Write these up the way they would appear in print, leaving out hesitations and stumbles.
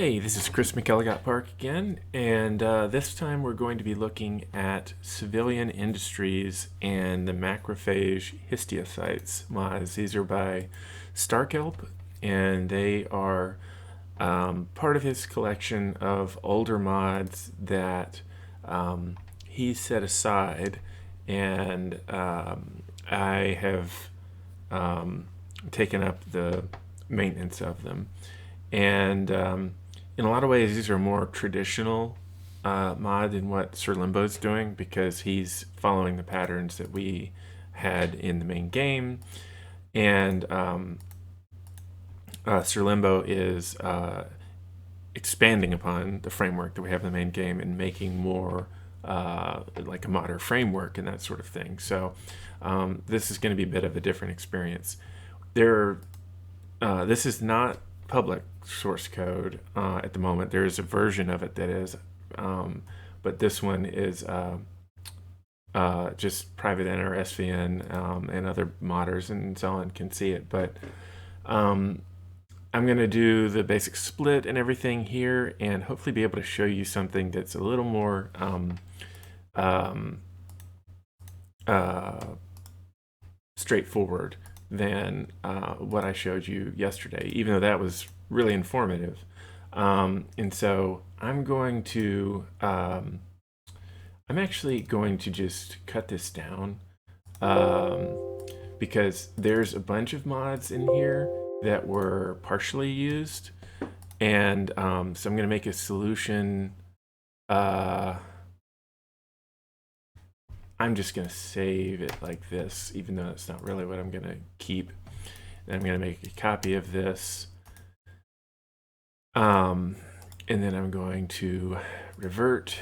Hey, this is Chris McElligott Park again, and this time we're going to be looking at civilian industries and the macrophage histiocytes mods. These are by Starkelp, and they are part of his collection of older mods that he set aside, and I have taken up the maintenance of them. And in a lot of ways, these are more traditional mod than what Sir Limbo's doing because he's following the patterns that we had in the main game. And Sir Limbo is expanding upon the framework that we have in the main game and making more like a modern framework and that sort of thing. So this is going to be a bit of a different experience. This is not public source code at the moment. There is a version of it that is, but this one is just private enter SVN, and other modders and so on can see it. But I'm going to do the basic split and everything here and hopefully be able to show you something that's a little more straightforward than what I showed you yesterday, even though that was really informative. And so I'm actually going to just cut this down because there's a bunch of mods in here that were partially used. And so I'm going to make a solution. I'm just going to save it like this, even though that's not really what I'm going to keep. Then I'm going to make a copy of this. And then I'm going to revert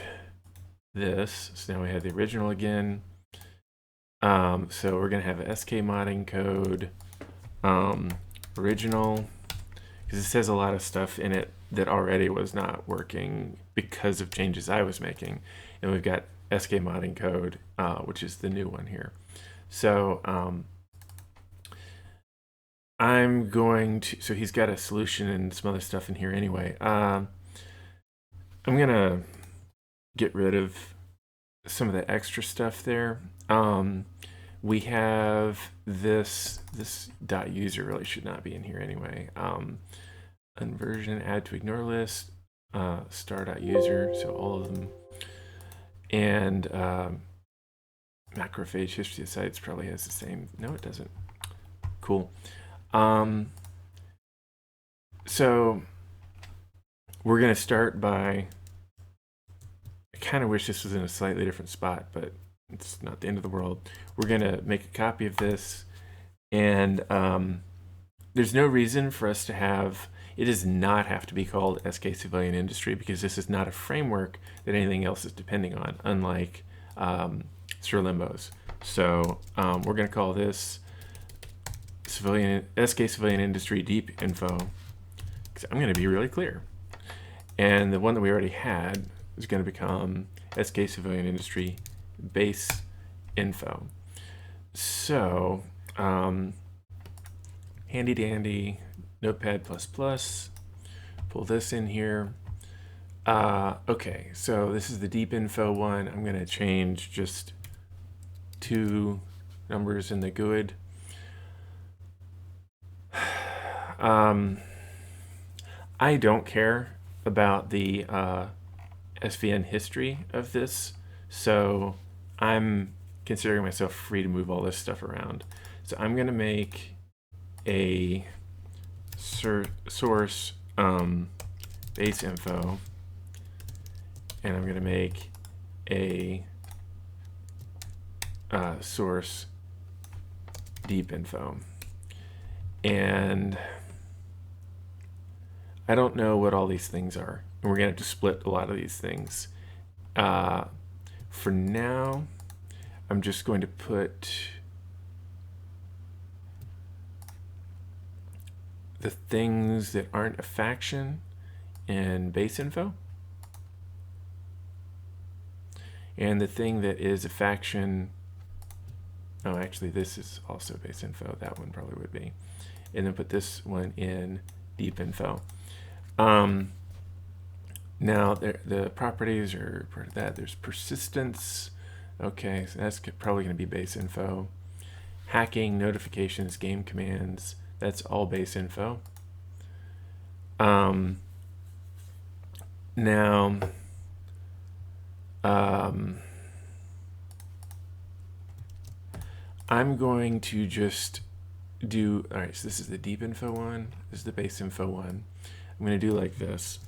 this. So now we have the original again. So we're going to have a SK modding code, original, because it says a lot of stuff in it that already was not working because of changes I was making. And we've got SK modding code, which is the new one here. So I'm going to, so he's got a solution and some other stuff in here anyway. I'm going to get rid of some of the extra stuff there. We have this dot user really should not be in here anyway. Unversion, add to ignore list, star.user, so all of them. And macrophage histiocytes probably has the same. No, it doesn't. Cool. So we're going to start by, I kind of wish this was in a slightly different spot, but it's not the end of the world. We're going to make a copy of this, and there's no reason for us to have, it does not have to be called SK Civilian Industry because this is not a framework that anything else is depending on, unlike Sir Limbo's. So we're going to call this SK Civilian Industry Deep Info, because I'm going to be really clear. And the one that we already had is going to become SK Civilian Industry Base Info. So handy dandy Notepad++, pull this in here. Okay, so this is the deep info one. I'm going to change just 2 numbers in the GUID. I don't care about the SVN history of this, so I'm considering myself free to move all this stuff around. So I'm going to make a source base info, and I'm going to make a source deep info. And I don't know what all these things are, and we're going to have to split a lot of these things. For now, I'm just going to put the things that aren't a faction in base info, and the thing that is a faction, oh, actually this is also base info, that one probably would be, and then put this one in deep info. Now, the properties are part of that. There's persistence. Okay, so that's probably going to be base info. Hacking, notifications, game commands. That's all base info. Now, I'm going to just do, all right, so this is the deep info one. This is the base info one. I'm going to do like this.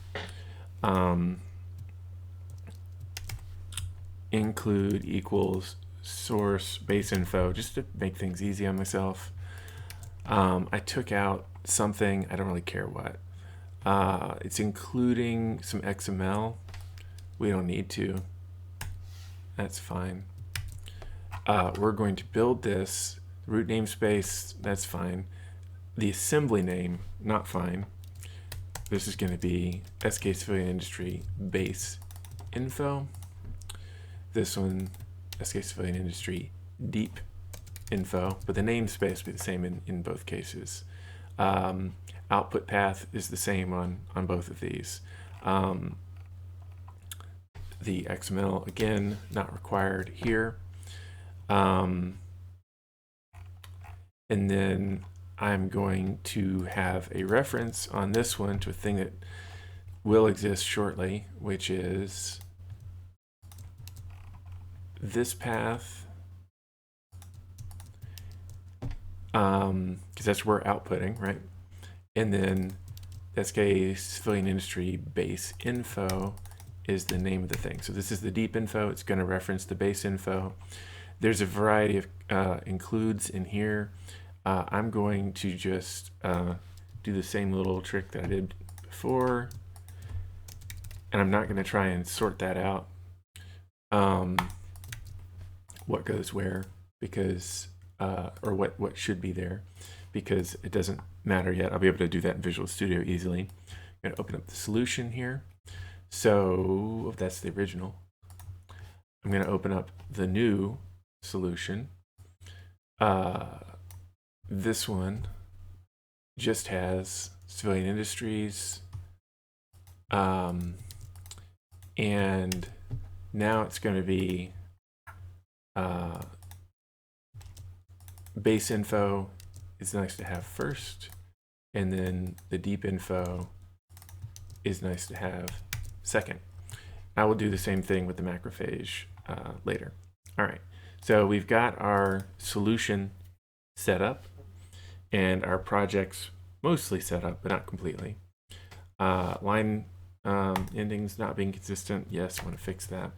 Include equals source base info, just to make things easy on myself. I took out something, I don't really care what. It's including some XML. We don't need to. That's fine. We're going to build this. Root namespace, that's fine. The assembly name, not fine. This is going to be SK Civilian Industry base info. This one, SK Civilian Industry deep info, but the namespace will be the same in both cases. Output path is the same on both of these. The XML, again, not required here. And then I'm going to have a reference on this one to a thing that will exist shortly, which is this path, because that's where we're outputting, right? And then SK Civilian Industry base info is the name of the thing. So this is the deep info. It's going to reference the base info. There's a variety of includes in here. I'm going to just do the same little trick that I did before, and I'm not going to try and sort that out, what goes where, because or what should be there, because it doesn't matter yet. I'll be able to do that in Visual Studio easily. I'm going to open up the solution here. So that's the original. I'm going to open up the new solution. This one just has Civilian Industries, and now it's going to be base info is nice to have first, and then the deep info is nice to have second. I will do the same thing with the macrophage later. All right, so we've got our solution set up and our projects mostly set up, but not completely. Line endings not being consistent. Yes, I want to fix that.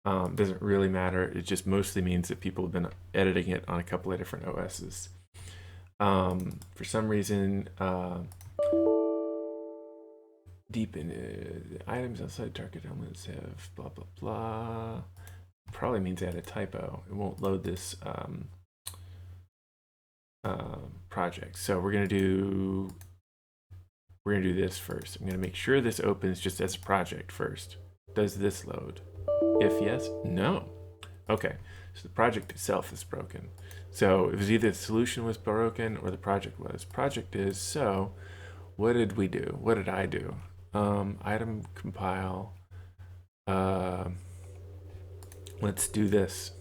Doesn't really matter. It just mostly means that people have been editing it on a couple of different OSs. For some reason, deep in items outside target elements have blah blah blah. Probably means I had a typo. It won't load this project. So we're gonna do this first. I'm gonna make sure this opens just as a project first. Does this load? If yes, no. Okay, so the project itself is broken. So it was either the solution was broken or the project was. Project is, so what did we do? What did I do? Item compile. Let's do this.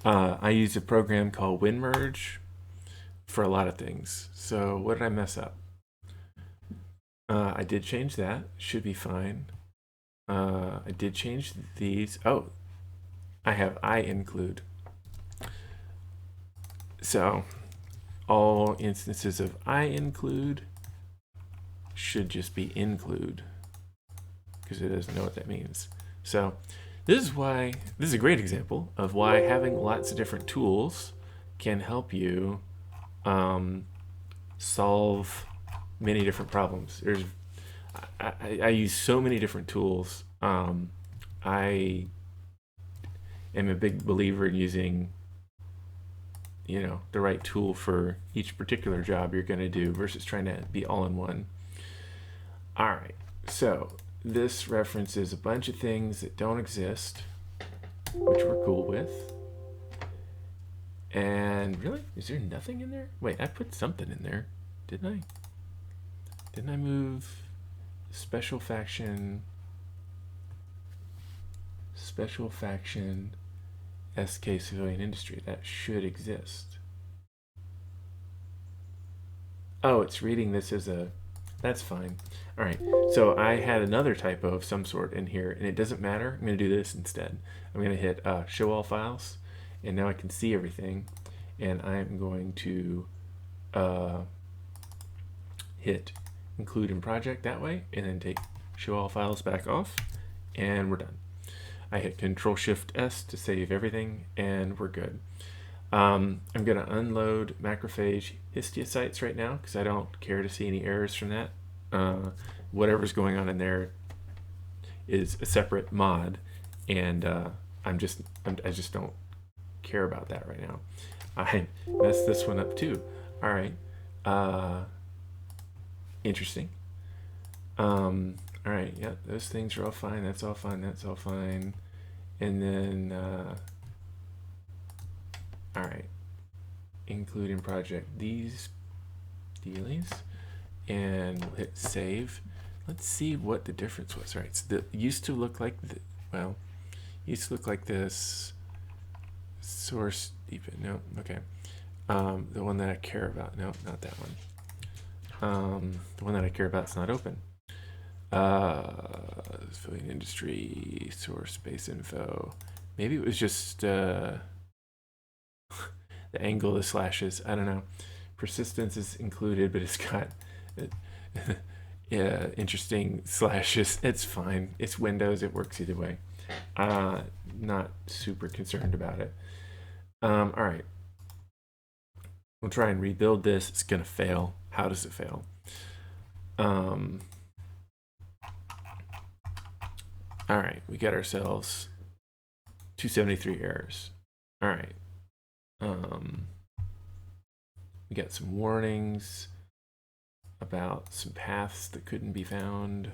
I used a program called WinMerge for a lot of things. So what did I mess up? I did change that. Should be fine. I did change these. Oh, I have include. So all instances of include should just be include, because it doesn't know what that means. So this is a great example of why having lots of different tools can help you solve many different problems. I use so many different tools. I am a big believer in using, the right tool for each particular job you're going to do versus trying to be all in one. All right, so this references a bunch of things that don't exist, which we're cool with. And really, is there nothing in there? Wait, I put something in there, didn't I? Didn't I move special faction SK civilian industry. That should exist. Oh, it's reading this as a, that's fine. All right, so I had another typo of some sort in here, and it doesn't matter. I'm going to do this instead. I'm going to hit show all files, and now I can see everything. And I'm going to hit include in project that way, and then take show all files back off, and we're done. I hit Control Shift S to save everything, and we're good. I'm going to unload macrophage histiocytes right now because I don't care to see any errors from that. Whatever's going on in there is a separate mod, and I just don't care about that right now. I messed this one up too. All right. Interesting. All right. Yeah, those things are all fine. That's all fine. That's all fine. And then, all right. Include in project these dealies, and we'll hit save. Let's see what the difference was. All right. So the used to look like used to look like this. Source deep in. No. Okay. The one that I care about. No, not that one. The one that I care about is not open. Civilian industry, source, base info. Maybe it was just the angle of the slashes. I don't know. Persistence is included, but it's got yeah, interesting slashes. It's fine. It's Windows. It works either way. Not super concerned about it. All right. We'll try and rebuild this. It's gonna fail. How does it fail? All right, we got ourselves 273 errors. All right. We got some warnings about some paths that couldn't be found.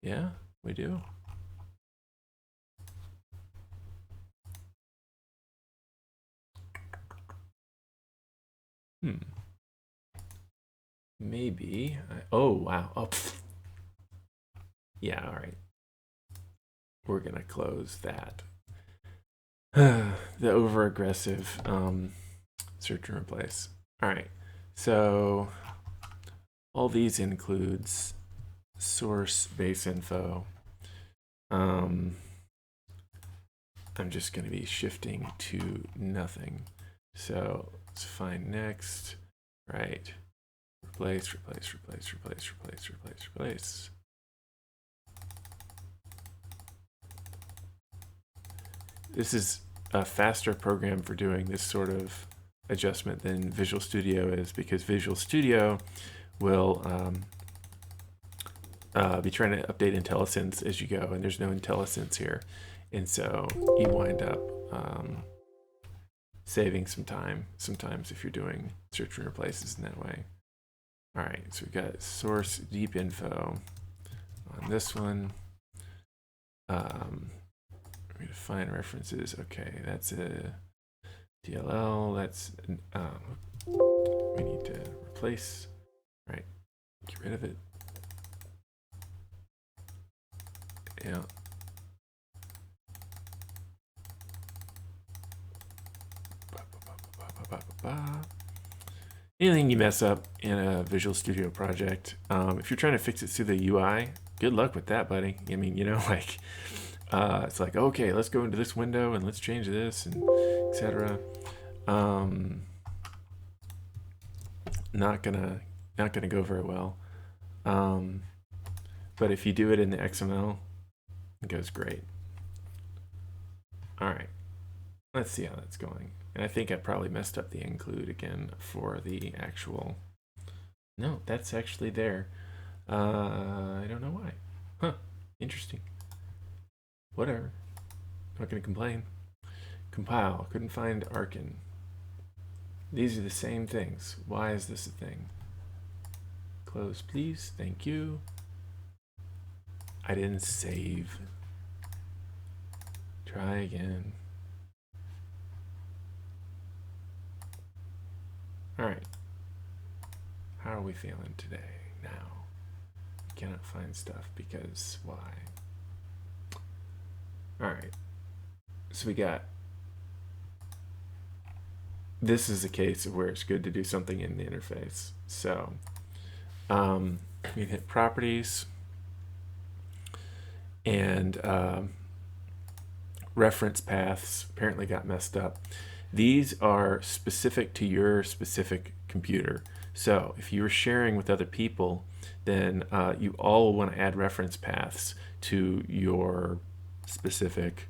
Yeah, we do. Maybe. Oh, wow. Oh, yeah, all right. We're going to close that. The over-aggressive search and replace. All right. So all these includes source base info. I'm just going to be shifting to nothing. So let's find next. Right. Replace. This is a faster program for doing this sort of adjustment than Visual Studio is, because Visual Studio will be trying to update IntelliSense as you go, and there's no IntelliSense here. And so you wind up saving some time sometimes if you're doing search and replaces in that way. All right, so we got source deep info on this one. We're going to find references. Okay, that's a DLL. That's we need to replace. All right, get rid of it. Yeah. Anything you mess up in a Visual Studio project, if you're trying to fix it through the UI, good luck with that, buddy. I mean, you know, like it's like, okay, let's go into this window and let's change this and etc. Not gonna go very well. But if you do it in the XML, it goes great. All right, let's see how that's going. And I think I probably messed up the include again for the actual. No, that's actually there. I don't know why. Huh, interesting. Whatever. Not gonna complain. Compile. Couldn't find Arkin. These are the same things. Why is this a thing? Close, please. Thank you. I didn't save. Try again. All right. How are we feeling today now? cannot find stuff because why? All right. So we got, this is a case of where it's good to do something in the interface. So we can hit properties and reference paths apparently got messed up. These are specific to your specific computer. So if you were sharing with other people, then you all want to add reference paths to your specific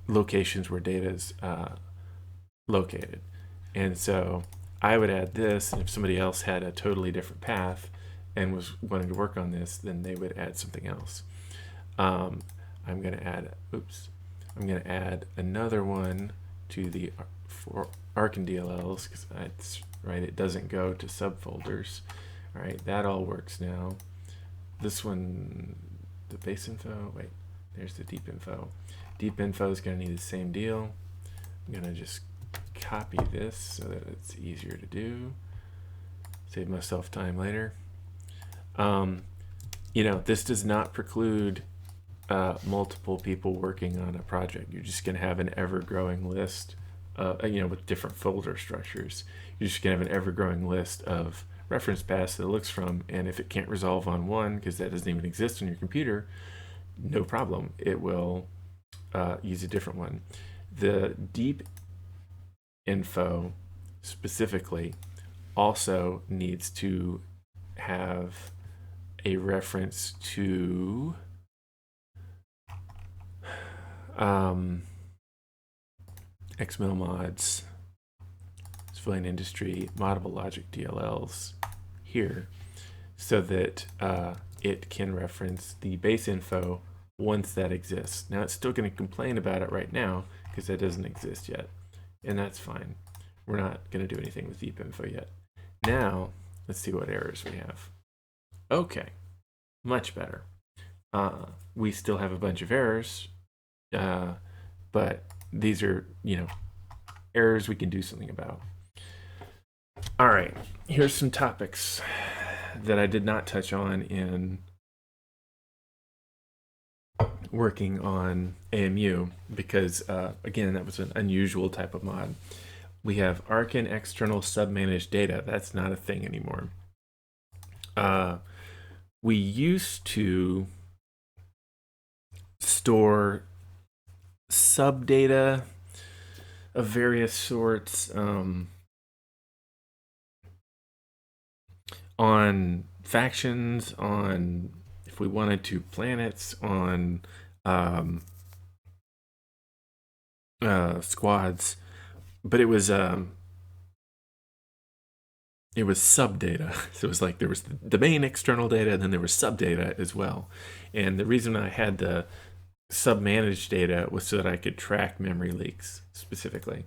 locations where data is located. And so I would add this, and if somebody else had a totally different path and was wanting to work on this, then they would add something else. I'm going to add another one to the for ARC and DLLs because that's right. It doesn't go to subfolders. All right, that all works now. This one, the base info. Wait, there's the deep info. Deep info is going to need the same deal. I'm going to just copy this so that it's easier to do. Save myself time later. This does not preclude multiple people working on a project. You're just going to have an ever-growing list, with different folder structures. You're just going to have an ever-growing list of reference paths that it looks from, and if it can't resolve on one, because that doesn't even exist on your computer, no problem. It will use a different one. The deep info specifically also needs to have a reference to XML mods, civilian industry, moddable logic DLLs here, so that it can reference the base info once that exists. Now it's still going to complain about it right now because that doesn't exist yet, and that's fine. We're not going to do anything with deep info yet. Now let's see what errors we have. Okay, much better. We still have a bunch of errors, but these are, errors we can do something about. All right, here's some topics that I did not touch on in working on AMU because, again, that was an unusual type of mod. We have ARC and external submanaged data. That's not a thing anymore. We used to store subdata of various sorts on factions, on, if we wanted to, planets, on squads, but it was subdata. So it was like there was the main external data, and then there was subdata as well. And the reason I had the submanaged data was so that I could track memory leaks specifically.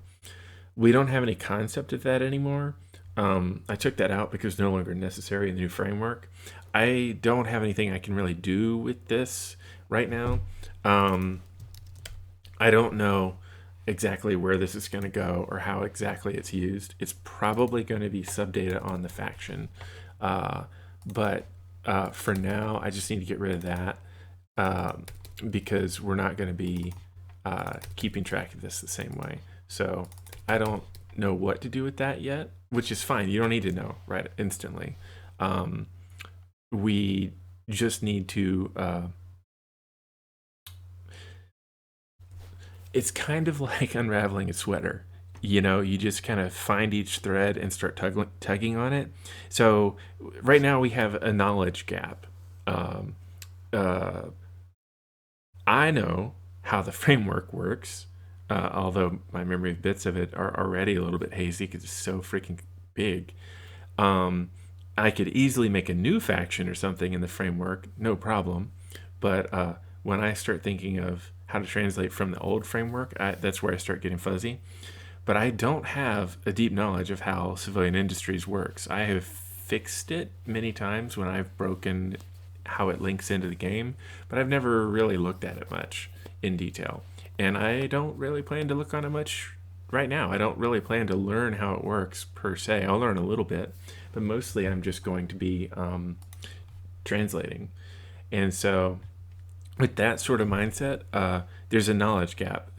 We don't have any concept of that anymore. I took that out because it's no longer necessary in the new framework. I don't have anything I can really do with this right now. I don't know exactly where this is going to go or how exactly it's used. It's probably going to be subdata on the faction. But for now, I just need to get rid of that because we're not going to be keeping track of this the same way. So I don't know what to do with that yet, which is fine. You don't need to know right instantly. We just need to it's kind of like unraveling a sweater. You just kind of find each thread and start tugging on it. So right now we have a knowledge gap. I know how the framework works, although my memory of bits of it are already a little bit hazy because it's so freaking big. I could easily make a new faction or something in the framework, no problem. But when I start thinking of how to translate from the old framework, that's where I start getting fuzzy. But I don't have a deep knowledge of how civilian industries works. I have fixed it many times when I've broken how it links into the game, but I've never really looked at it much in detail. And I don't really plan to look on it much right now. I don't really plan to learn how it works per se. I'll learn a little bit, but mostly I'm just going to be translating. And so, with that sort of mindset, there's a knowledge gap.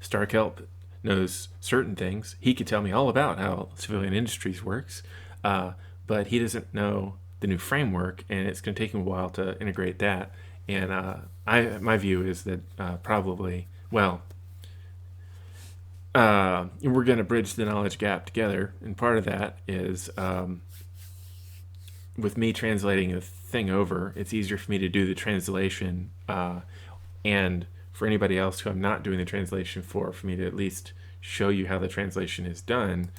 Starkelp knows certain things. He could tell me all about how civilian industries works, but he doesn't know the new framework, and it's going to take him a while to integrate that. And my view is that probably, well, we're going to bridge the knowledge gap together, and part of that is with me translating a thing over, it's easier for me to do the translation, and for anybody else who I'm not doing the translation for me to at least show you how the translation is done,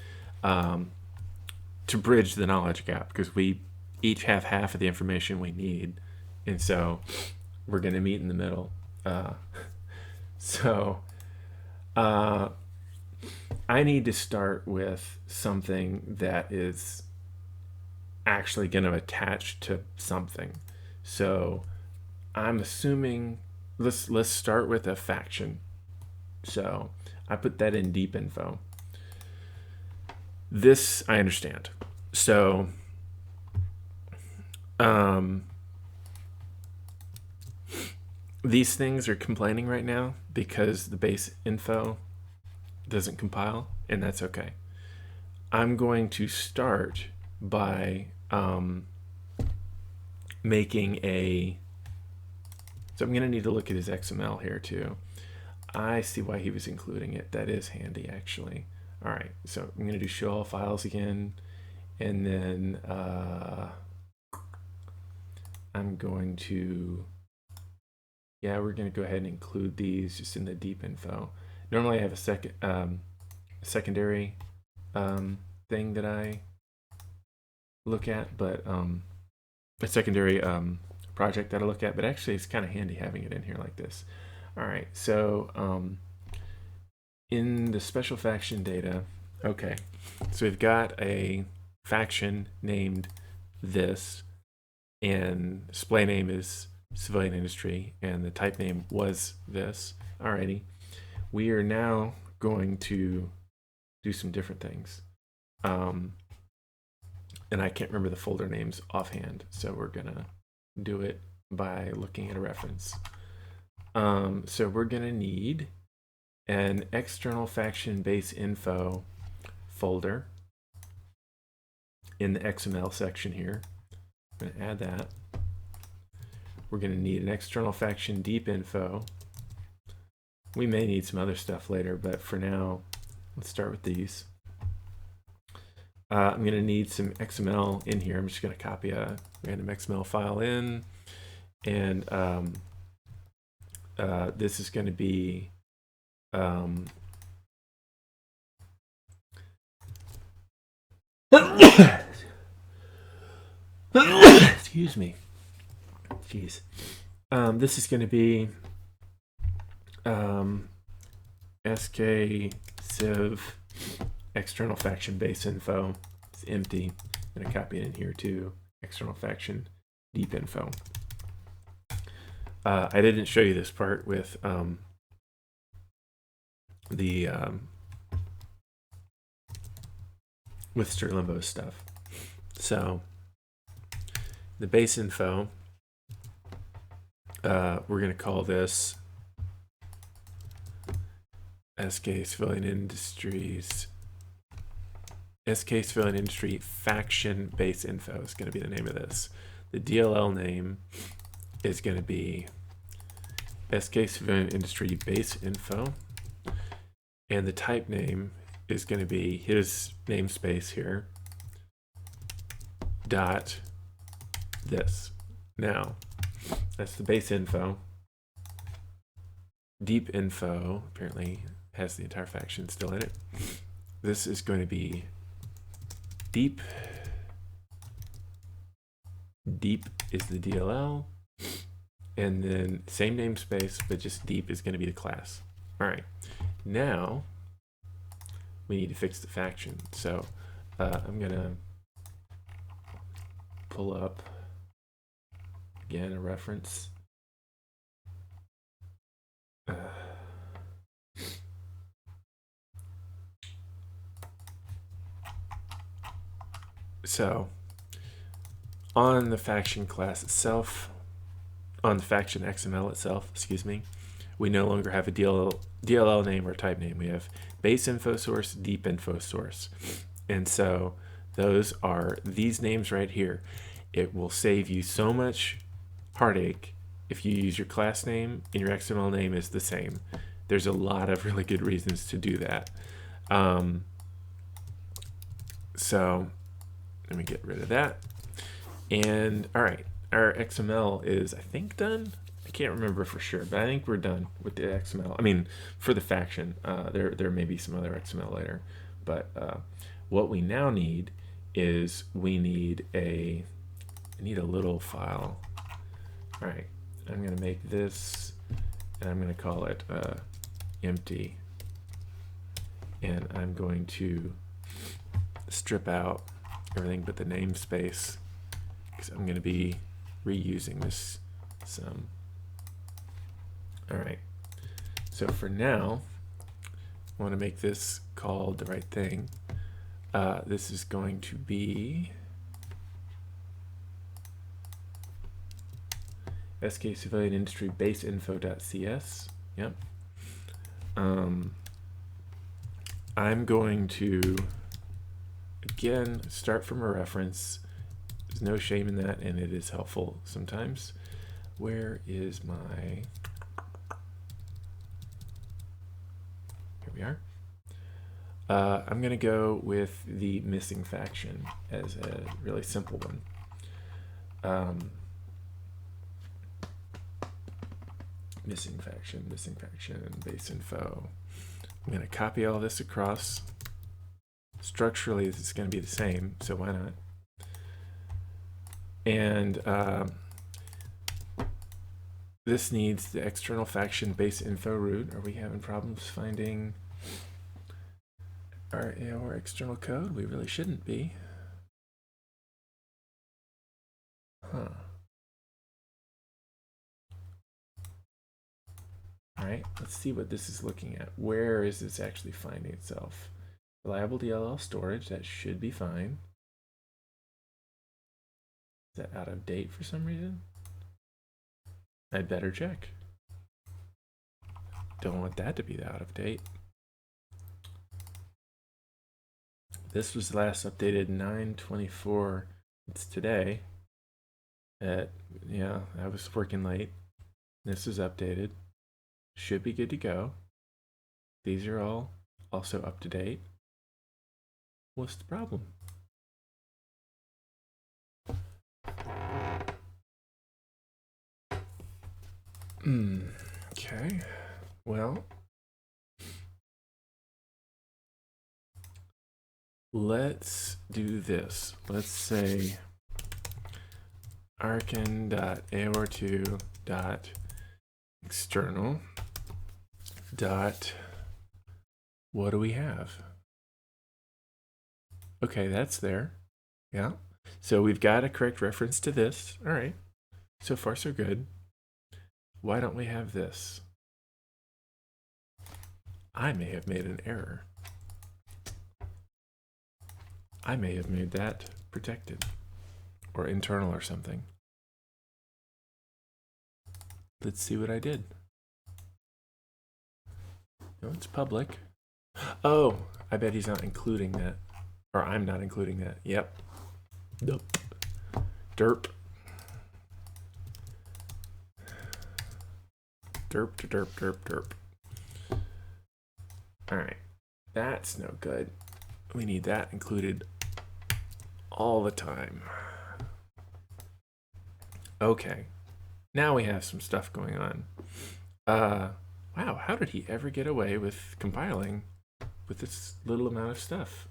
to bridge the knowledge gap, because we each have half of the information we need, and so we're going to meet in the middle. So I need to start with something that is actually going to attach to something. So I'm assuming let's start with a faction. So I put that in deep info. This I understand. So these things are complaining right now because the base info doesn't compile, and that's okay. I'm going to start by making a, so I'm going to need to look at his XML here too. I see why he was including it. That is handy, actually. All right, so I'm going to do show all files again, and then I'm going to, yeah, we're going to go ahead and include these just in the deep info. Normally I have a secondary thing that I look at, but a secondary project that I look at, but actually it's kind of handy having it in here like this. All right, so in the special faction data, okay, so we've got a faction named this, and display name is civilian industry, and the type name was this. Alrighty, we are now going to do some different things. And I can't remember the folder names offhand, so we're gonna do it by looking at a reference. So we're gonna need an external faction base info folder in the XML section here. I'm gonna add that. We're gonna need an external faction deep info. We may need some other stuff later, but for now, let's start with these. I'm going to need some XML in here. I'm just going to copy a random XML file in, and this is going to be excuse me. Jeez. This is going to be SK civ external faction base info. It's empty. I'm going to copy it in here too. External faction deep info. I didn't show you this part with with Sterlimbo's stuff. So the base info, we're going to call this SK Civilian Industries. SK Civilian Industry Faction Base Info is going to be the name of this. The DLL name is going to be SK Civilian Industry Base Info. And the type name is going to be his namespace here, dot this. Now, that's the base info. Deep info apparently has the entire faction still in it. This is going to be deep. Deep is the DLL. And then same namespace, but just deep is going to be the class. All right. Now we need to fix the faction. So I'm going to pull up again a reference. So on the faction class itself, on the faction XML itself, excuse me, we no longer have a DLL name or type name. We have base info source, deep info source. And so those are these names right here. It will save you so much heartache if you use your class name and your XML name is the same. There's a lot of really good reasons to do that. So let me get rid of that. And all right, our XML is, I think, done. I can't remember for sure, but I think we're done with the XML. I mean, for the faction, there may be some other XML later, but what we now need is we need a little file. All right, I'm gonna make this, and I'm gonna call it empty, and I'm going to strip out everything but the namespace because I'm going to be reusing this some. All right, so for now, I want to make this called the right thing. This is going to be SK Civilian Industry Base Info.cs. Yep. I'm going to again start from a reference. There's no shame in that, and it is helpful sometimes. Where is my... Here we are. I'm going to go with the missing faction as a really simple one. Missing faction, base info. I'm going to copy all this across. Structurally, this is going to be the same, so why not? And this needs the external faction base info root. Are we having problems finding our external code? We really shouldn't be. Huh. All right, let's see what this is looking at. Where is this actually finding itself? Reliable DLL storage, that should be fine. Is that out of date for some reason? I'd better check. Don't want that to be out of date. This was last updated 9/24. It's today. Yeah, I was working late. This is updated. Should be good to go. These are all also up to date. What's the problem? Okay, well, let's do this. Let's say arkin.aor2.external dot, what do we have? Okay, that's there. Yeah, so we've got a correct reference to this. All right, so far so good. Why don't we have this? I may have made an error. I may have made that protected or internal or something. Let's see what I did. No, it's public. Oh, I bet he's not including that. Or I'm not including that. Yep. Nope. Derp. Derp to derp, derp, derp. All right. That's no good. We need that included all the time. Okay. Now we have some stuff going on. Wow, how did he ever get away with compiling with this little amount of stuff?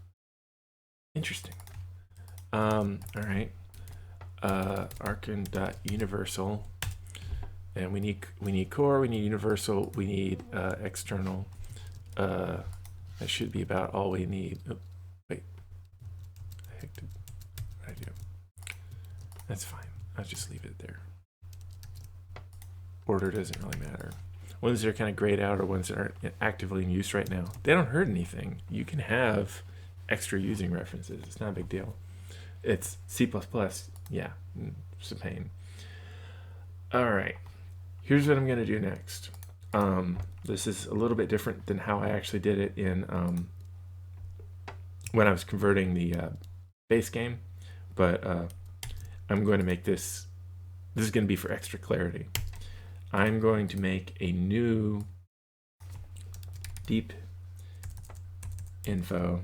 Interesting. All right. Arkin.universal. And we need core, we need universal, we need external. That should be about all we need. Oh, wait. What the heck did I do? That's fine. I'll just leave it there. Order doesn't really matter. Ones that are kind of grayed out or ones that aren't actively in use right now, they don't hurt anything. You can have extra using references. It's not a big deal. it's C++. Yeah, it's a pain. All right, here's what I'm going to do next. This is a little bit different than how I actually did it in when I was converting the base game, but I'm going to make this is going to be for extra clarity. I'm going to make a new deep info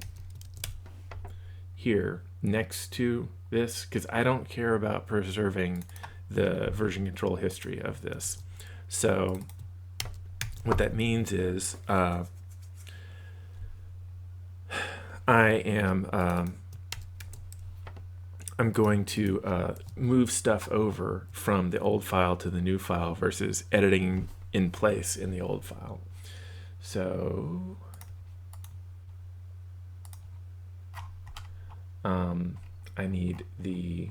here next to this, because I don't care about preserving the version control history of this. So what that means is I am I'm going to move stuff over from the old file to the new file versus editing in place in the old file. So I need the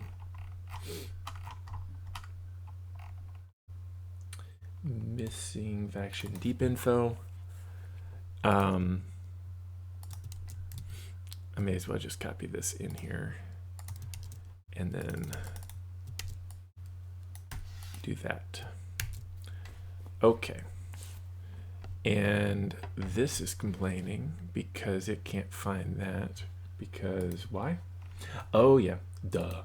missing faction deep info. I may as well just copy this in here and then do that. Okay. And this is complaining because it can't find that. Because why? Oh yeah, duh.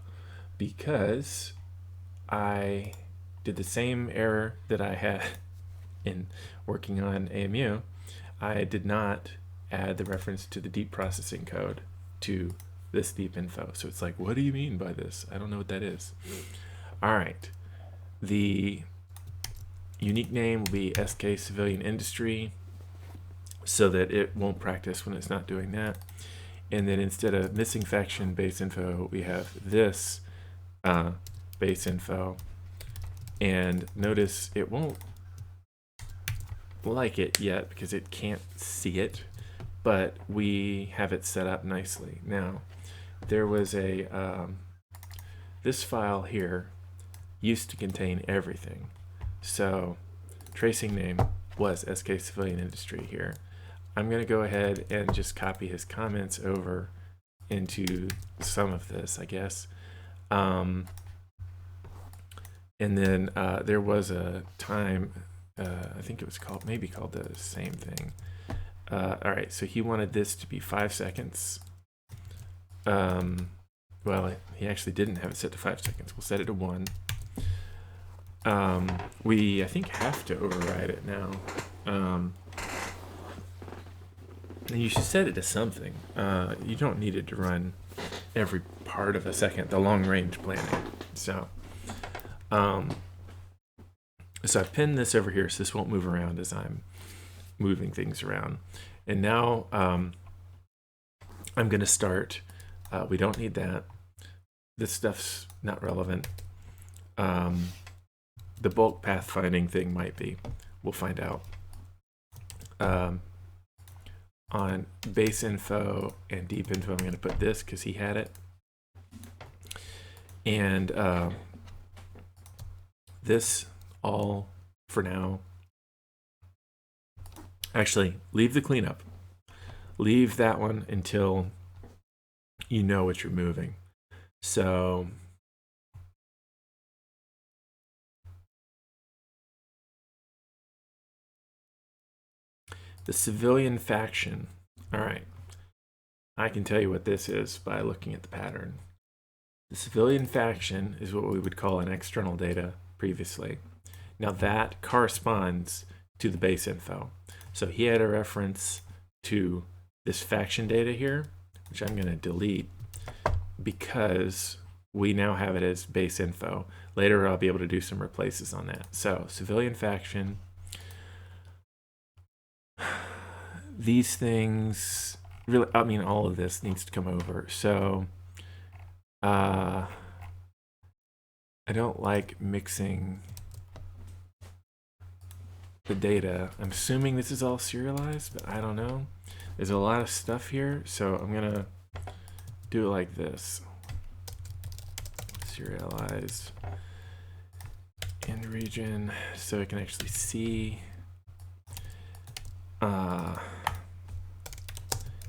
Because I did the same error that I had in working on AMU. I did not add the reference to the deep processing code to this deep info. So it's like, what do you mean by this? I don't know what that is. All right. The unique name will be SK Civilian Industry so that it won't practice when it's not doing that. And then instead of missing faction base info, we have this base info. And notice it won't like it yet because it can't see it, but we have it set up nicely. Now, there was a, this file here used to contain everything. So tracing name was SK Civilian Industry here. I'm going to go ahead and just copy his comments over into some of this, I guess. And then there was a time, I think it was maybe called the same thing. All right, so he wanted this to be 5 seconds. Well, he actually didn't have it set to 5 seconds. We'll set it to 1. We, I think, have to override it now. And you should set it to something. You don't need it to run every part of a second, the long-range planning. So I've pinned this over here, so this won't move around as I'm moving things around. And now I'm going to start. We don't need that. This stuff's not relevant. The bulk pathfinding thing might be. We'll find out. On base info and deep info, I'm going to put this because he had it. And this all for now. Actually, leave the cleanup. Leave that one until you know what you're moving. So the civilian faction. All right. I can tell you what this is by looking at the pattern. The civilian faction is what we would call an external data previously. Now that corresponds to the base info. So he had a reference to this faction data here, which I'm going to delete because we now have it as base info. Later I'll be able to do some replaces on that. So civilian faction, these things, really, I mean, all of this needs to come over. So I don't like mixing the data. I'm assuming this is all serialized, but I don't know. There's a lot of stuff here, so I'm gonna do it like this. Serialized in region, so I can actually see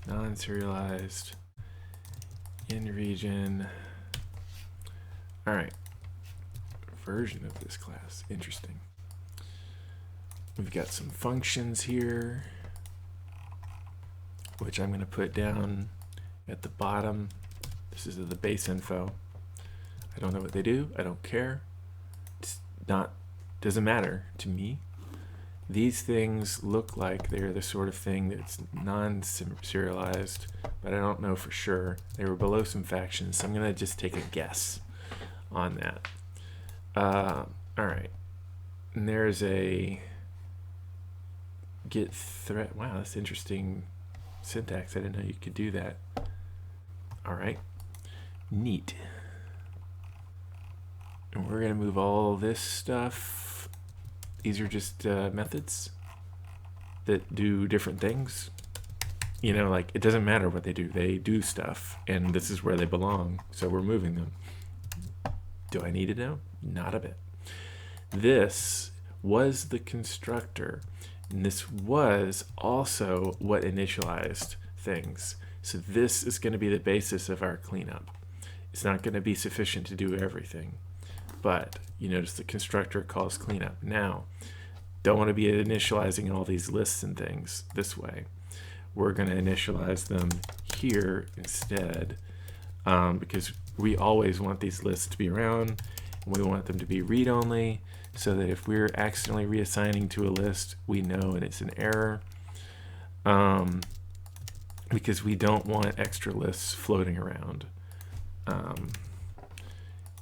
non-serialized in region All right. Version of this class. Interesting. We've got some functions here, which I'm going to put down at the bottom. This is the base info. I don't know what they do. I don't care. It's not, doesn't matter to me. These things look like they're the sort of thing that's non-serialized, but I don't know for sure. They were below some factions, so I'm going to just take a guess on that. All right. And there's a get threat. Wow, that's interesting syntax. I didn't know you could do that. All right. Neat. And we're going to move all this stuff. These are just methods that do different things. You know, like it doesn't matter what they do stuff, and this is where they belong, so we're moving them. Do I need to know? Not a bit. This was the constructor, and this was also what initialized things. So this is going to be the basis of our cleanup. It's not going to be sufficient to do everything, but you notice the constructor calls cleanup. Now, don't want to be initializing all these lists and things this way. We're going to initialize them here instead, because we always want these lists to be around, and we want them to be read-only, so that if we're accidentally reassigning to a list, we know and it's an error, because we don't want extra lists floating around.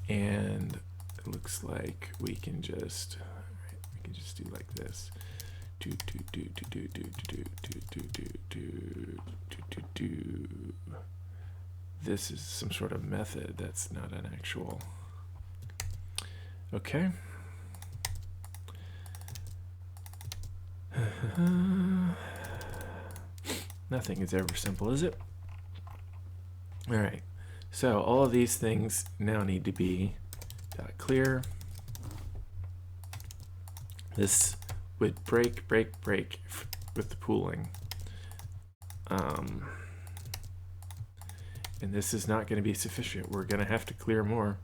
And it looks like we can just do like this. This is some sort of method. That's not an actual. Okay. Nothing is ever simple, is it? All right. So all of these things now need to be clear. This would break with the pooling. And this is not going to be sufficient. We're going to have to clear more.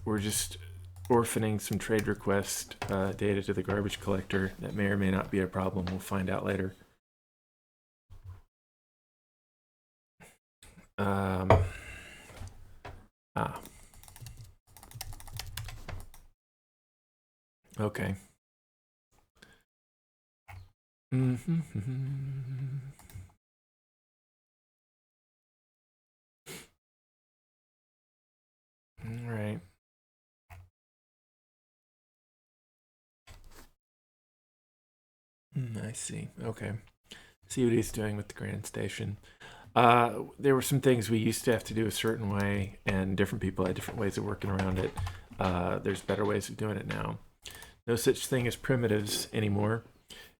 We're just orphaning some trade request data to the garbage collector. That may or may not be a problem. We'll find out later. Okay. All right. I see. Okay. See what he's doing with the Grand Station. There were some things we used to have to do a certain way, and different people had different ways of working around it. There's better ways of doing it now. No such thing as primitives anymore.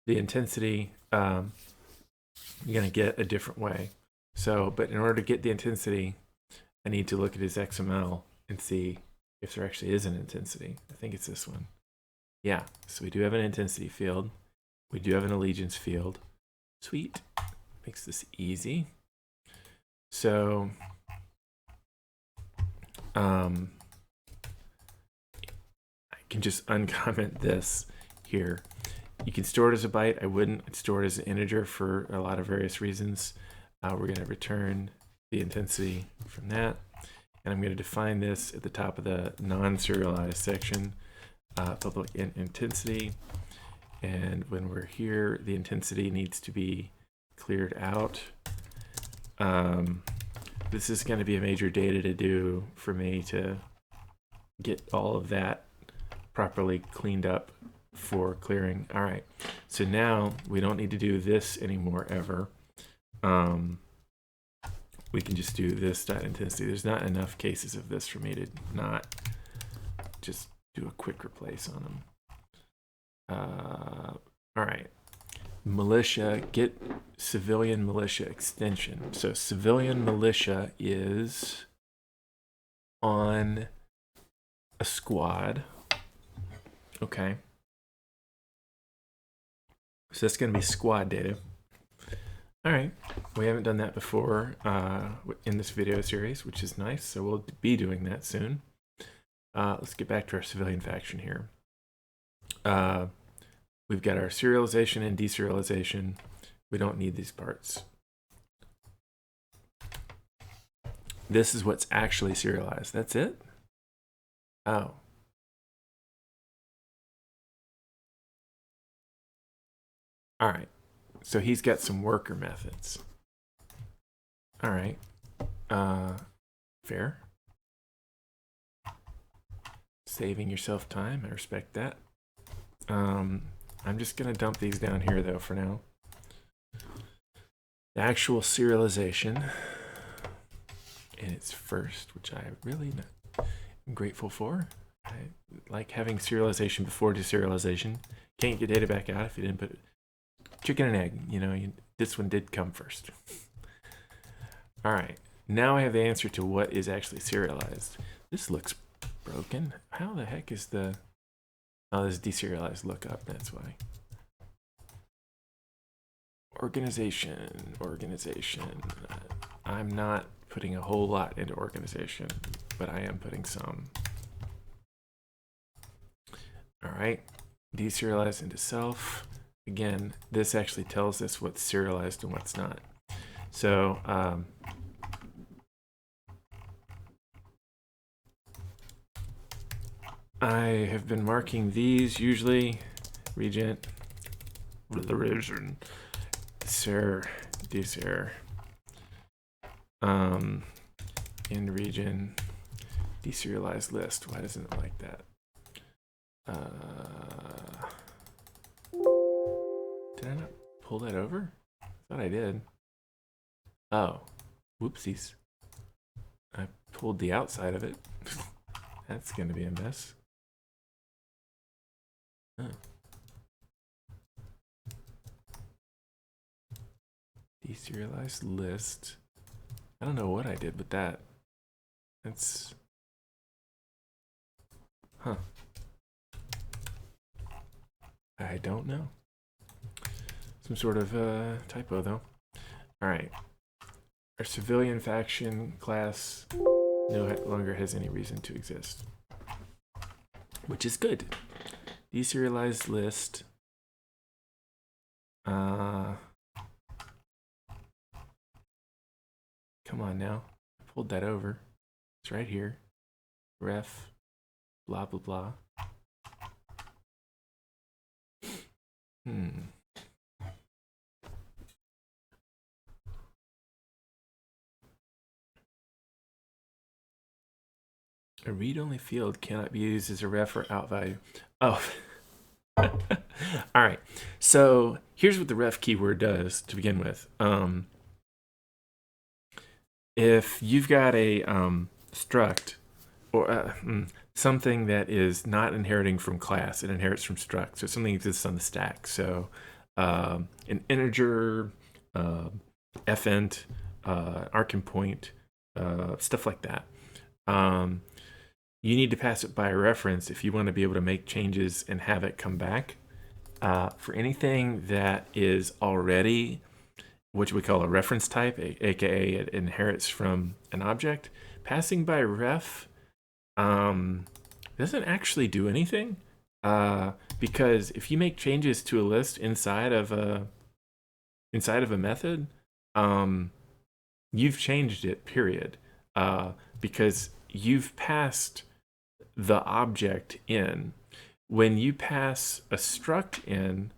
The intensity, you're going to get a different way. So, but in order to get the intensity, I need to look at his XML and see if there actually is an intensity. I think it's this one. Yeah, so we do have an intensity field. We do have an allegiance field. Sweet. Makes this easy. So, I can just uncomment this here. You can store it as a byte. I wouldn't. I'd store it as an integer for a lot of various reasons. We're going to return the intensity from that. And I'm going to define this at the top of the non-serialized section, public int intensity. And when we're here, the intensity needs to be cleared out. This is going to be a major data to do for me to get all of that properly cleaned up for clearing. All right, so now we don't need to do this anymore ever. We can just do this dot intensity. There's not enough cases of this for me to not just do a quick replace on them. All right, militia, get civilian militia extension. So civilian militia is on a squad. Okay. So that's going to be squad data. All right, we haven't done that before in this video series, which is nice, so we'll be doing that soon. Let's get back to our civilian faction here. We've got our serialization and deserialization. We don't need these parts. This is what's actually serialized. That's it? Oh. All right. So he's got some worker methods. All right. Fair. Saving yourself time. I respect that. I'm just going to dump these down here, though, for now. The actual serialization in its first, which I really am grateful for. I like having serialization before deserialization. Can't get data back out if you didn't put chicken and egg. You know, this one did come first. All right, now I have the answer to what is actually serialized. This looks broken. How the heck is the... Oh, this deserialized lookup, that's why. Organization. I'm not putting a whole lot into organization, but I am putting some. All right, deserialize into self. Again, this actually tells us what's serialized and what's not. So I have been marking these usually regent, ser, deser, in region, deserialized list. Why doesn't it like that? Did I not pull that over? I thought I did. Oh, whoopsies. I pulled the outside of it. That's going to be a mess. Huh. Deserialized list. I don't know what I did with that. That's... Huh. I don't know. Some sort of typo, though. All right. Our civilian faction class no longer has any reason to exist, which is good. Deserialized list. Come on now. I pulled that over. It's right here. Ref. Blah, blah, blah. A read-only field cannot be used as a ref or out value. Oh. All right. So here's what the ref keyword does to begin with. If you've got a struct or something that is not inheriting from class, it inherits from struct. So something exists on the stack. So an integer, fint, arcing point, stuff like that. You need to pass it by a reference if you want to be able to make changes and have it come back. For anything that is already what we call a reference type, aka it inherits from an object, passing by ref doesn't actually do anything, because if you make changes to a list inside of a method, you've changed it, period, because you've passed the object in. When you pass a struct in,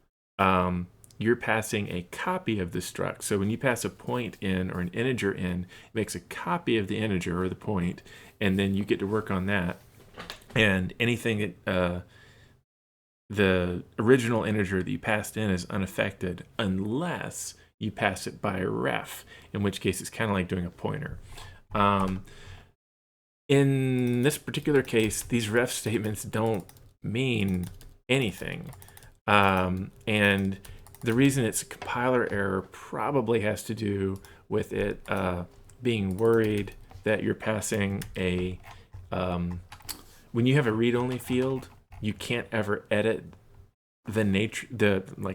you're passing a copy of the struct. So when you pass a point in or an integer in, it makes a copy of the integer or the point, and then you get to work on that. And anything that the original integer that you passed in is unaffected unless you pass it by a ref, in which case it's kind of like doing a pointer. In this particular case, these ref statements don't mean anything. And the reason it's a compiler error probably has to do with it being worried that you're passing a... when you have a read-only field, you can't ever edit the nature,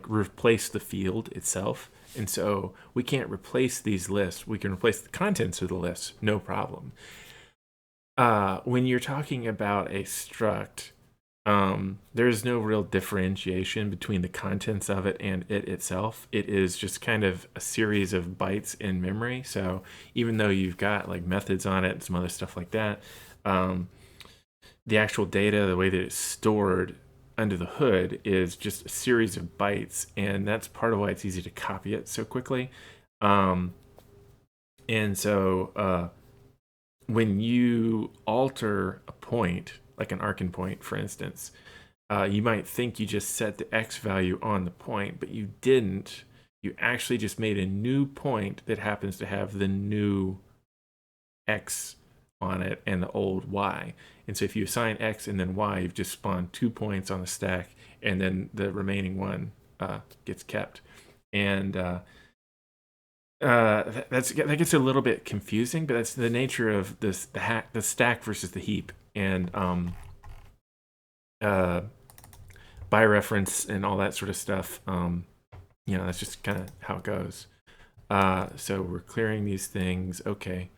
replace the field itself. And so we can't replace these lists. We can replace the contents of the list, no problem. When you're talking about a struct, there's no real differentiation between the contents of it and it itself. It is just kind of a series of bytes in memory. So even though you've got like methods on it and some other stuff like that, the actual data, the way that it's stored under the hood is just a series of bytes, and that's part of why it's easy to copy it so quickly. And so when you alter a point, like an arcing point, for instance, you might think you just set the x value on the point, but you didn't. You actually just made a new point that happens to have the new x on it and the old y. And so if you assign x and then y, you've just spawned 2 points on the stack, and then the remaining one gets kept. And that gets a little bit confusing, but that's the nature of this: the stack versus the heap, and by reference and all that sort of stuff. That's just kind of how it goes. So we're clearing these things. Okay.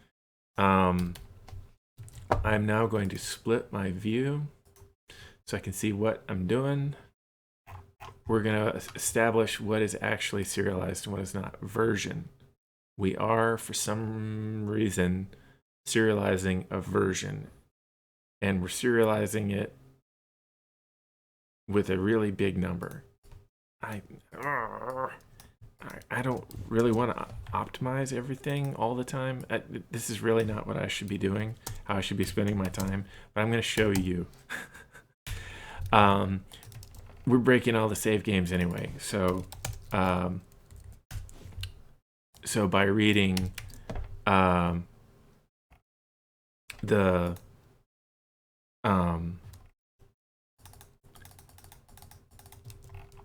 I'm now going to split my view so I can see what I'm doing. We're going to establish what is actually serialized and what is not. Version. We are, for some reason, serializing a version. And we're serializing it with a really big number. I don't really want to optimize everything all the time. This is really not what I should be doing, how I should be spending my time, but I'm going to show you. We're breaking all the save games anyway, so by reading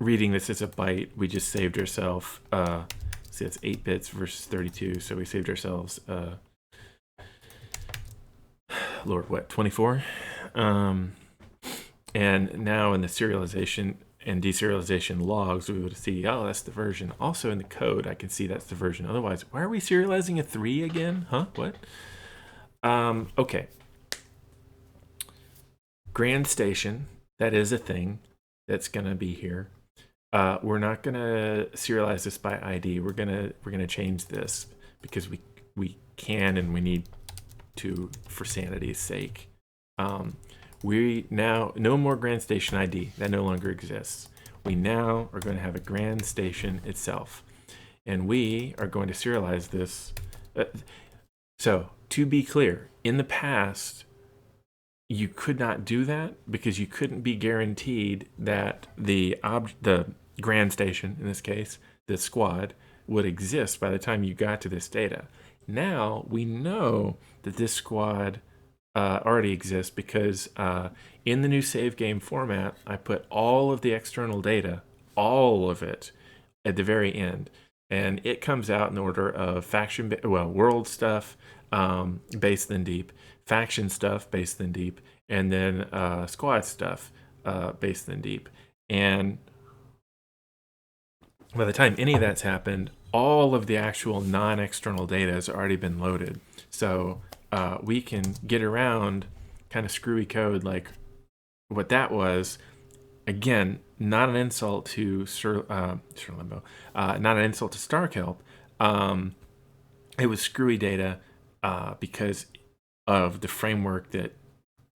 reading this as a byte, we just saved ourselves. See, that's 8 bits versus 32, so we saved ourselves. Lord, what, 24? And now in the serialization and deserialization logs, we would see, oh, that's the version. Also in the code, I can see that's the version. Otherwise, why are we serializing a 3 again? Huh? What? Okay. Grand Station, that is a thing that's gonna be here. We're not gonna serialize this by ID. We're gonna change this because we can and we need to for sanity's sake. We now no more Grand Station ID. That no longer exists. We now are going to have a Grand Station itself, and we are going to serialize this. So to be clear, in the past, you could not do that because you couldn't be guaranteed that the Grand Station, in this case, the squad, would exist by the time you got to this data. Now we know that this squad already exists because in the new save game format, I put all of the external data, all of it, at the very end. And it comes out in order of world stuff, base then deep, faction stuff, base then deep, and then squad stuff, base then deep. And by the time any of that's happened, all of the actual non-external data has already been loaded. So we can get around kind of screwy code like what that was. Again, not an insult to Limbo, not an insult to Starkelp. It was screwy data because of the framework that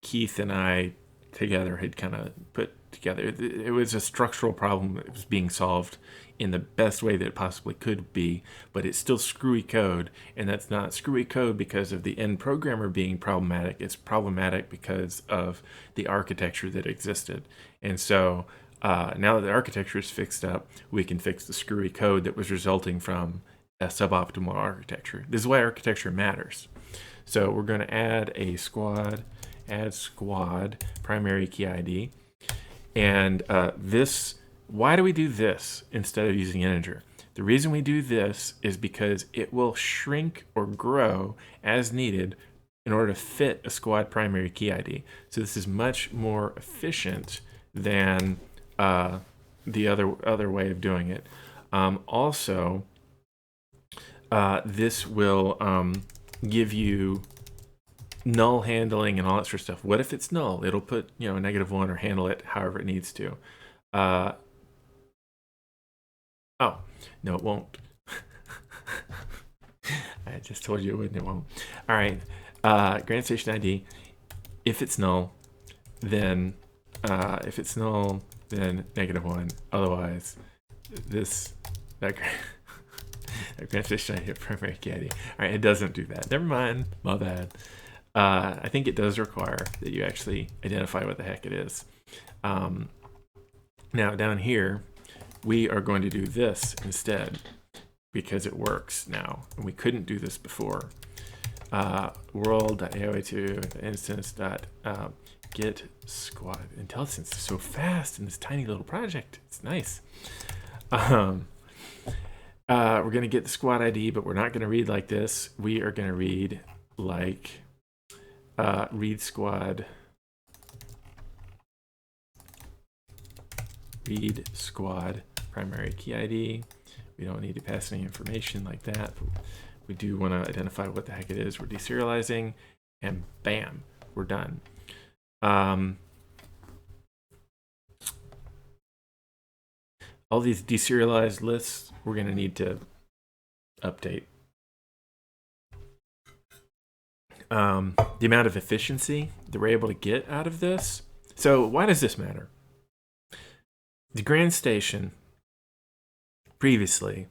Keith and I together had kind of put together. It was a structural problem that was being solved in the best way that it possibly could be, but it's still screwy code, and that's not screwy code because of the end programmer being problematic. It's problematic because of the architecture that existed. And so now that the architecture is fixed up, we can fix the screwy code that was resulting from a suboptimal architecture. This is why architecture matters. So we're going to add a squad, add squad primary key ID. And why do we do this instead of using integer? The reason we do this is because it will shrink or grow as needed in order to fit a squad primary key ID. So this is much more efficient than the other way of doing it. Also, this will give you null handling and all that sort of stuff. What if it's null? It'll put, a -1 or handle it however it needs to. Oh, no, it won't. I just told you it wouldn't, it won't. All right, grant station ID. If it's null, then -1. Otherwise, that grant station ID primary key ID. All right, it doesn't do that. Never mind, my bad. I think it does require that you actually identify what the heck it is. Now down here, we are going to do this instead because it works now, and we couldn't do this before. World.aoa2 instance.get squad. IntelliSense is so fast in this tiny little project. It's nice. We're going to get the squad ID, but we're not going to read like this. We are going to read like read squad primary key ID. We don't need to pass any information like that, but we do want to identify what the heck it is we're deserializing, and bam, we're done. All these deserialized lists we're going to need to update. The amount of efficiency that we're able to get out of this. So why does this matter? The Grand Station previously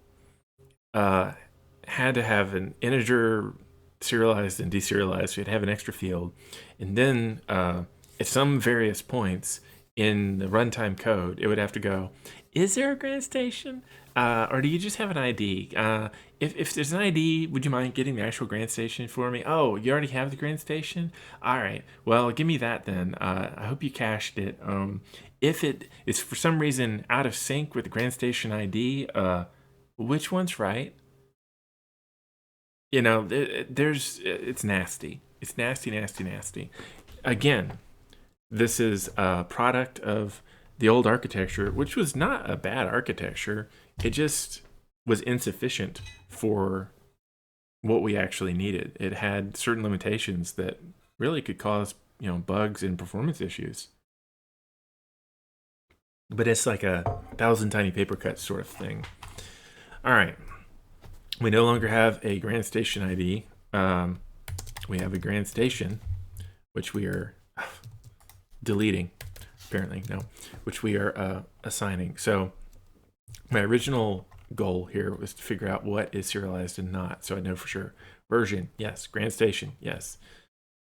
had to have an integer serialized and deserialized. So you'd have an extra field. And then at some various points in the runtime code, it would have to go, is there a Grand Station? Or do you just have an ID? If there's an ID, would you mind getting the actual Grand Station for me? Oh, you already have the Grand Station? All right. Well, give me that then. I hope you cached it. If it is for some reason out of sync with the Grand Station ID, which one's right? It's nasty. It's nasty, nasty, nasty. Again, this is a product of the old architecture, which was not a bad architecture. It just was insufficient for what we actually needed. It had certain limitations that really could cause, bugs and performance issues. But it's like a 1,000 tiny paper cuts sort of thing. All right. We no longer have a Grand Station ID. We have a Grand Station, which we are deleting, apparently, no, which we are assigning. So my original goal here was to figure out what is serialized and not, so I know for sure. Version, yes. Grand Station, yes.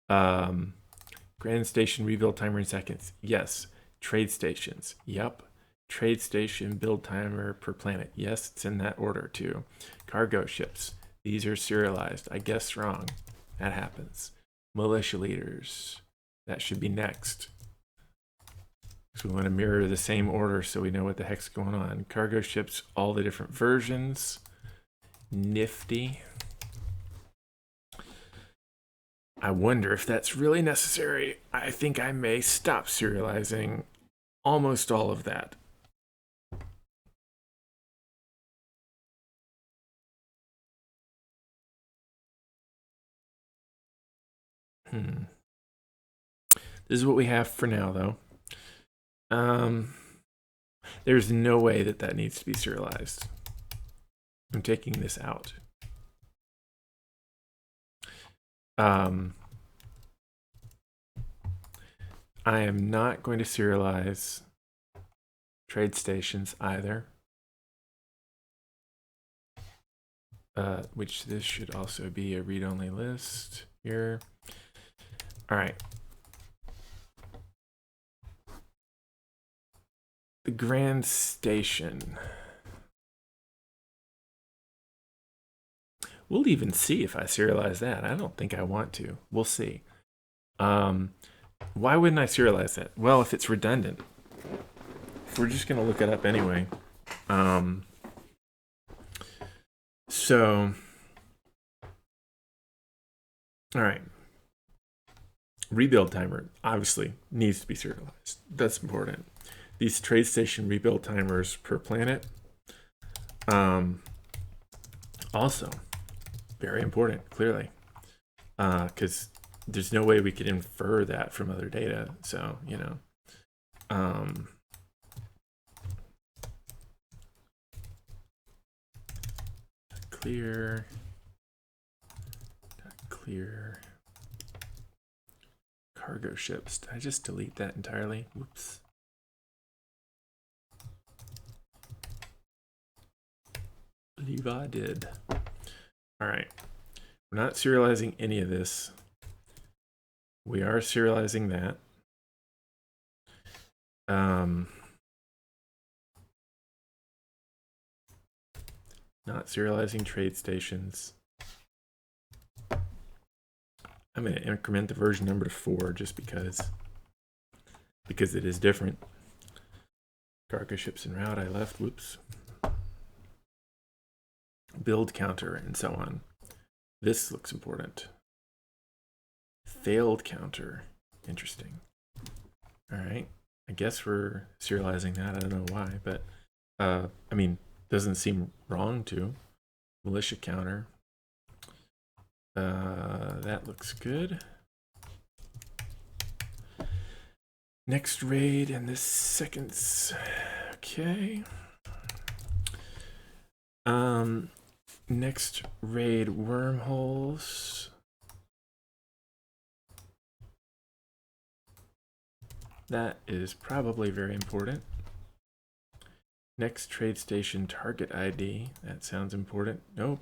Grand Station rebuild timer in seconds, yes. Trade stations, yep. Trade station build timer per planet, yes, it's in that order too. Cargo ships, these are serialized. I guessed wrong, that happens. Militia leaders, that should be next. So we want to mirror the same order so we know what the heck's going on. Cargo ships, all the different versions. Nifty. I wonder if that's really necessary. I think I may stop serializing almost all of that. This is what we have for now, though. There's no way that needs to be serialized. I'm taking this out. I am not going to serialize trade stations either. Which this should also be a read-only list here. All right. The Grand Station. We'll even see if I serialize that. I don't think I want to. We'll see. Why wouldn't I serialize that? Well, if it's redundant. If we're just going to look it up anyway. So, all right. Rebuild timer obviously needs to be serialized. That's important. These trade station rebuild timers per planet. Also, very important, clearly, because there's no way we could infer that from other data. So, clear cargo ships. Did I just delete that entirely? Whoops. I believe I did. All right. We're not serializing any of this. We are serializing that. Not serializing trade stations. I'm going to increment the version number to 4 just because it is different. Cargo ships en route, I left. Whoops. Build counter and so on. This looks important. Failed counter. Interesting. All right. I guess we're serializing that. I don't know why, but I mean, doesn't seem wrong to. Militia counter. That looks good. Next raid and this seconds. Okay. Next raid wormholes. That is probably very important. Next trade station target ID. That sounds important. Nope.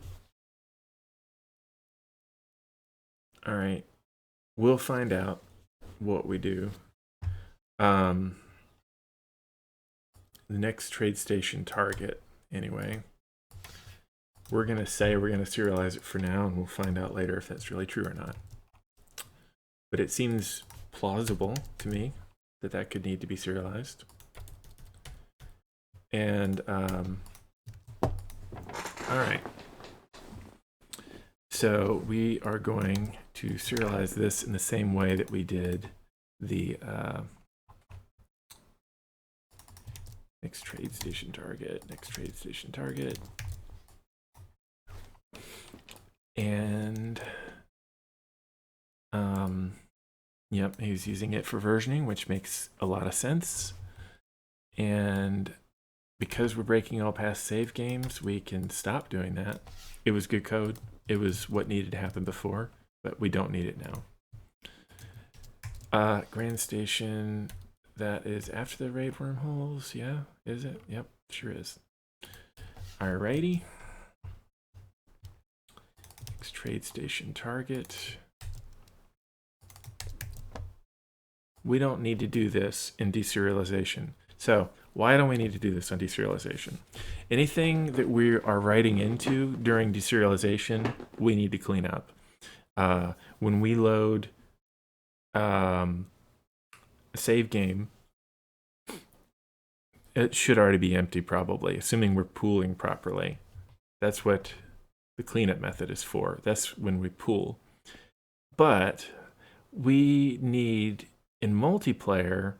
All right. We'll find out what we do. The next trade station target, anyway. We're going to say we're going to serialize it for now, and we'll find out later if that's really true or not. But it seems plausible to me that that could need to be serialized. And, all right. So we are going to serialize this in the same way that we did the next trade station target, and yep, he's using it for versioning, which makes a lot of sense. And because we're breaking all past save games, we can stop doing that. It was good code. It was what needed to happen before, but we don't need it now. Grand Station, that is after the raid wormholes. Yeah, is it? Yep, sure is. Alrighty. Next trade station target. We don't need to do this in deserialization. So why don't we need to do this on deserialization? Anything that we are writing into during deserialization, we need to clean up. When we load a save game, it should already be empty probably, assuming we're pooling properly. That's what the cleanup method is for. That's when we pool. But we need, in multiplayer,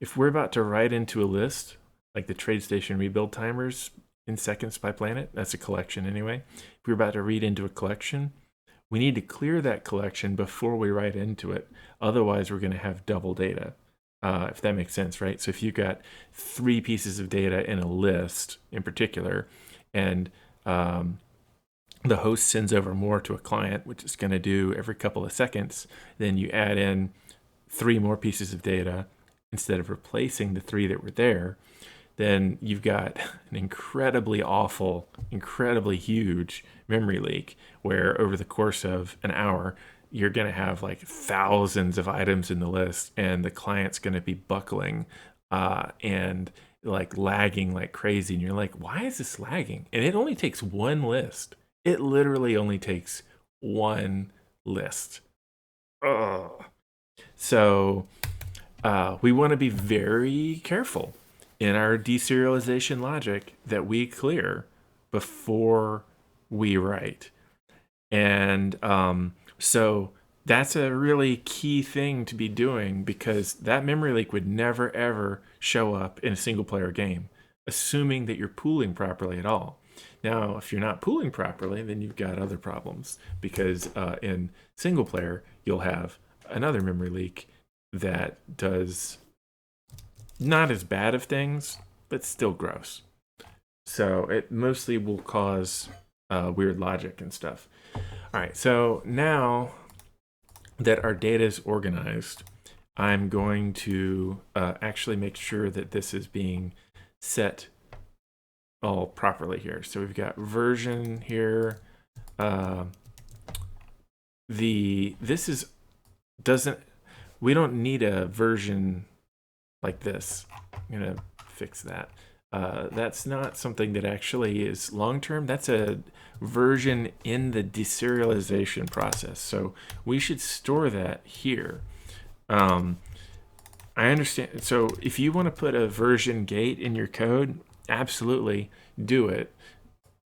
if we're about to write into a list, like the trade station rebuild timers in seconds by planet, that's a collection anyway. If we're about to read into a collection, we need to clear that collection before we write into it. Otherwise, we're going to have double data, if that makes sense, right? So if you've got 3 pieces of data in a list in particular, and the host sends over more to a client, which it's going to do every couple of seconds, then you add in 3 more pieces of data instead of replacing the 3 that were there, then you've got an incredibly awful, incredibly huge memory leak where over the course of an hour, you're going to have like thousands of items in the list and the client's going to be buckling and like lagging like crazy. And you're like, why is this lagging? And it only takes one list. It literally only takes one list. Ugh. So we want to be very careful in our deserialization logic that we clear before we write. And so that's a really key thing to be doing, because that memory leak would never, ever show up in a single player game, assuming that you're pooling properly at all. Now, if you're not pooling properly, then you've got other problems because in single player, you'll have another memory leak that does not as bad of things, but still gross. So it mostly will cause weird logic and stuff. All right, so now that our data is organized, I'm going to actually make sure that this is being set all properly here. So we've got version here. This is doesn't, we don't need a version like this. I'm gonna fix that. That's not something that actually is long-term. That's a version in the deserialization process. So we should store that here. I understand. So if you want to put a version gate in your code, absolutely do it.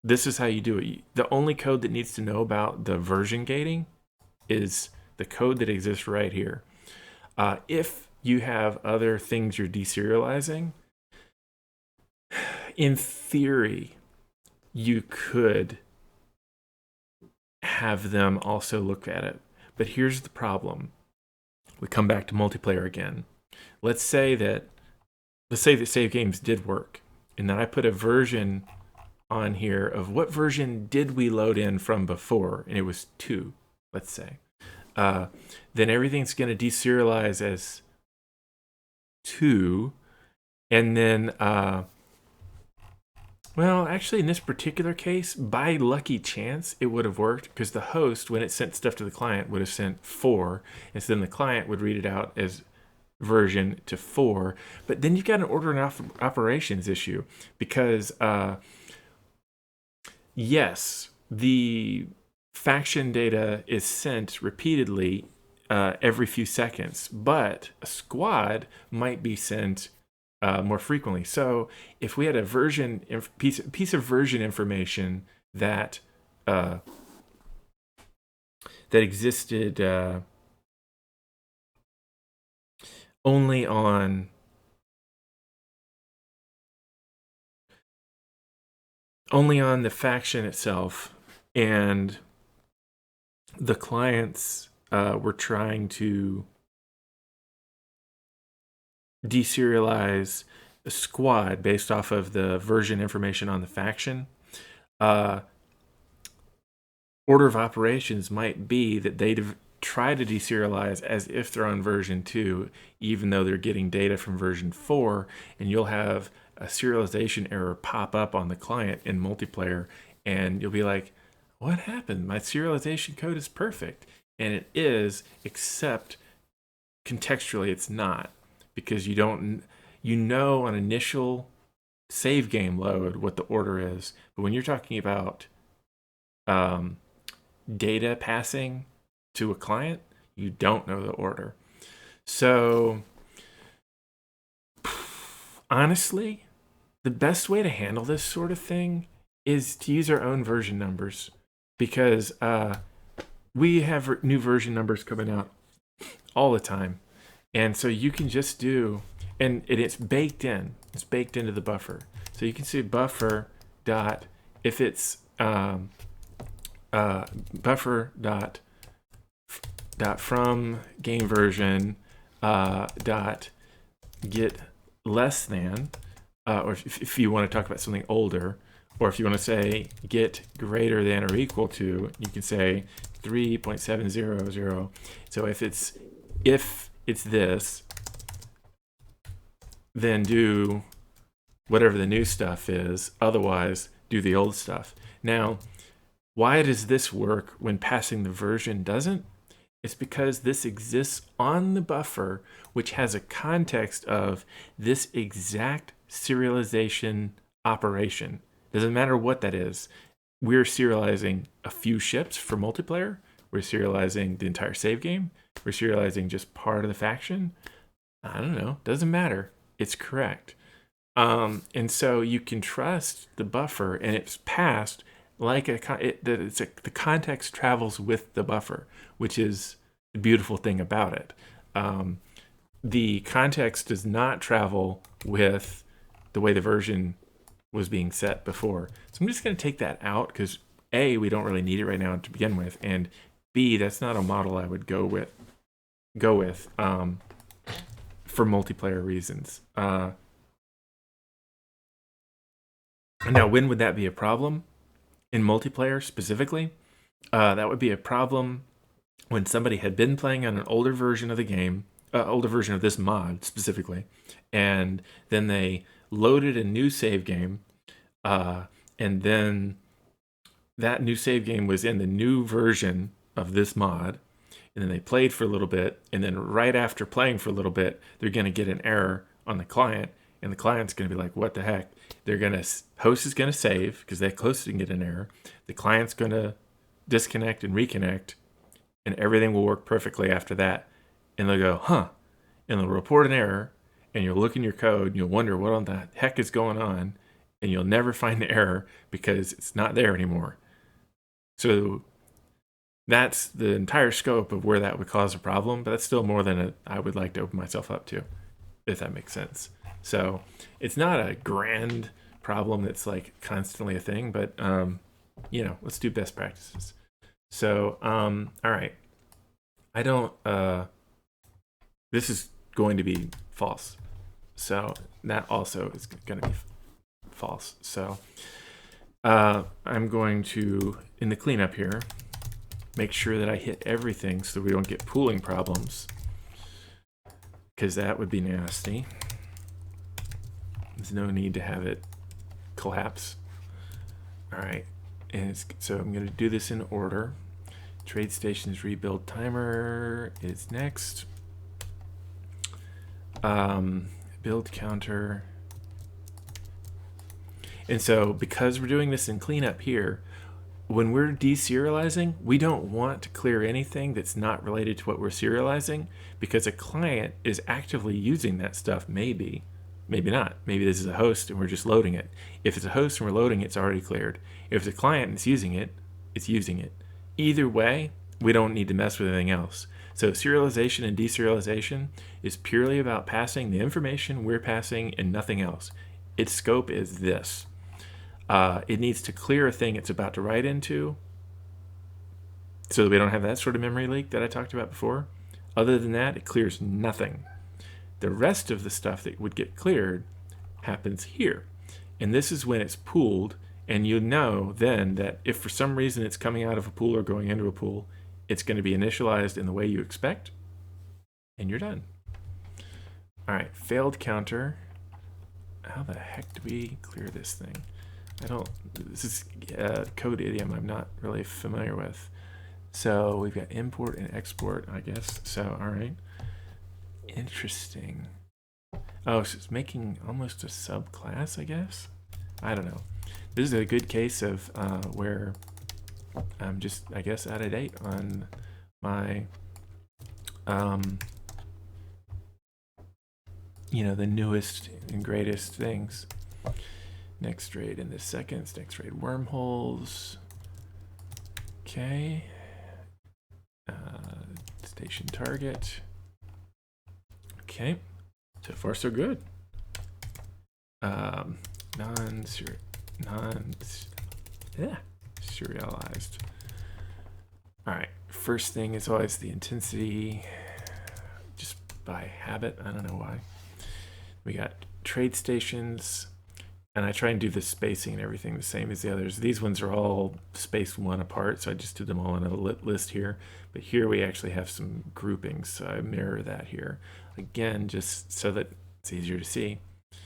This is how you do it. The only code that needs to know about the version gating is the code that exists right here. If you have other things you're deserializing, in theory, you could have them also look at it. But here's the problem. We come back to multiplayer again. Let's say that save games did work, and then I put a version on here of what version did we load in from before, and it was 2, let's say. Then everything's going to deserialize as 2, and then well, actually, in this particular case, by lucky chance, it would have worked because the host, when it sent stuff to the client, would have sent 4, and so then the client would read it out as version to 4. But then you've got an order and operations issue because, yes, the faction data is sent repeatedly every few seconds, but a squad might be sent more frequently. So if we had a version piece of version information that that existed only on the faction itself, and the clients were trying to deserialize a squad based off of the version information on the faction, order of operations might be that they'd try to deserialize as if they're on version 2, even though they're getting data from version 4, and you'll have a serialization error pop up on the client in multiplayer, and you'll be like, what happened? My serialization code is perfect. And it is, except contextually it's not, because you don't, on initial save game load what the order is. But when you're talking about data passing to a client, you don't know the order. So honestly, the best way to handle this sort of thing is to use our own version numbers, because we have new version numbers coming out all the time. And so you can just do, and it's baked in. It's baked into the buffer. So you can see buffer dot, if it's buffer dot from game version dot get less than, or if you want to talk about something older, or if you want to say get greater than or equal to, you can say 3.700. So if it's this, then do whatever the new stuff is. Otherwise, do the old stuff. Now, why does this work when passing the version doesn't? It's because this exists on the buffer, which has a context of this exact serialization operation. Doesn't matter what that is. We're serializing a few ships for multiplayer. We're serializing the entire save game. We're serializing just part of the faction. I don't know. Doesn't matter. It's correct. And so you can trust the buffer, and it's passed like the context travels with the buffer, which is the beautiful thing about it. The context does not travel with the way the version was being set before. So I'm just going to take that out because A, we don't really need it right now to begin with, and B, that's not a model I would go with for multiplayer reasons. Now, when would that be a problem in multiplayer specifically? That would be a problem when somebody had been playing on an older version of the game, older version of this mod specifically, and then they loaded a new save game, and then that new save game was in the new version of this mod, and then they played for a little bit, and then right after playing for a little bit, they're going to get an error on the client, and the client's going to be like, what the heck? Host is going to save, because that host didn't get an error. The client's going to disconnect and reconnect, and everything will work perfectly after that. And they'll go, huh, and they'll report an error, and you'll look in your code, and you'll wonder what on the heck is going on, and you'll never find the error because it's not there anymore. So that's the entire scope of where that would cause a problem, but that's still more than I would like to open myself up to, if that makes sense. So it's not a grand problem that's like constantly a thing, but let's do best practices. So all right, I don't this is going to be false, so that also is going to be false. So I'm going to, in the cleanup here, make sure that I hit everything so we don't get pooling problems, because that would be nasty. There's no need to have it collapse. All right, and so I'm going to do this in order. Trade stations rebuild timer is next. Build counter. And so because we're doing this in cleanup here, when we're deserializing, we don't want to clear anything that's not related to what we're serializing, because a client is actively using that stuff. Maybe not. Maybe this is a host and we're just loading it. If it's a host and we're loading it, it's already cleared. If it's a client and it's using it, it's using it. Either way, we don't need to mess with anything else. So serialization and deserialization is purely about passing the information we're passing and nothing else. Its scope is this. It needs to clear a thing it's about to write into so that we don't have that sort of memory leak that I talked about before. Other than that, it clears nothing. The rest of the stuff that would get cleared happens here. And this is when it's pooled, and you know then that if for some reason it's coming out of a pool or going into a pool, it's going to be initialized in the way you expect, and you're done. All right, failed counter. How the heck do we clear this thing? This is a code idiom I'm not really familiar with. So we've got import and export, I guess. So, all right. Interesting. Oh, so it's making almost a subclass, I guess? I don't know. This is a good case of where I'm just, I guess, out of date on my, the newest and greatest things. Next trade in the seconds, next trade wormholes. Okay. Station target. Okay. So far, so good. Serialized. All right. First thing is always the intensity, just by habit. I don't know why. We got trade stations. And I try and do the spacing and everything the same as the others. These ones are all spaced one apart, so I just did them all in a list here. But here we actually have some groupings, so I mirror that here. Again, just so that it's easier to see. All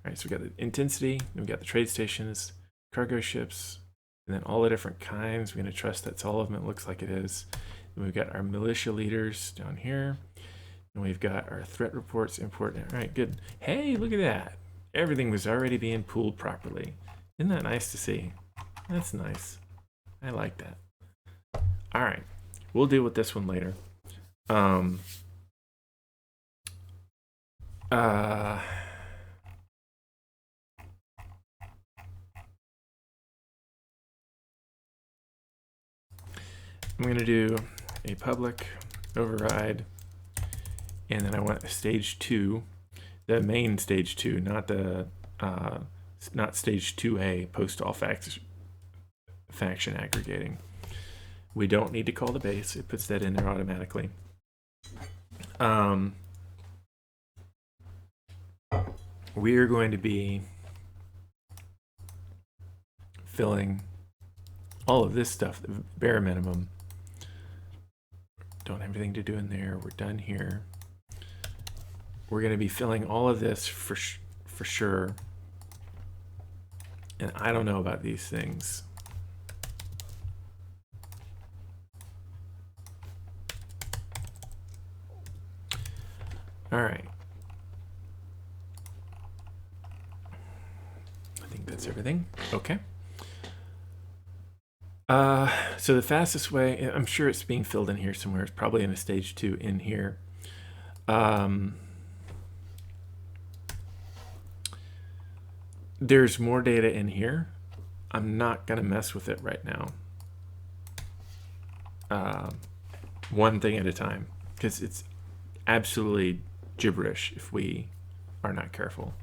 right, so we got the intensity, then we got the trade stations, cargo ships, and then all the different kinds. We're going to trust that's all of them. It looks like it is. Then we've got our militia leaders down here. And we've got our threat reports, import. All right, good. Hey, look at that. Everything was already being pooled properly. Isn't that nice to see? That's nice. I like that. All right. We'll deal with this one later. I'm going to do a public override, and then I want a stage 2. The main stage 2, not the It's not stage 2A, post all faction aggregating. We don't need to call the base. It puts that in there automatically. We are going to be filling all of this stuff, the bare minimum. Don't have anything to do in there. We're done here. We're going to be filling all of this for sure. And I don't know about these things. All right. I think that's everything. Okay. So the fastest way, I'm sure it's being filled in here somewhere. It's probably in a stage 2 in here. There's more data in here. I'm not going to mess with it right now. One thing at a time, because it's absolutely gibberish if we are not careful.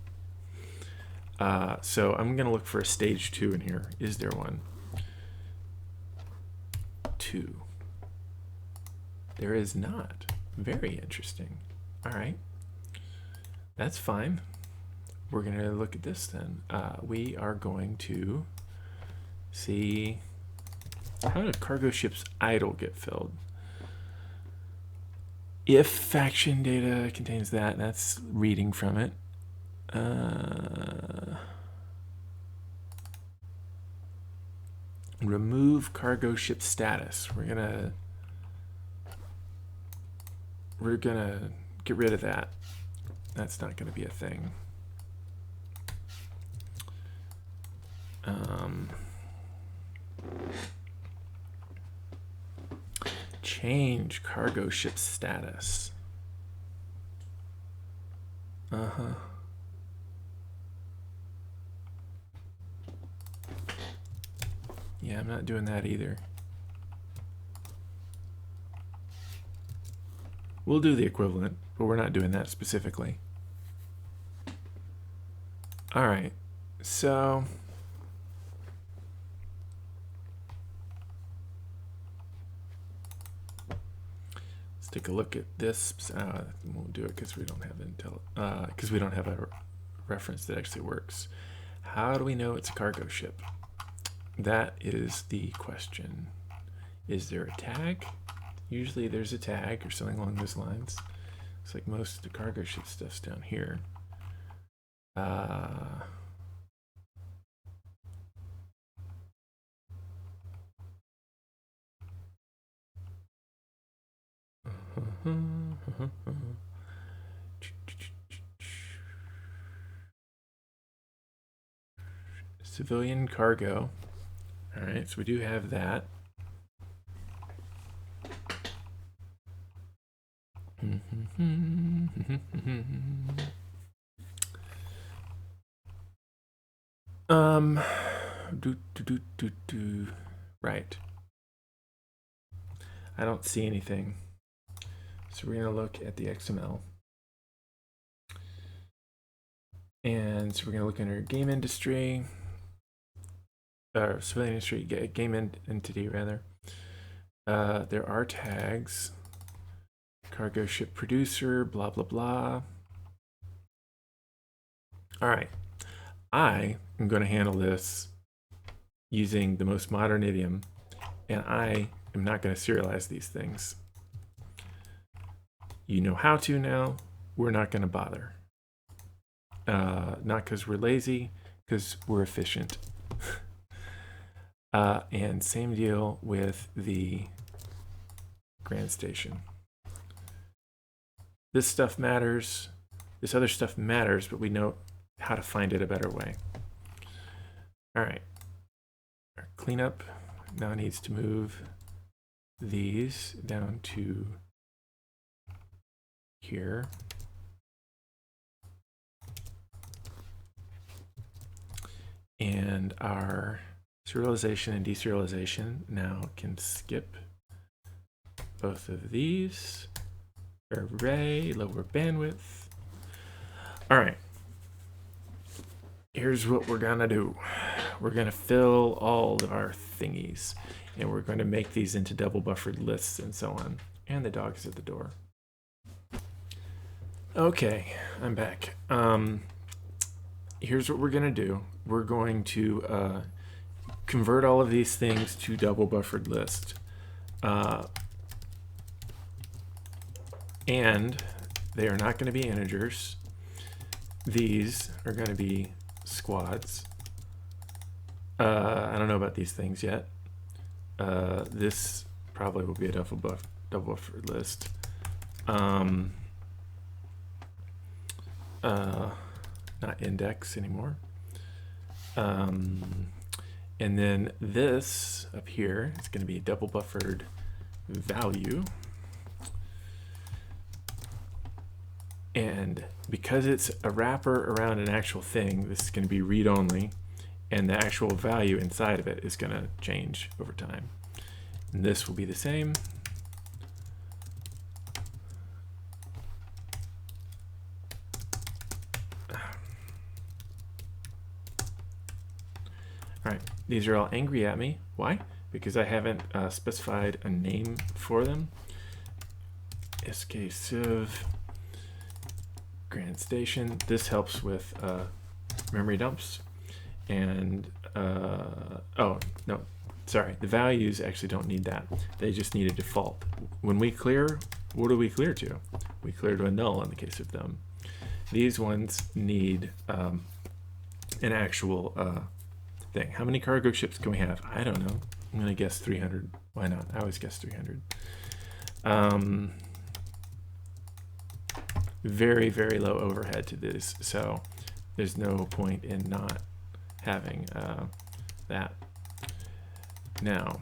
So I'm going to look for a stage 2 in here. Is there one? 2. There is not. Very interesting. All right. That's fine. We're going to look at this then. We are going to see, how do cargo ships idle get filled? If faction data contains that, that's reading from it. Remove cargo ship status. We're gonna get rid of that. That's not gonna be a thing. Change cargo ship status. Yeah, I'm not doing that either. We'll do the equivalent, but we're not doing that specifically. All right, so let's take a look at this. Won't do it because we don't have because we don't have a reference that actually works. How do we know it's a cargo ship? That is the question. Is there a tag? Usually there's a tag or something along those lines. It's like most of the cargo ship stuff's down here. Civilian cargo. All right, so we do have that. Right. I don't see anything. So we're going to look at the XML. And so we're going to look under game industry, or civilian industry, game entity rather. There are tags. Cargo ship producer, blah, blah, blah. All right. I am going to handle this using the most modern idiom, and I am not going to serialize these things. You know how to now. We're not going to bother. Not because we're lazy, because we're efficient. And same deal with the Grand Station. This stuff matters. This other stuff matters, but we know how to find it a better way. All right. Our cleanup now needs to move these down to here. And our serialization and deserialization now can skip both of these. Array, lower bandwidth. All right. here's what we're gonna do. We're gonna fill all of our thingies, and we're going to make these into double buffered lists and so on. And the dog is at the door. Okay, I'm back. Here's what we're gonna do. We're going to convert all of these things to double buffered list. And they are not going to be integers. These are going to be squads. I don't know about these things yet. This probably will be a double buffered list. Not index anymore. And then this up here is going to be a double buffered value. And because it's a wrapper around an actual thing, this is going to be read-only, and the actual value inside of it is going to change over time. And this will be the same. All right, these are all angry at me. Why? Because I haven't specified a name for them. SK_civ Grand Station. This helps with memory dumps. And, oh, no, sorry. The values actually don't need that. They just need a default. When we clear, what do we clear to? We clear to a null in the case of them. These ones need an actual thing. How many cargo ships can we have? I don't know. I'm going to guess 300. Why not? I always guess 300. Very, very low overhead to this, so there's no point in not having that. Now,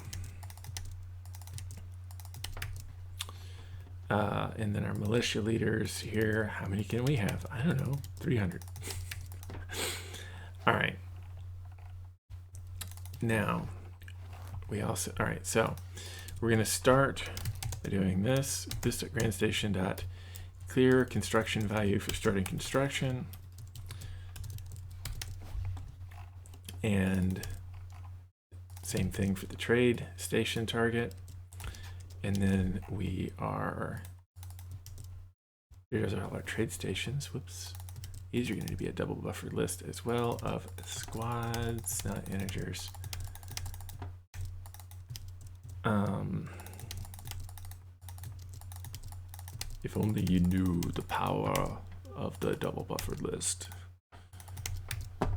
and then our militia leaders here, how many can we have? I don't know, 300. All right. Now, we also, all right, so we're going to start by doing this Grand Station dot clear construction value for starting construction, and same thing for the trade station target. And then we are, here's all our trade stations. Whoops. These are going to be a double buffered list as well of squads, not integers. If only you knew the power of the double buffered list. How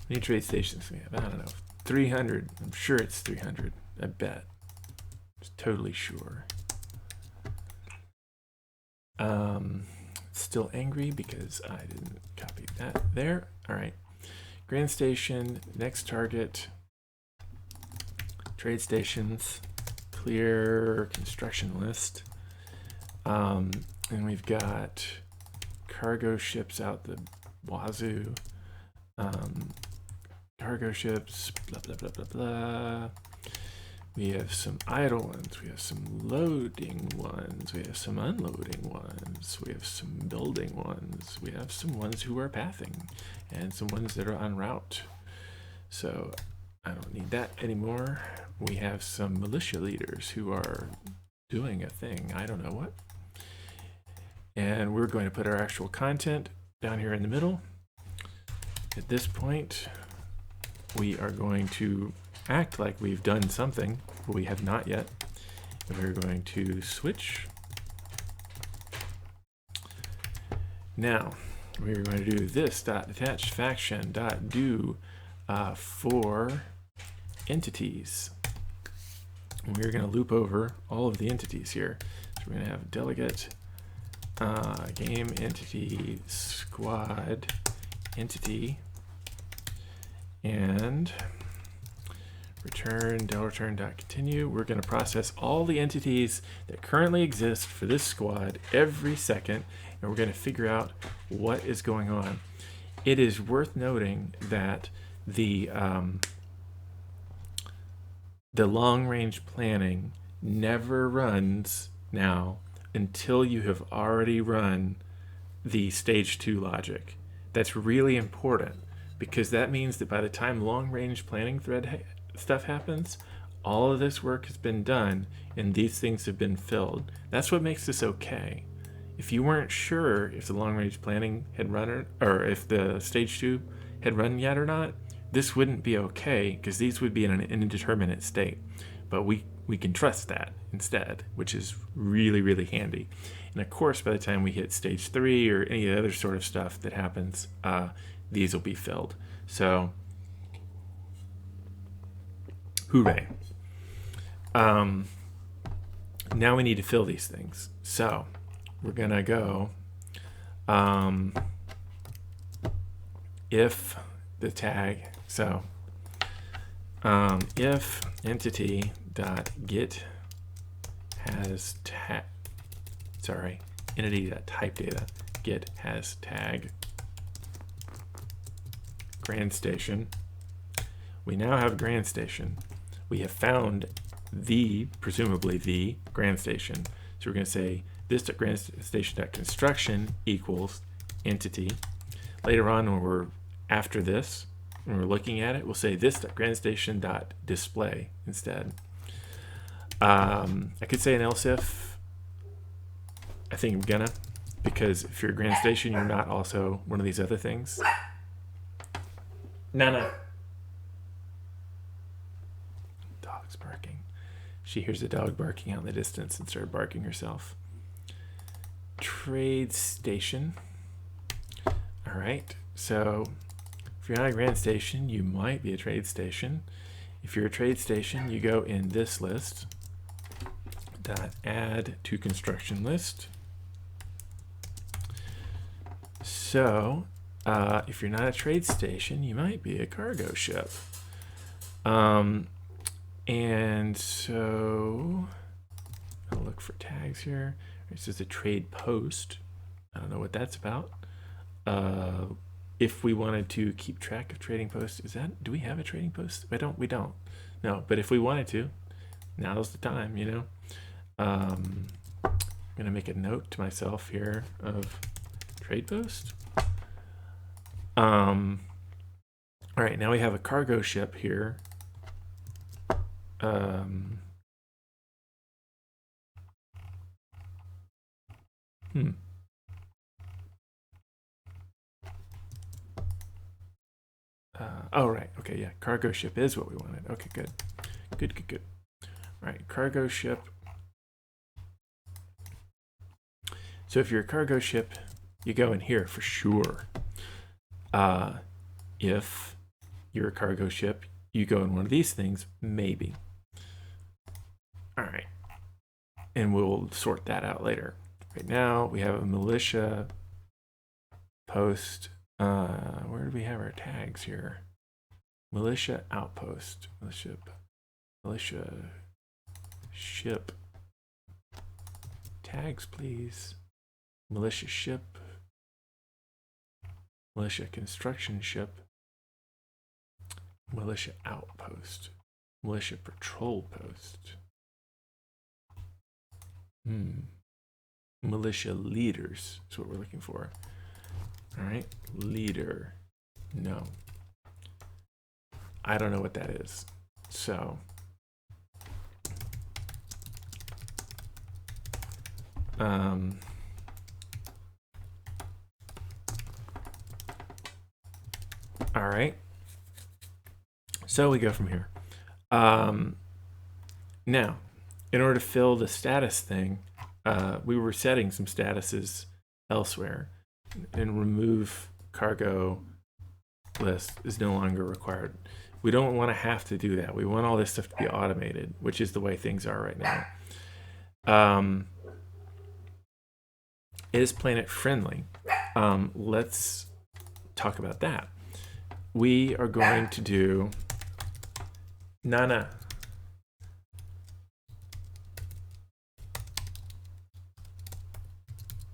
many trade stations do we have? I don't know. 300. I'm sure it's 300. I bet. Just totally sure. Still angry because I didn't copy that there. All right. Grand Station, next target, trade stations, clear construction list. And we've got cargo ships out the wazoo. Cargo ships, blah, blah, blah, blah, blah. We have some idle ones. We have some loading ones. We have some unloading ones. We have some building ones. We have some ones who are pathing and some ones that are en route. So I don't need that anymore. We have some militia leaders who are doing a thing. I don't know what. And we're going to put our actual content down here in the middle. At this point, we are going to act like we've done something, but we have not yet. And we're going to switch. Now, we're going to do this dot attach faction dot do for entities. And we're going to loop over all of the entities here. So we're going to have delegate, game entity, squad entity, and return del return dot continue. We're going to process all the entities that currently exist for this squad every second, and we're going to figure out what is going on. It is worth noting that the long-range planning never runs now until you have already run the stage 2 logic. That's really important because that means that by the time long range planning thread stuff happens, all of this work has been done and these things have been filled. That's what makes this okay. If you weren't sure if the long range planning had run or if the stage 2 had run yet or not, this wouldn't be okay because these would be in an indeterminate state. But we can trust that instead, which is really, really handy. And of course, by the time we hit stage 3 or any other sort of stuff that happens, these will be filled. So, hooray. Now we need to fill these things. So, we're going to go if the tag, so if entity dot get has tag, entity dot type data get has tag GrandStation. We now have GrandStation. We have found presumably the GrandStation. So we're going to say this.GrandStation.construction equals entity. Later on, when we're after this, when we're looking at it, we'll say this.GrandStation.display instead. I could say an else if. I think I'm gonna, because if you're a GrandStation, you're not also one of these other things. Nana. Dog's barking. She hears a dog barking out in the distance and started barking herself. Trade station. All right. So if you're not a GrandStation, you might be a trade station. If you're a trade station, you go in this list. Add to construction list. So if you're not a trade station, you might be a cargo ship. And so I'll look for tags here. This is a trade post. I don't know what that's about. If we wanted to keep track of trading posts, do we have a trading post? We don't. No, but if we wanted to, now's the time, you know. I'm gonna make a note to myself here of trade post. All right, now we have a cargo ship here. Oh, right. Okay, yeah. Cargo ship is what we wanted. Okay, good. Good. All right, cargo ship. So if you're a cargo ship, you go in here for sure. If you're a cargo ship, you go in one of these things, maybe. All right. And we'll sort that out later. Right now, we have a militia post. Where do we have our tags here? Militia outpost. Militia ship. Tags, please. Militia ship. Militia construction ship. Militia outpost. Militia patrol post. Militia leaders is what we're looking for. All right, leader. No. I don't know what that is. So, all right. So we go from here. Now, in order to fill the status thing, we were setting some statuses elsewhere, and remove cargo list is no longer required. We don't want to have to do that. We want all this stuff to be automated, which is the way things are right now. Is planet friendly? Let's talk about that. We are going to do Nana.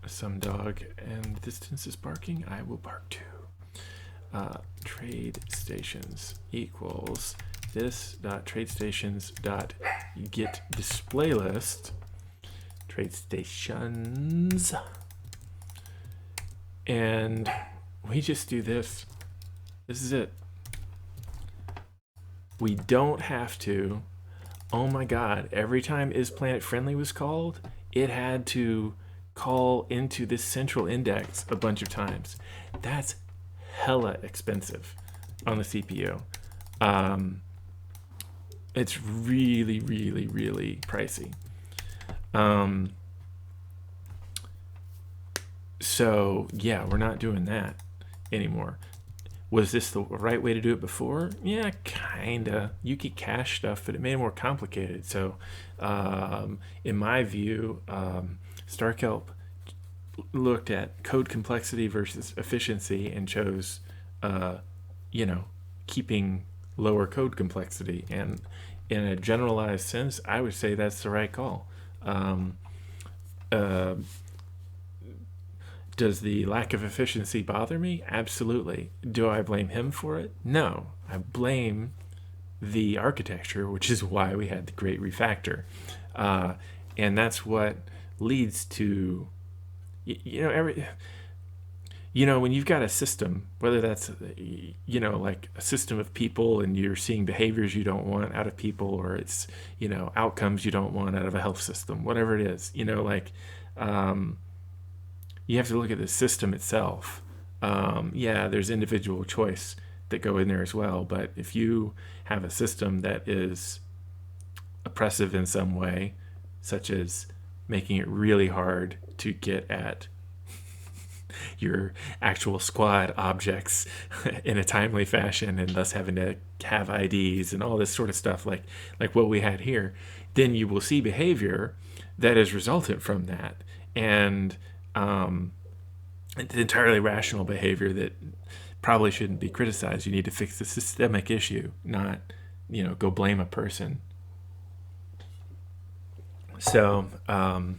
Some dog and distance is barking. I will bark too. Trade stations equals this dot trade stations dot get display list. Trade stations And we just do this. This is it. We don't have to. Oh my God, every time Is Planet Friendly was called, it had to call into this central index a bunch of times. That's hella expensive on the CPU. It's really, really, really pricey. So yeah, we're not doing that anymore. Was this the right way to do it before? Yeah, kinda. You could cache stuff, but it made it more complicated. So, in my view, Starkelp looked at code complexity versus efficiency and chose, uh, you know, keeping lower code complexity. And in a generalized sense, I would say that's the right call. Um, uh, does the lack of efficiency bother me? Absolutely. Do I blame him for it? No. I blame the architecture, which is why we had the great refactor. And that's what leads to, when you've got a system, whether that's, like a system of people and you're seeing behaviors you don't want out of people, or it's, outcomes you don't want out of a health system, whatever it is, you have to look at the system itself. Yeah, there's individual choice that go in there as well, but if you have a system that is oppressive in some way, such as making it really hard to get at your actual squad objects in a timely fashion, and thus having to have IDs and all this sort of stuff, like what we had here, then you will see behavior that is resultant from that. And it's entirely rational behavior that probably shouldn't be criticized. You need to fix the systemic issue, not, go blame a person. So, if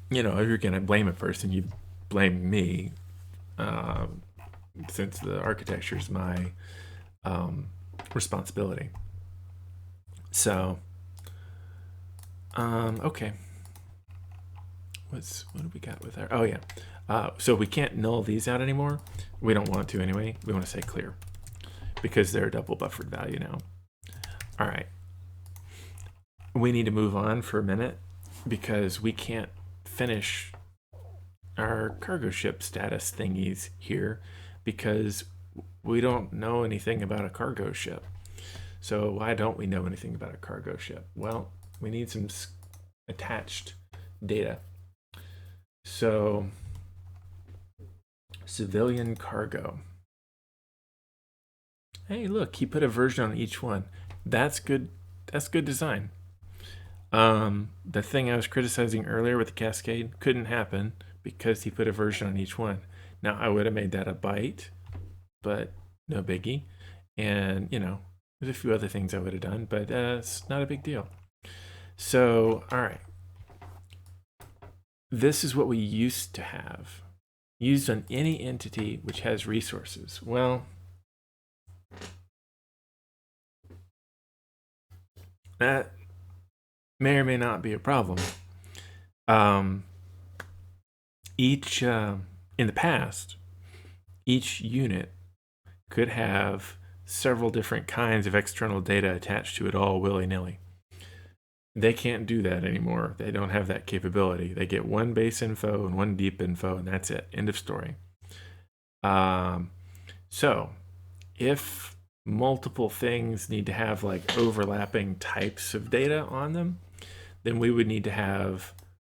you're going to blame a person, you blame me, since the architecture is my responsibility. So, okay. What do we got with our? Oh yeah. So we can't null these out anymore. We don't want to anyway. We want to say clear because they're a double buffered value now. All right. We need to move on for a minute because we can't finish our cargo ship status thingies here because we don't know anything about a cargo ship. So why don't we know anything about a cargo ship? Well, we need some attached data. So, civilian cargo. Hey, look, he put a version on each one. That's good. That's good design. The thing I was criticizing earlier with the cascade couldn't happen because he put a version on each one. Now, I would have made that a byte, but no biggie. And, there's a few other things I would have done, but it's not a big deal. So, all right. This is what we used to have. Used on any entity which has resources. Well, that may or may not be a problem. In the past, each unit could have several different kinds of external data attached to it all willy-nilly. They can't do that anymore. They don't have that capability. They get one base info and one deep info, and that's it. End of story. So if multiple things need to have like overlapping types of data on them, then we would need to have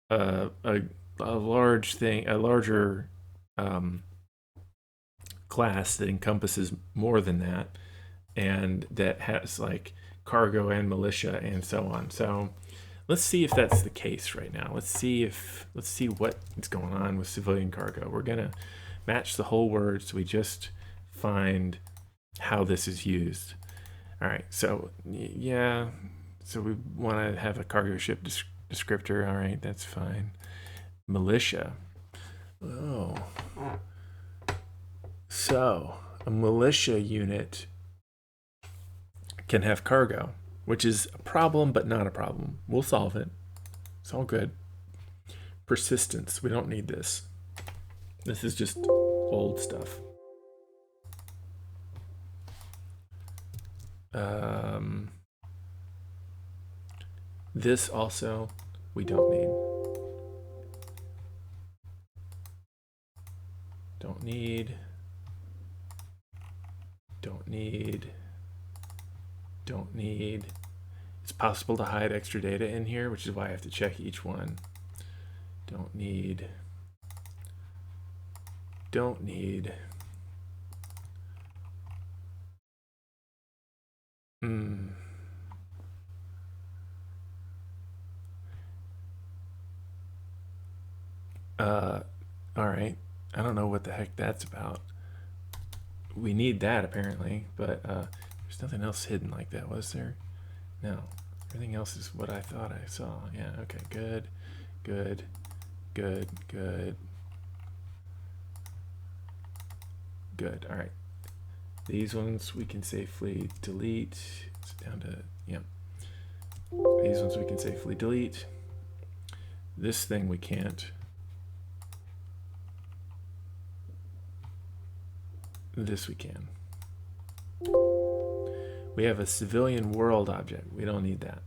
a larger class that encompasses more than that, and that has like cargo and militia and so on. So let's see if that's the case right now. Let's see what's going on with civilian cargo. We're gonna match the whole word, so we just find how this is used. All right, so yeah, so we want to have a cargo ship descriptor. All right, that's fine. Militia. Oh, so a militia unit can have cargo, which is a problem, but not a problem. We'll solve it. It's all good. Persistence. We don't need this. This is just old stuff. This also we don't need. Don't need. Don't need. Don't need. It's possible to hide extra data in here, which is why I have to check each one. Don't need. Don't need. All right. I don't know what the heck that's about. We need that apparently, but there's nothing else hidden like that, was there? No. Everything else is what I thought I saw. Yeah, okay, good, good, good, good, good. All right. These ones we can safely delete. It's down to, yeah. These ones we can safely delete. This thing we can't. This we can. We have a civilian world object. We don't need that.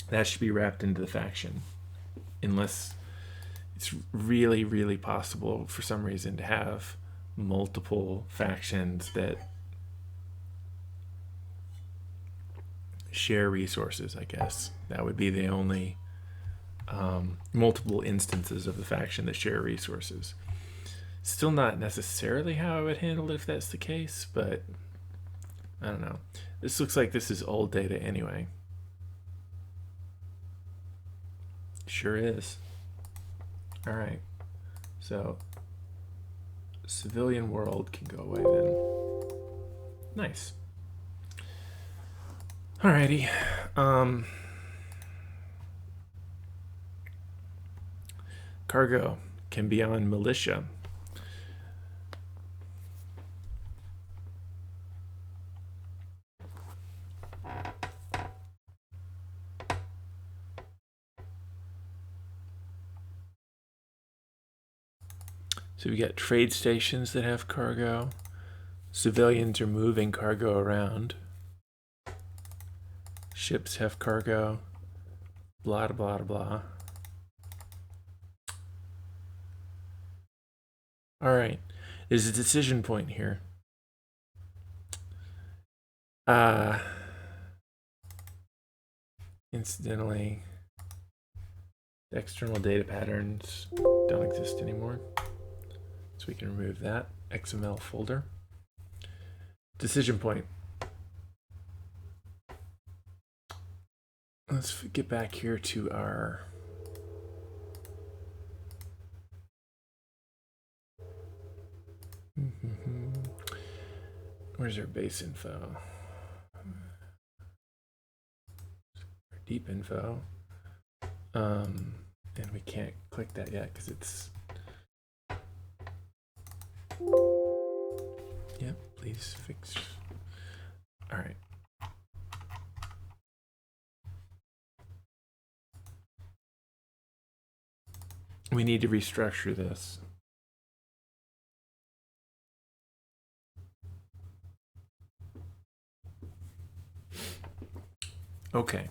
That should be wrapped into the faction. Unless it's really, really possible for some reason to have multiple factions that share resources, I guess. That would be the only multiple instances of the faction that share resources. Still not necessarily how I would handle it if that's the case, but I don't know. This looks like this is old data anyway. Sure is. All right. So civilian world can go away then. Nice. Alrighty. Cargo can be on militia. So we got trade stations that have cargo. Civilians are moving cargo around. Ships have cargo. Blah, blah, blah. All right. There's a decision point here. Incidentally, the external data patterns don't exist anymore. So we can remove that XML folder. Decision point. Let's get back here to our where's our base info? Our deep info. And we can't click that yet because it's. Yep, please fix. All right. We need to restructure this. Okay.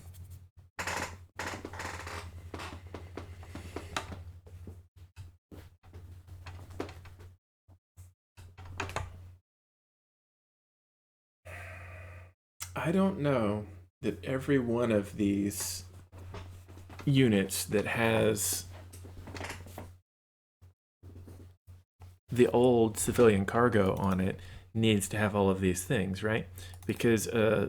I don't know that every one of these units that has the old civilian cargo on it needs to have all of these things, right? Because a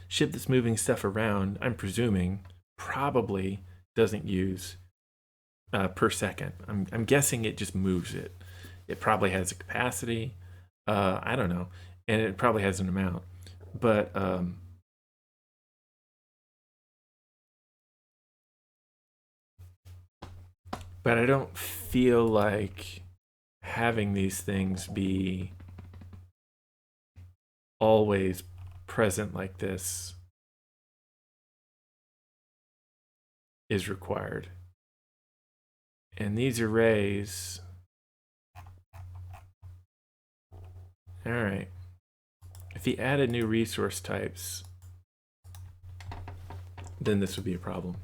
ship that's moving stuff around, I'm presuming, probably doesn't use per second. I'm guessing it just moves it. It probably has a capacity. I don't know. And it probably has an amount. But I don't feel like having these things be always present like this is required. And these arrays, all right. If he added new resource types, then this would be a problem.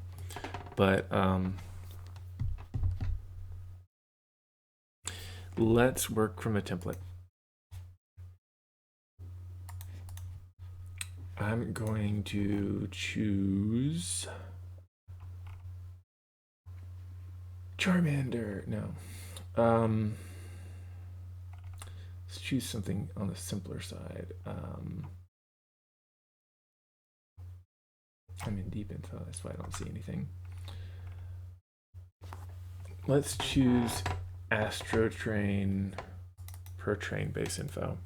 But let's work from a template. I'm going to choose Charmander. No. Let's choose something on the simpler side. I'm in deep info, that's why I don't see anything. Let's choose AstroTrain per train base info.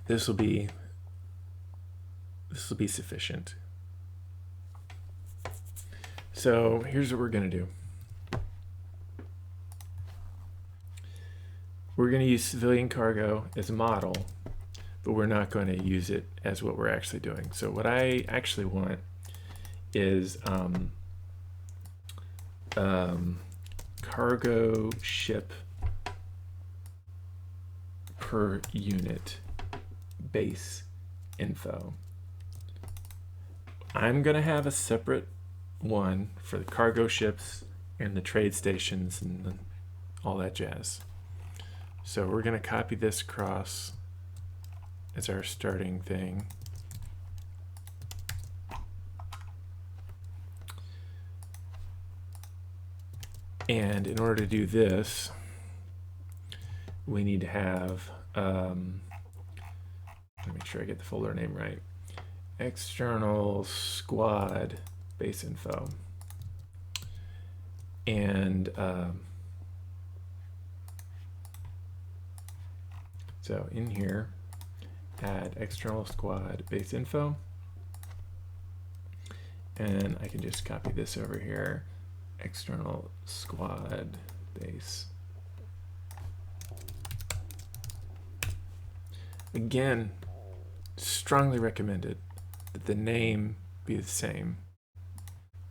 This will be sufficient. So here's what we're going to do. We're going to use civilian cargo as a model, but we're not going to use it as what we're actually doing. So what I actually want is cargo ship per unit base info. I'm going to have a separate one for the cargo ships and the trade stations and all that jazz. So we're going to copy this across as our starting thing. And in order to do this, we need to have, let me make sure I get the folder name right, external squad base info. And so in here, add external squad base info. And I can just copy this over here, external squad base. Again, strongly recommended that the name be the same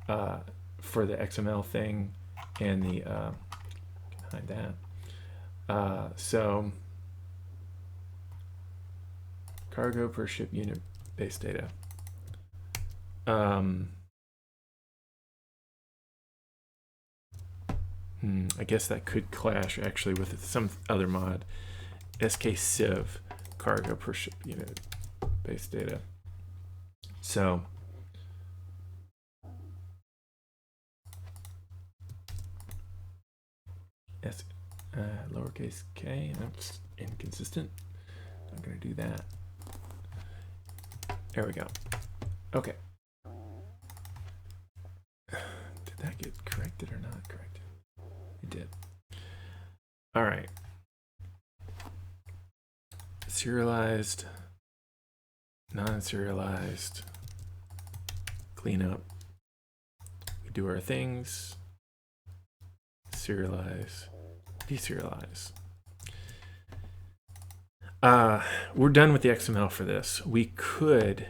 for the XML thing and the hide that. So cargo per ship unit base data. I guess that could clash actually with some other mod. SK Civ cargo per ship unit base data. So lowercase k, that's inconsistent. I'm going to do that. There we go. Okay. Did that get corrected or not corrected? It did. All right. Serialized, non-serialized, clean up. We do our things. Serialize, deserialize. We're done with the XML for this. We could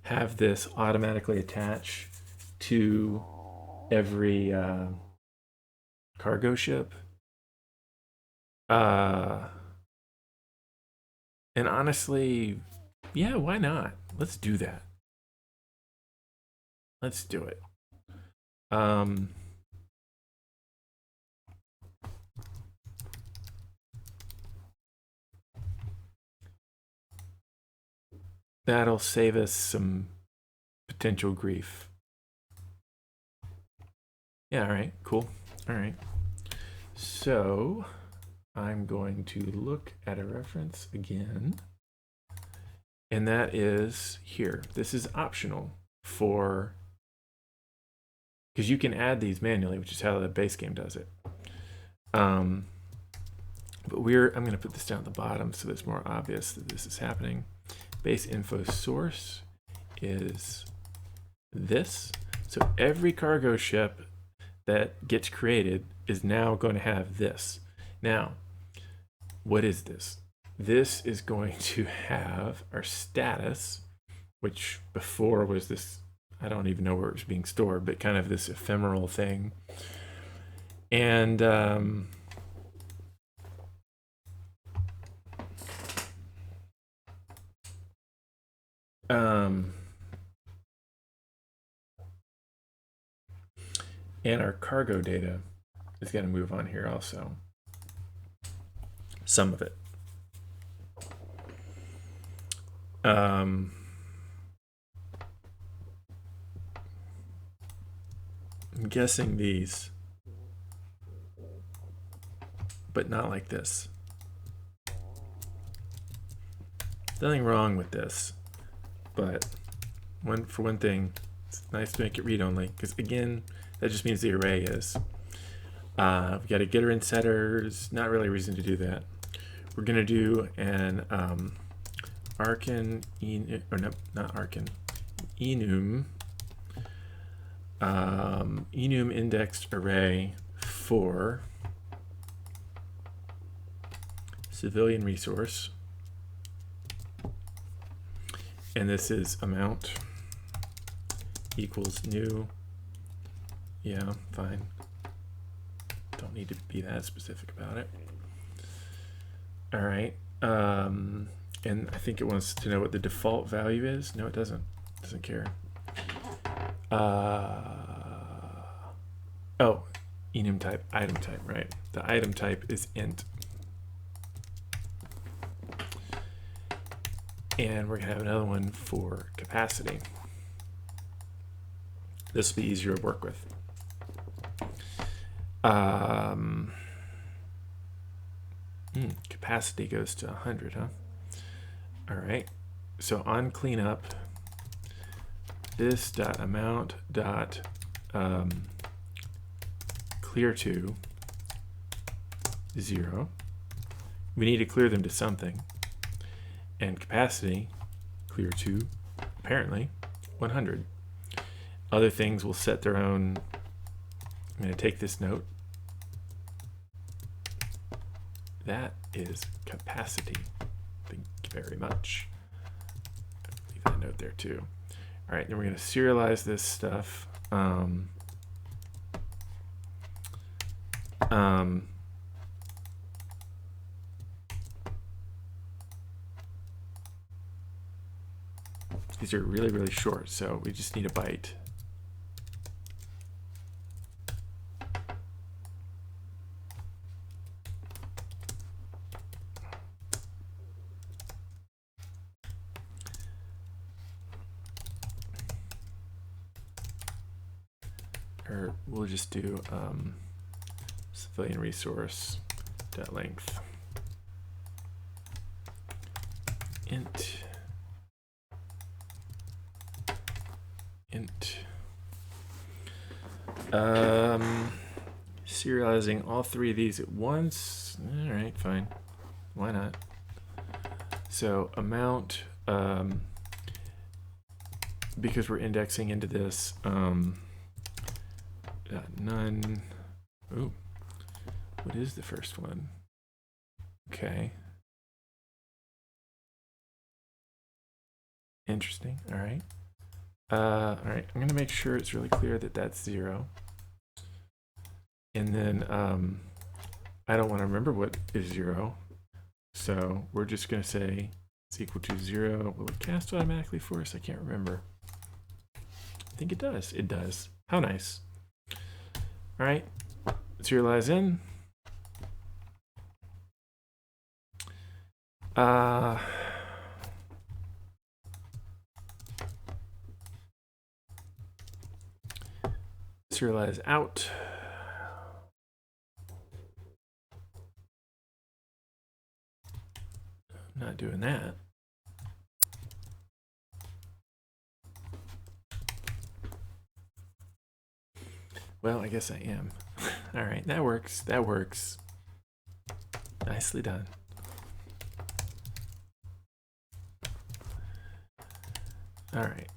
have this automatically attach to every cargo ship. And honestly, yeah, why not? Let's do that. Let's do it. That'll save us some potential grief. Yeah, all right, cool. All right. So I'm going to look at a reference again. And that is here. This is optional for, because you can add these manually, which is how the base game does it. But I'm going to put this down at the bottom so it's more obvious that this is happening. Base info source is this. So every cargo ship that gets created is now going to have this. Now, what is this? this is going to have our status, which before was this, I don't even know where it was being stored, but kind of this ephemeral thing. And and our cargo data is going to move on here also. Some of it. I'm guessing these, but not like this. Nothing wrong with this, but for one thing, it's nice to make it read-only, because again, that just means the array is. We've got a getter and setters, not really a reason to do that. We're going to do an arcin, or no, not arcin, enum, enum indexed array for civilian resource. And this is amount equals new. Yeah, fine. Don't need to be that specific about it. All right. And I think it wants to know what the default value is. No, it doesn't. It doesn't care. Oh, enum type, item type, right? The item type is int. And we're going to have another one for capacity. This will be easier to work with. Capacity goes to 100, huh? All right. So on cleanup, this dot amount dot clear to 0. We need to clear them to something. And capacity clear to, apparently, 100. Other things will set their own. I'm going to take this note. That is capacity. Thank you very much. Leave that note there too. All right, then we're going to serialize this stuff. These are really, really short, so we just need a byte. Or we'll just do civilian resource dot length int serializing all three of these at once. All right, fine. Why not? So amount, because we're indexing into this, none. Ooh, what is the first one? Okay. Interesting. All right. All right. I'm gonna make sure it's really clear that that's 0. And then I don't want to remember what is 0, so we're just gonna say it's equal to 0. Will it cast automatically for us? I can't remember. I think it does. It does. How nice. All right. Serialize in. Serialize out. I'm not doing that. Well, I guess I am. All right, that works. That works. Nicely done. All right.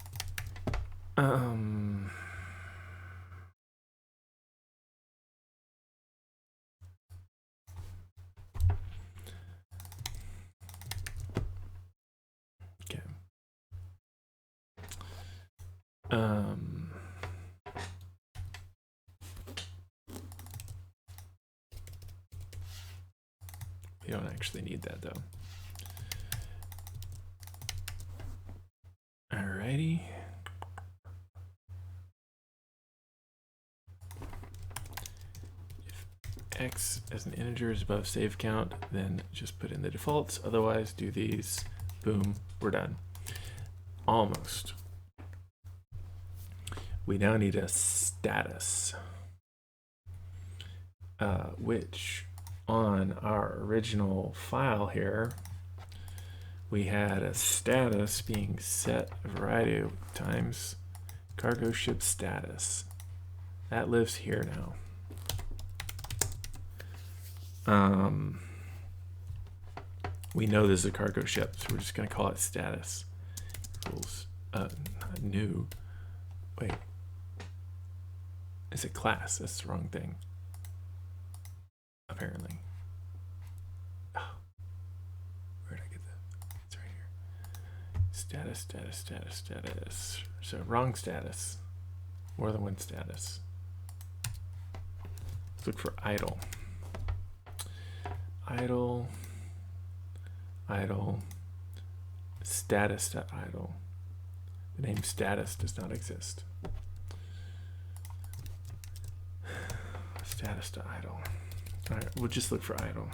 We don't actually need that though. Alrighty. If x as an integer is above save count, then just put in the defaults. Otherwise, do these. Boom, we're done. Almost. We now need a status, which on our original file here, we had a status being set a variety of times. Cargo ship status. That lives here now. We know this is a cargo ship, so we're just going to call it status. Equals new. Wait. It's a class. That's the wrong thing. Apparently. Oh. Where did I get that? It's right here. Status, status, status, status. So wrong status. More than one status. Let's look for idle. Idle. Idle. Status.idle. The name status does not exist. Status.idle. All right, we'll just look for idle.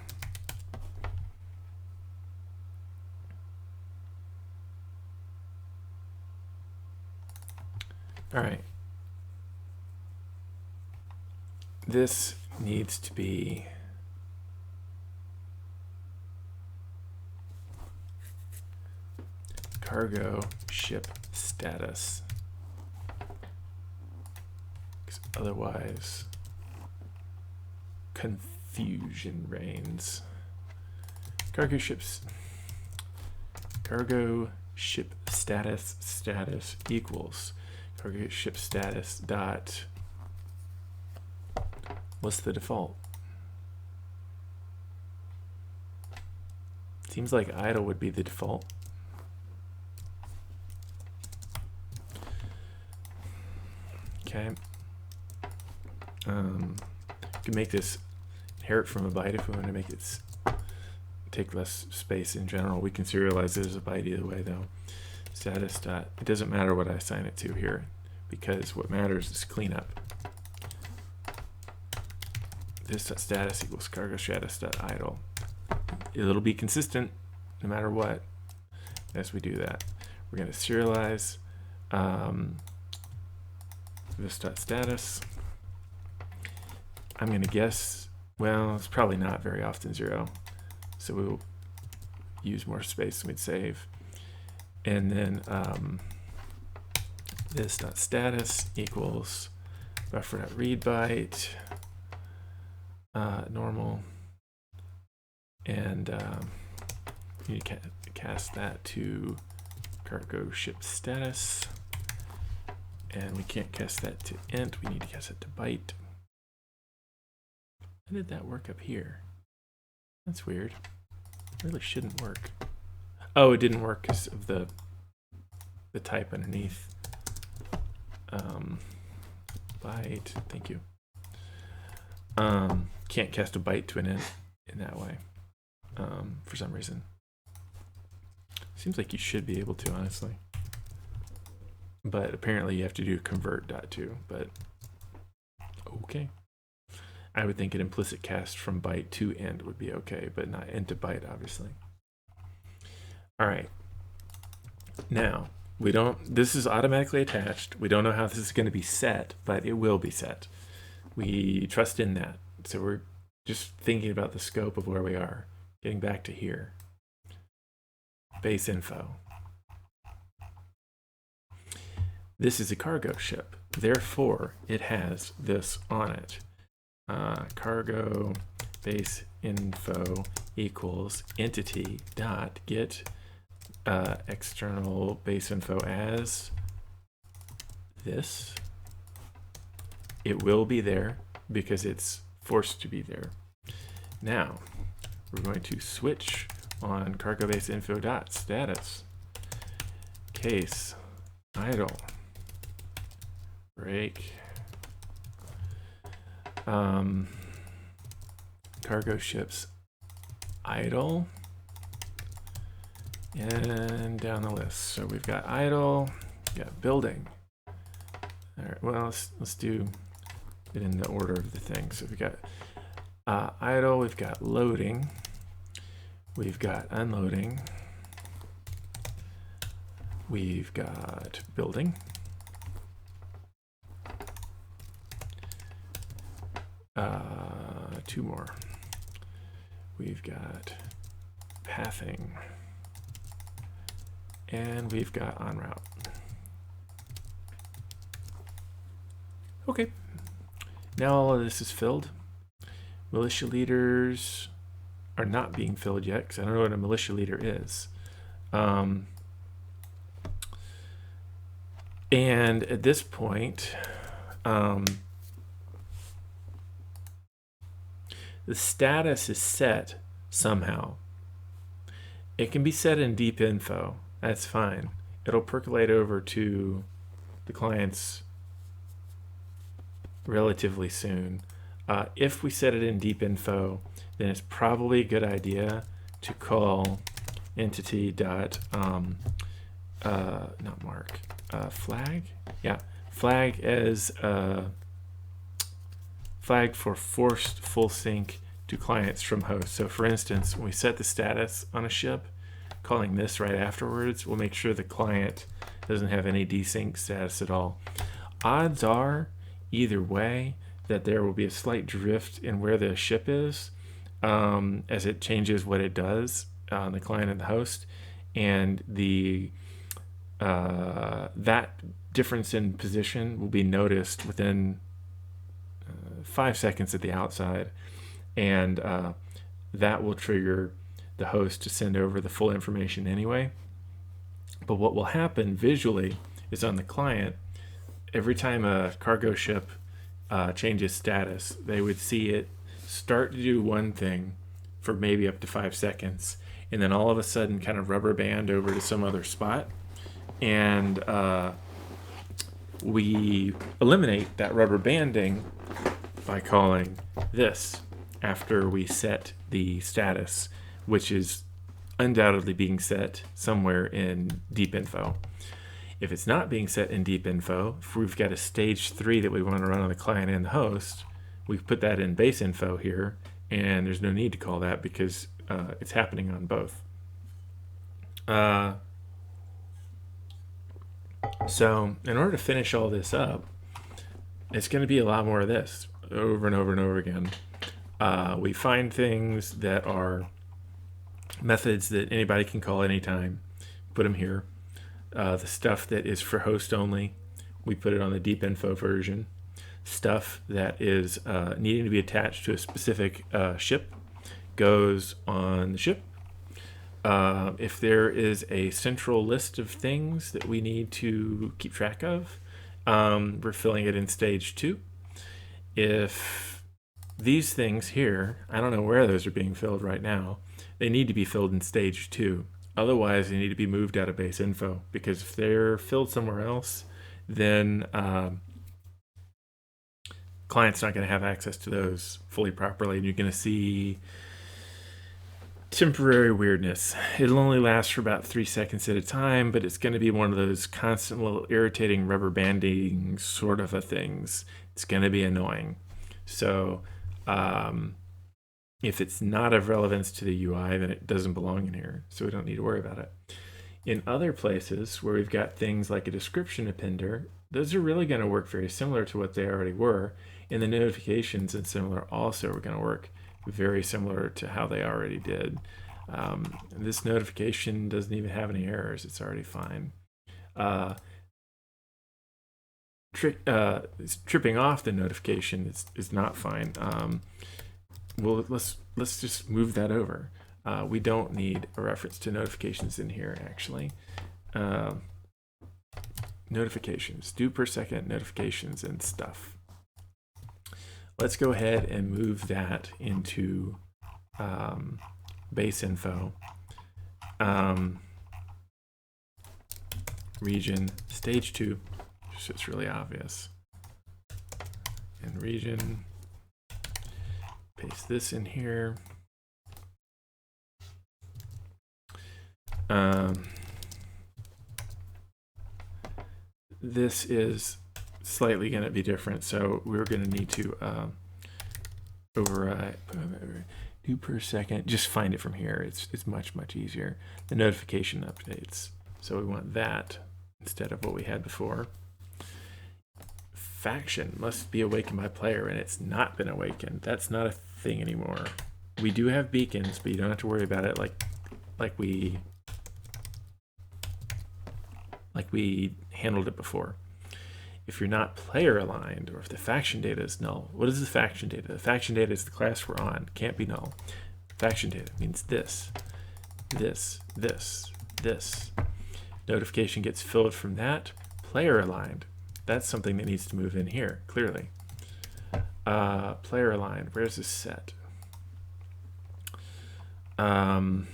All right. This needs to be cargo ship status, because otherwise confusion reigns. Cargo ship status equals cargo ship status dot, what's the default? Seems like idle would be the default. Okay. You can make this inherit from a byte if we want to make it take less space in general. We can serialize it as a byte either way though. Status dot, it doesn't matter what I assign it to here because what matters is cleanup. This dot status equals cargo status dot idle. It'll be consistent no matter what as we do that. We're going to serialize this dot status. I'm going to guess, well, it's probably not very often 0, so we'll use more space than we'd save. And then this dot status equals buffer.read byte normal, and you need to cast that to cargo ship status, and we can't cast that to int, we need to cast it to byte. How did that work up here? That's weird. It really shouldn't work. Oh, it didn't work because of the type underneath. Byte, thank you. Can't cast a byte to an int in that way for some reason. Seems like you should be able to, honestly. But apparently you have to do convert.to, but okay. I would think an implicit cast from byte to int would be okay, but not int to byte, obviously. All right. Now, this is automatically attached. We don't know how this is going to be set, but it will be set. We trust in that. So we're just thinking about the scope of where we are. Getting back to here. Base info. This is a cargo ship. Therefore, it has this on it. Cargo base info equals entity dot get external base info as this. It will be there because it's forced to be there. Now we're going to switch on cargo base info dot status case idle break. Cargo ships idle. And down the list. So we've got idle, we've got building. All right, well, let's do it in the order of the thing. So we've got idle, we've got loading, we've got unloading, we've got building, two more. We've got pathing, and we've got en route. Okay, now all of this is filled. Militia leaders are not being filled yet because I don't know what a militia leader is. And at this point, the status is set somehow. It can be set in deep info. That's fine. It'll percolate over to the clients relatively soon. If we set it in deep info, then it's probably a good idea to call entity dot not mark flag. Yeah, flag as flag for forced full sync to clients from host. So for instance, when we set the status on a ship, calling this right afterwards will make sure the client doesn't have any desync status at all. Odds are, either way, that there will be a slight drift in where the ship is as it changes what it does on the client and the host, and the that difference in position will be noticed within 5 seconds at the outside, and that will trigger the host to send over the full information anyway. But what will happen visually is on the client, every time a cargo ship changes status, they would see it start to do one thing for maybe up to 5 seconds, and then all of a sudden kind of rubber band over to some other spot, and we eliminate that rubber banding by calling this after we set the status, which is undoubtedly being set somewhere in deep info. If it's not being set in deep info, if we've got a stage 3 that we want to run on the client and the host, we put that in base info here, and there's no need to call that because it's happening on both. So in order to finish all this up, it's going to be a lot more of this over and over and over again. We find things that are methods that anybody can call anytime, put them here. The stuff that is for host only, we put it on the deep info version. Stuff that is needing to be attached to a specific ship goes on the ship. If there is a central list of things that we need to keep track of, we're filling it in stage 2. If these things here, I don't know where those are being filled right now, they need to be filled in stage 2. Otherwise, they need to be moved out of base info, because if they're filled somewhere else, then client's not going to have access to those fully properly, and you're going to see temporary weirdness. It'll only last for about 3 seconds at a time, but it's going to be one of those constant little irritating rubber banding sort of a things. It's going to be annoying. So if it's not of relevance to the UI, then it doesn't belong in here, so we don't need to worry about it. In other places where we've got things like a description appender, those are really going to work very similar to what they already were, and the notifications and similar also are going to work very similar to how they already did. This notification doesn't even have any errors. It's already fine. Tripping off the notification is not fine. Well, let's just move that over. We don't need a reference to notifications in here, actually. Notifications, due per second notifications and stuff. Let's go ahead and move that into base info. Region stage 2, so it's really obvious. and region. Paste this in here. This is slightly going to be different, so we're going to need to override do per second. Just find it from here. It's much easier. The notification updates. So we want that instead of what we had before. Faction must be awakened by player, and it's not been awakened. That's not a thing anymore. We do have beacons, but you don't have to worry about it like we handled it before. If you're not player aligned, or if the faction data is null, what is the faction data? The faction data is the class we're on. Can't be null. Faction data means this. Notification gets filled from that. Player aligned. That's something that needs to move in here, clearly. Player aligned. Where's this set? Player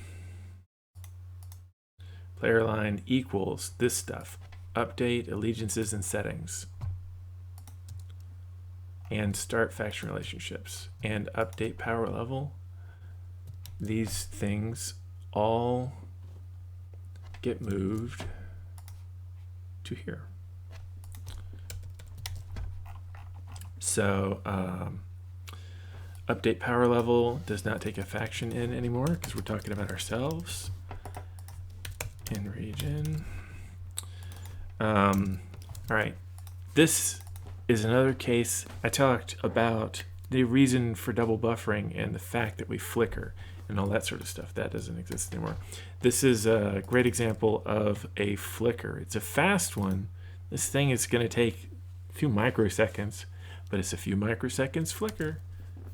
aligned equals this stuff. Update allegiances and settings. And start faction relationships. And update power level. These things all get moved to here. So update power level does not take a faction in anymore because we're talking about ourselves. In region. All right, this is another case. I talked about the reason for double buffering and the fact that we flicker and all that sort of stuff. That doesn't exist anymore. This is a great example of a flicker. It's a fast one. This thing is going to take a few microseconds, but it's a few microseconds flicker.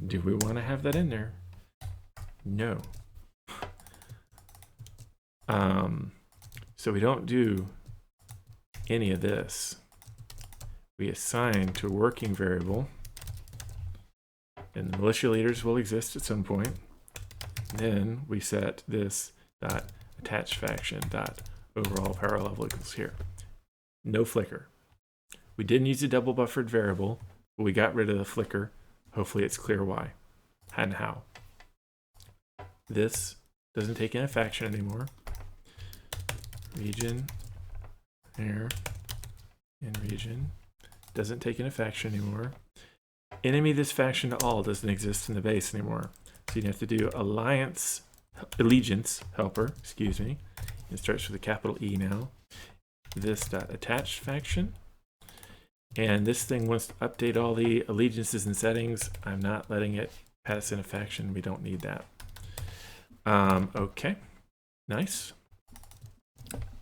Do we want to have that in there? No. So we don't do any of this. We assign to a working variable, and the militia leaders will exist at some point. Then we set this dot attached faction dot overall power level equals here. No flicker. We didn't use a double buffered variable, but we got rid of the flicker. Hopefully it's clear why and how. This doesn't take in a faction anymore. Region, there, and region. Doesn't take in a faction anymore. Enemy this faction to all doesn't exist in the base anymore. So you have to do allegiance helper, excuse me. It starts with a capital E now. This dot attached faction. And this thing wants to update all the allegiances and settings. I'm not letting it pass in a faction. We don't need that. Okay, nice.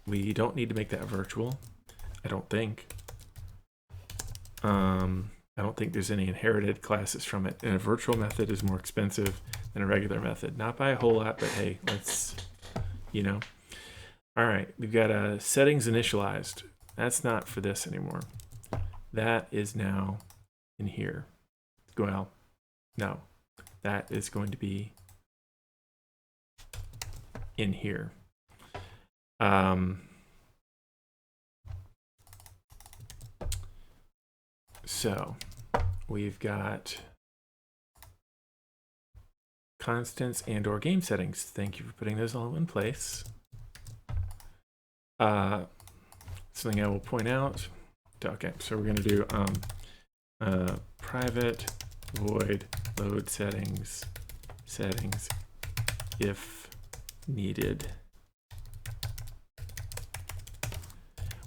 We don't need to make that virtual, I don't think. I don't think there's any inherited classes from it. And a virtual method is more expensive than a regular method. Not by a whole lot, but hey, let's, you know. All right, we've got settings initialized. That's not for this anymore. That is now in here. Well, no, that is going to be in here. So we've got constants and or game settings. Thank you for putting those all in place. Something I will point out. Okay, so we're going to do private void load settings if needed.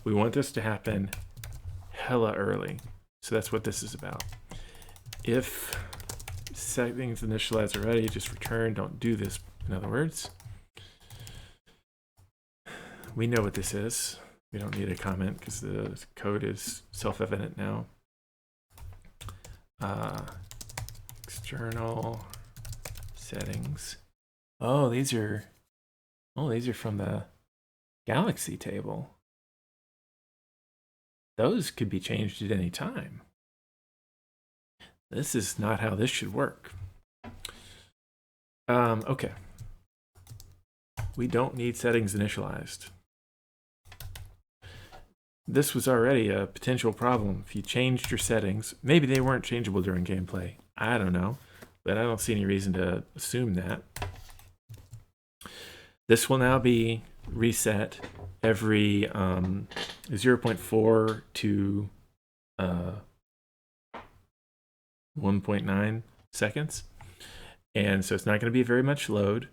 We want this to happen hella early. So that's what this is about. If settings initialized already, just return, don't do this. In other words, we know what this is. We don't need a comment because the code is self-evident now. External settings. Oh, these are from the Galaxy table. Those could be changed at any time. This is not how this should work. Okay. We don't need settings initialized. this was already a potential problem. If you changed your settings, maybe they weren't changeable during gameplay. I don't know, but I don't see any reason to assume that. This will now be reset every 0.4 to 1.9 seconds. And so it's not going to be very much load.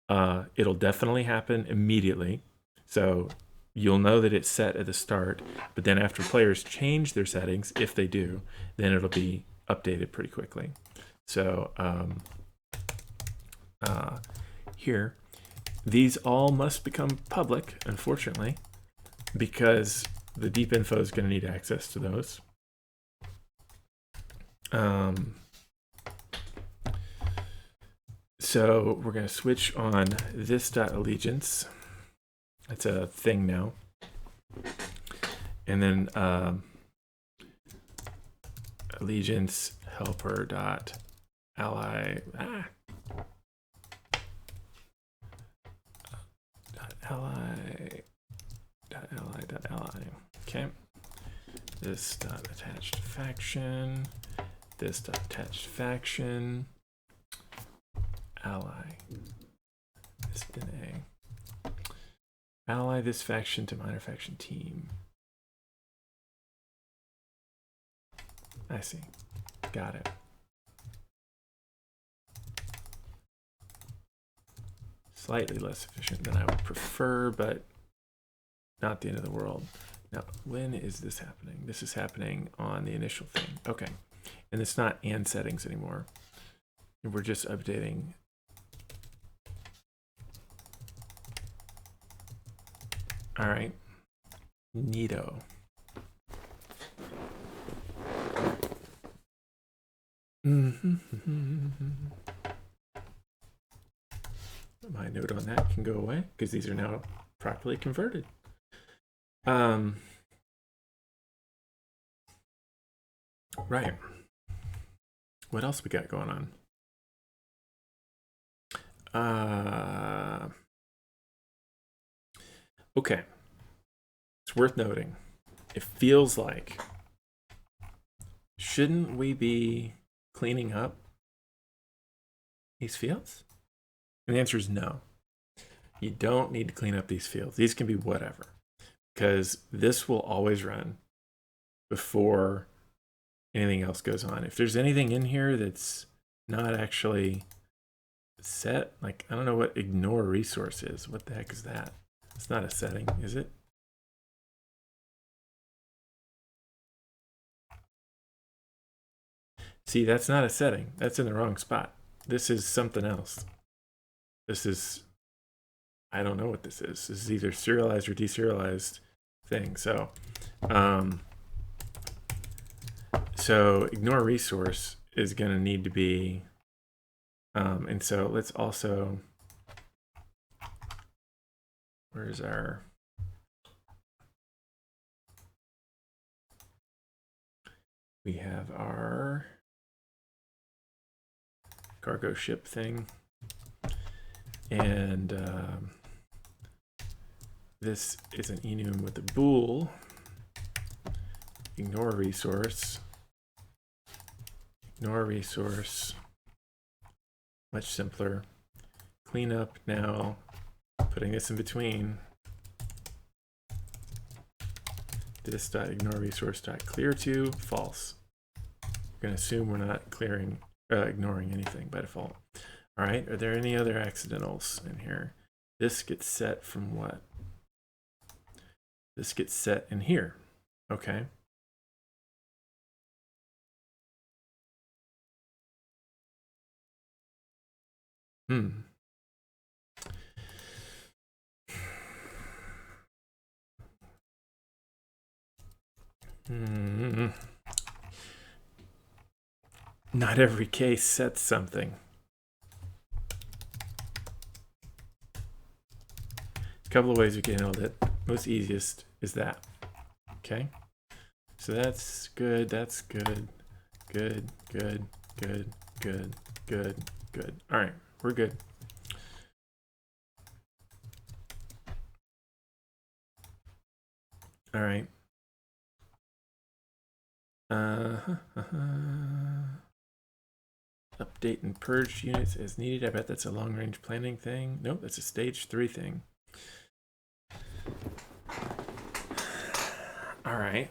It'll definitely happen immediately. So you'll know that it's set at the start, but then after players change their settings, if they do, then it'll be updated pretty quickly. So here, these all must become public, unfortunately, because the deep info is going to need access to those. So we're going to switch on this .allegiance. That's a thing now. And then allegiance helper .ally .ally. Okay. This .attached faction. This .attached faction. Ally. This DNA. Ally this faction to minor faction team. I see. Got it. Slightly less efficient than I would prefer, but not the end of the world. Now, when is this happening? This is happening on the initial thing. Okay. And it's not and settings anymore. We're just updating. All right. Neato. My note on that can go away because these are now properly converted. Right. What else we got going on? Okay. It's worth noting. It feels like, shouldn't we be cleaning up these fields? And the answer is no. You don't need to clean up these fields. These can be whatever, because this will always run before anything else goes on. If there's anything in here that's not actually set, like, I don't know what ignore resource is. What the heck is that? It's not a setting, is it? See, that's not a setting. That's in the wrong spot. This is something else. This is, I don't know what this is. This is either serialized or deserialized thing. So, so ignore resource is going to need to be, and so let's also, where's our, we have our cargo ship thing, and this is an enum with a bool. Ignore resource. Ignore resource. Much simpler. Clean up now. Putting this in between. This dot ignore resource dot clear to false. We're going to assume we're not clearing, ignoring anything by default. All right. Are there any other accidentals in here? This gets set from what? This gets set in here. Okay. Not every case sets something. A couple of ways we can handle it. Most easiest is that. Okay. So that's good. That's good. Good, good, good, good, good, good. All right, we're good. All right. Update and purge units as needed. I bet that's a long-range planning thing. Nope, that's a stage 3 thing. All right.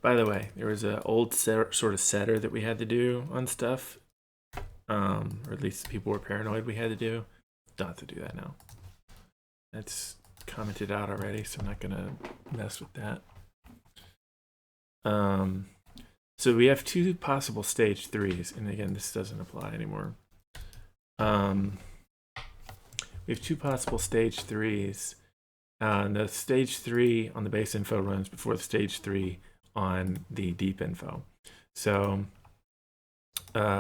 By the way, there was an old sort of setter that we had to do on stuff, or at least people were paranoid we had to do. Don't have to do that now. That's commented out already, so I'm not gonna mess with that. So we have 2 possible stage 3s, and again, this doesn't apply anymore. We have 2 possible stage 3s. And the stage 3 on the base info runs before the stage 3 on the deep info. So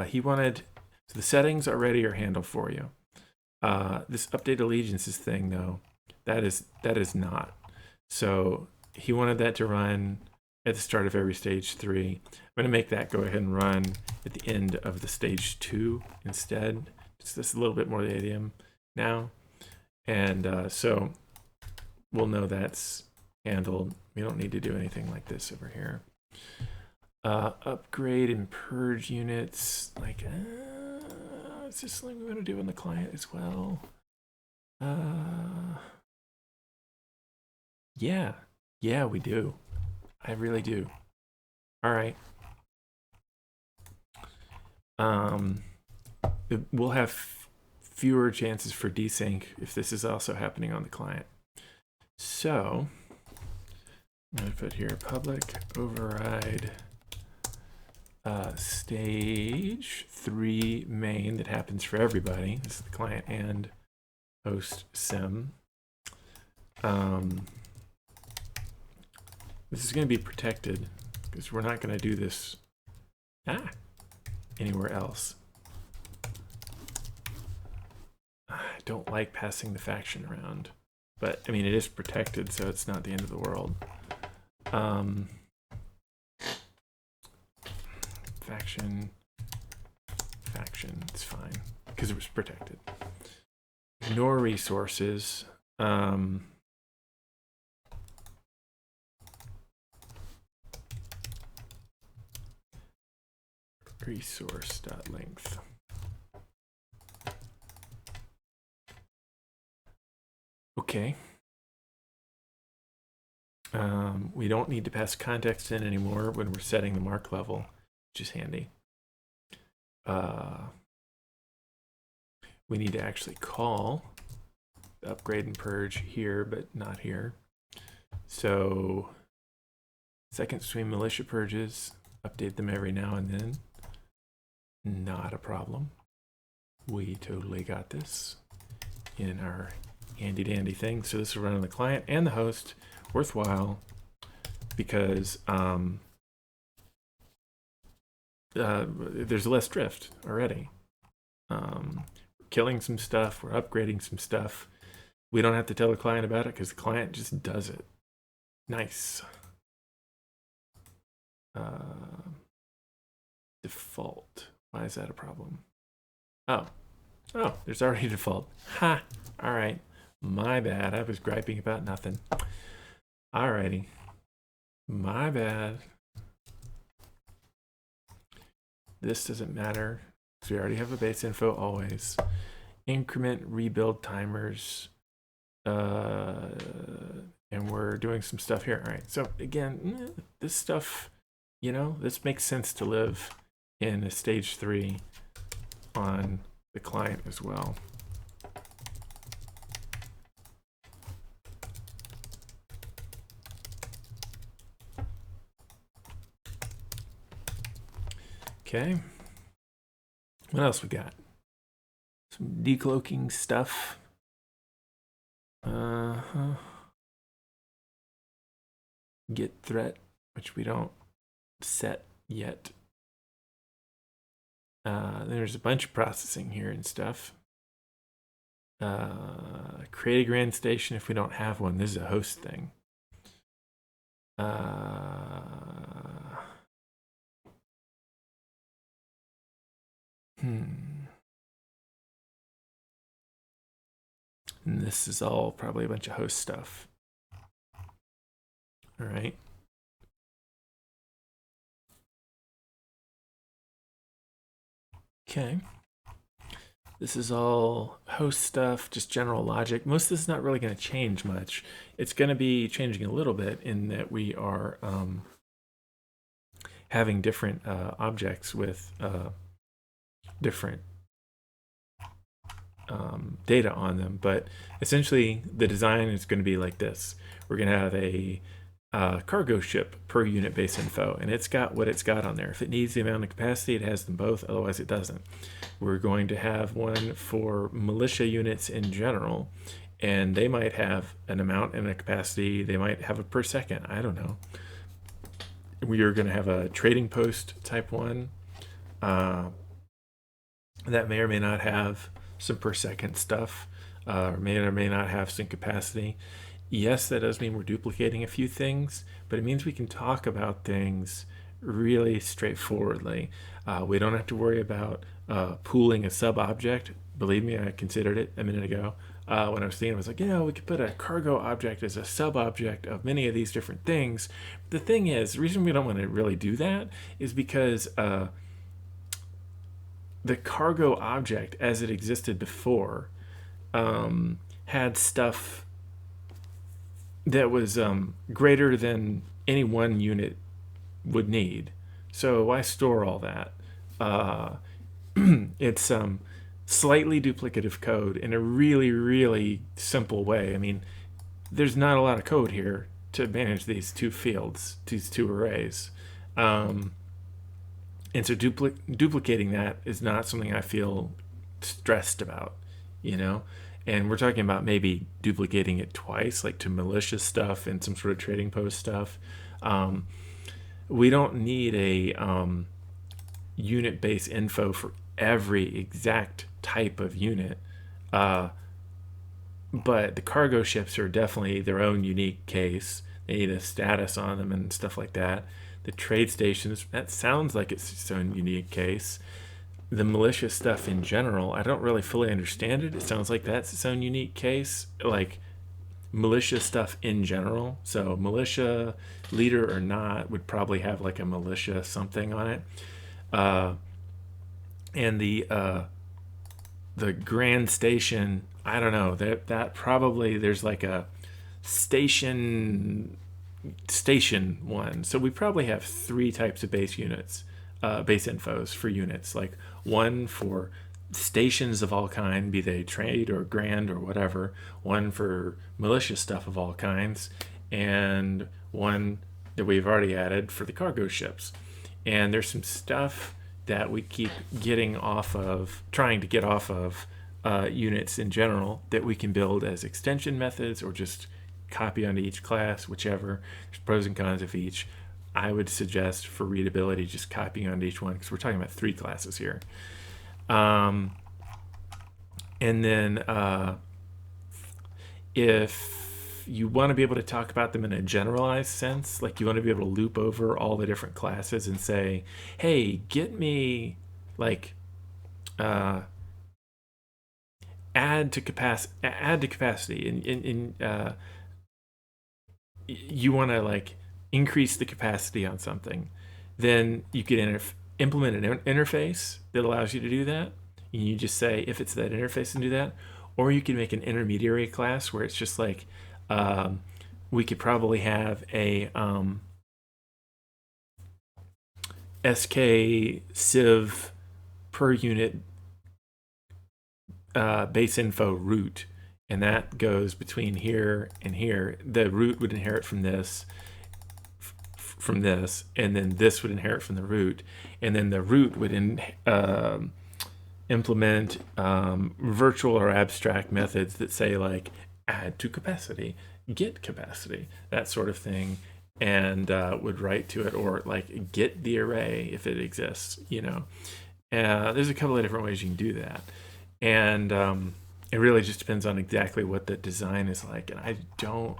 he wanted, so the settings already are handled for you. This update allegiances thing, though, that is not. So he wanted that to run at the start of every stage 3. I'm going to make that go ahead and run at the end of the stage 2 instead. Just a little bit more of the idiom now. And so we'll know that's handled. We don't need to do anything like this over here. Upgrade and purge units. Like, is this something we want to do on the client as well? Yeah, we do. I really do. All right. We'll have fewer chances for desync if this is also happening on the client. So I'm going to put here public override stage 3 main that happens for everybody. This is the client and host sim. This is going to be protected because we're not going to do this anywhere else. I don't like passing the faction around, but I mean, it is protected, so it's not the end of the world. Faction, it's fine because it was protected. Ignore resources. Resource.length. Okay. We don't need to pass context in anymore when we're setting the mark level, which is handy. We need to actually call the upgrade and purge here, but not here. So second stream militia purges, update them every now and then. Not a problem. We totally got this in our handy dandy thing. So this will run on the client and the host. Worthwhile because there's less drift already. We're killing some stuff, we're upgrading some stuff. We don't have to tell the client about it because the client just does it. Nice. Default. Why is that a problem? Oh, there's already a default. Ha! All right. My bad. I was griping about nothing. Alrighty. My bad. This doesn't matter because we already have a base info always. Increment rebuild timers. And we're doing some stuff here. All right. So again, this stuff, this makes sense to live in a stage 3 on the client as well. Okay. What else we got? Some decloaking stuff. Get threat, which we don't set yet. There's a bunch of processing here and stuff. Create a grand station if we don't have one. This is a host thing. And this is all probably a bunch of host stuff. All right. Okay. This is all host stuff, just general logic. Most of this is not really going to change much. It's going to be changing a little bit in that we are having different objects with different data on them. But essentially, the design is going to be like this. We're going to have a cargo ship per unit base info, and it's got what it's got on there. If it needs the amount of capacity, it has them both, otherwise it doesn't. We're going to have one for militia units in general, and they might have an amount and a capacity. They might have a per second, I don't know. We are going to have a trading post type one that may or may not have some per second stuff, or may not have some capacity. Yes, that does mean we're duplicating a few things, but it means we can talk about things really straightforwardly. We don't have to worry about pooling a sub object. Believe me, I considered it a minute ago. When I was thinking, I was like, we could put a cargo object as a sub object of many of these different things. The thing is, the reason we don't want to really do that is because the cargo object, as it existed before, had stuff that was greater than any one unit would need. So why store all that? It's slightly duplicative code in a really, really simple way. I mean, there's not a lot of code here to manage these two fields, these two arrays. And so duplicating that is not something I feel stressed about, you know? And we're talking about maybe duplicating it twice, like to malicious stuff and some sort of trading post stuff. We don't need a unit base info for every exact type of unit. But the cargo ships are definitely their own unique case. They need a status on them and stuff like that. The trade stations, that sounds like it's its own unique case. The militia stuff in general, I don't really fully understand it. It sounds like that's its own unique case. Like militia stuff in general. So militia, leader or not, would probably have like a militia something on it. And the grand station, I don't know. That probably there's like a station one. So we probably have three types of base units, base infos for units. Like one for stations of all kind, be they trade or grand or whatever. One for malicious stuff of all kinds, and one that we've already added for the cargo ships. And there's some stuff that we keep trying to get off of units in general that we can build as extension methods or just copy onto each class, whichever. There's pros and cons of each. I would suggest for readability just copying onto each one because we're talking about 3 classes here. And then if you want to be able to talk about them in a generalized sense, like you want to be able to loop over all the different classes and say, hey, get me like add to capacity in you want to like increase the capacity on something, then you could implement an interface that allows you to do that. And you just say if it's that interface and do that, or you can make an intermediary class where it's just like we could probably have a SK civ per unit base info root, and that goes between here and here. The root would inherit from this, and then this would inherit from the root, and then the root would implement virtual or abstract methods that say like add to capacity, get capacity, that sort of thing, and would write to it, or like get the array if it exists, you know. There's a couple of different ways you can do that, and it really just depends on exactly what the design is like, and I don't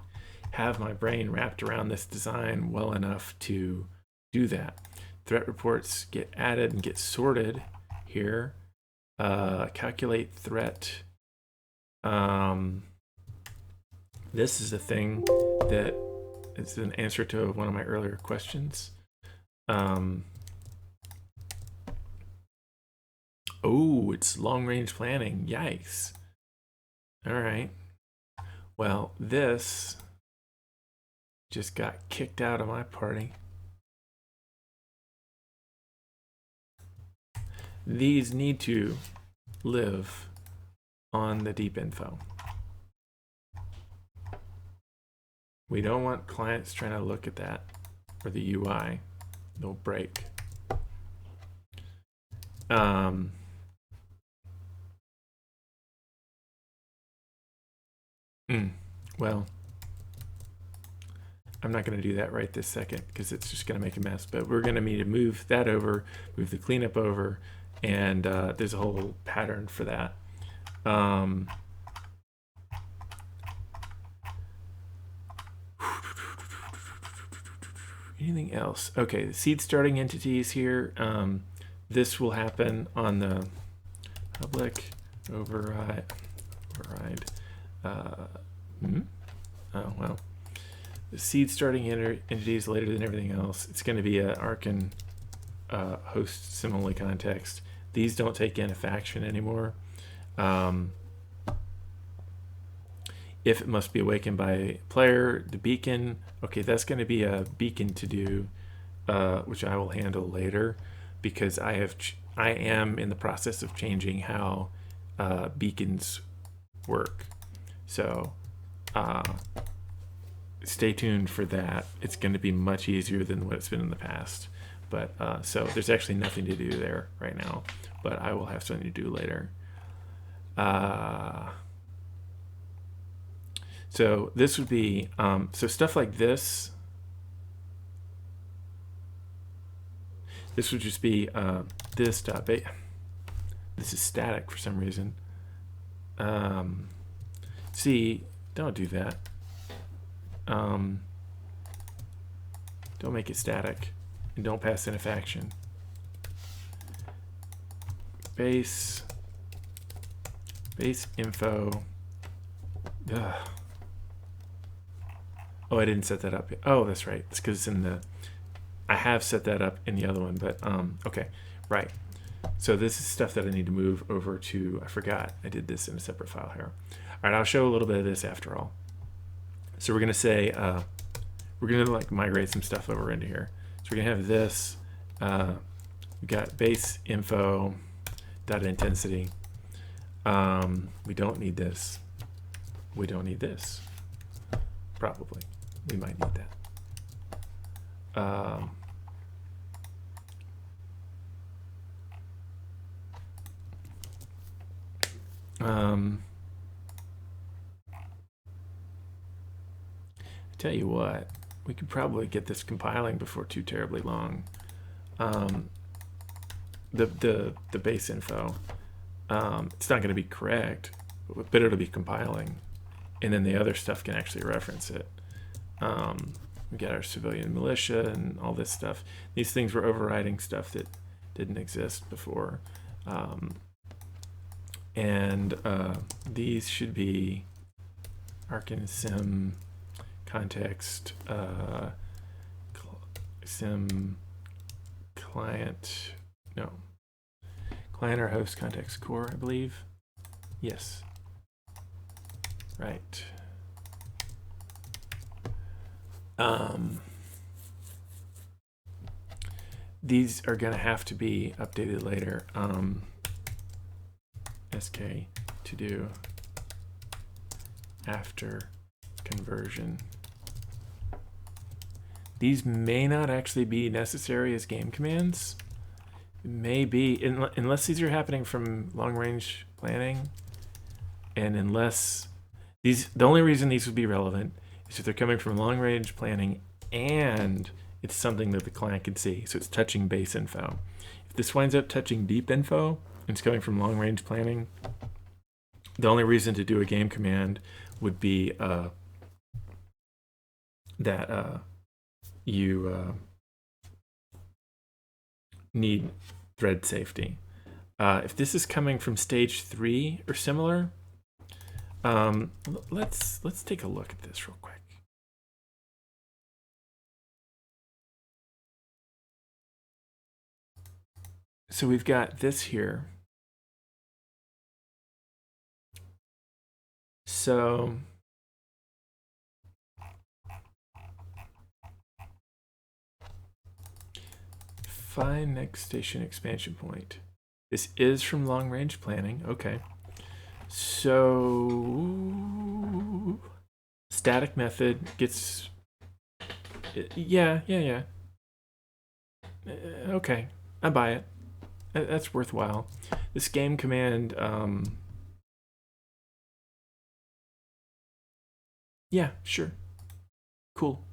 have my brain wrapped around this design well enough to do that. Threat reports get added and get sorted here. Calculate threat. This is a thing that is an answer to one of my earlier questions. Oh, it's long-range planning. Yikes. All right. Well, this just got kicked out of my party. These need to live on the deep info. We don't want clients trying to look at that or the UI. They'll break. Well, I'm not going to do that right this second because it's just going to make a mess. But we're going to need to move that over, move the cleanup over, and there's a whole pattern for that. Anything else? Okay, the seed starting entities here. This will happen on the public override. Oh, well. The seed starting entities later than everything else. It's going to be a Archon host similarly context. These don't take in a faction anymore. If it must be awakened by a player, the beacon. Okay, that's going to be a beacon to do, which I will handle later, because I am in the process of changing how beacons work. So stay tuned for that. It's going to be much easier than what it's been in the past. But so there's actually nothing to do there right now, but I will have something to do later. So this would be, so stuff like this. This would just be this dot base. This is static for some reason. See, don't do that. Don't make it static, and don't pass in a faction. Base info. Ugh. Oh, I didn't set that up. Oh, that's right. It's because it's in the. I have set that up in the other one, but okay, right. So this is stuff that I need to move over to. I forgot I did this in a separate file here. All right, I'll show a little bit of this after all. So we're gonna say we're gonna like migrate some stuff over into here. So we're gonna have this. We got base info data intensity. We don't need this. We don't need this. Probably. We might need that. I tell you what, we could probably get this compiling before too terribly long. The base info, it's not going to be correct, but it'll be compiling, and then the other stuff can actually reference it. We got our civilian militia and all this stuff. These things were overriding stuff that didn't exist before. And these should be Archon sim context sim client, no, client or host context core, I believe. Yes. Right. These are going to have to be updated later. SK to do after conversion. These may not actually be necessary as game commands. It may be, unless these are happening from long range planning, and unless these, the only reason these would be relevant is if they're coming from long range planning and it's something that the client can see. So it's touching base info. If this winds up touching deep info and it's coming from long range planning, the only reason to do a game command would be that you need thread safety. If this is coming from stage 3 or similar, Let's take a look at this real quick. So we've got this here. So find next station expansion point. This is from long range planning. Okay. So static method gets, yeah. Okay, I buy it. That's worthwhile. This game command, yeah, sure, cool.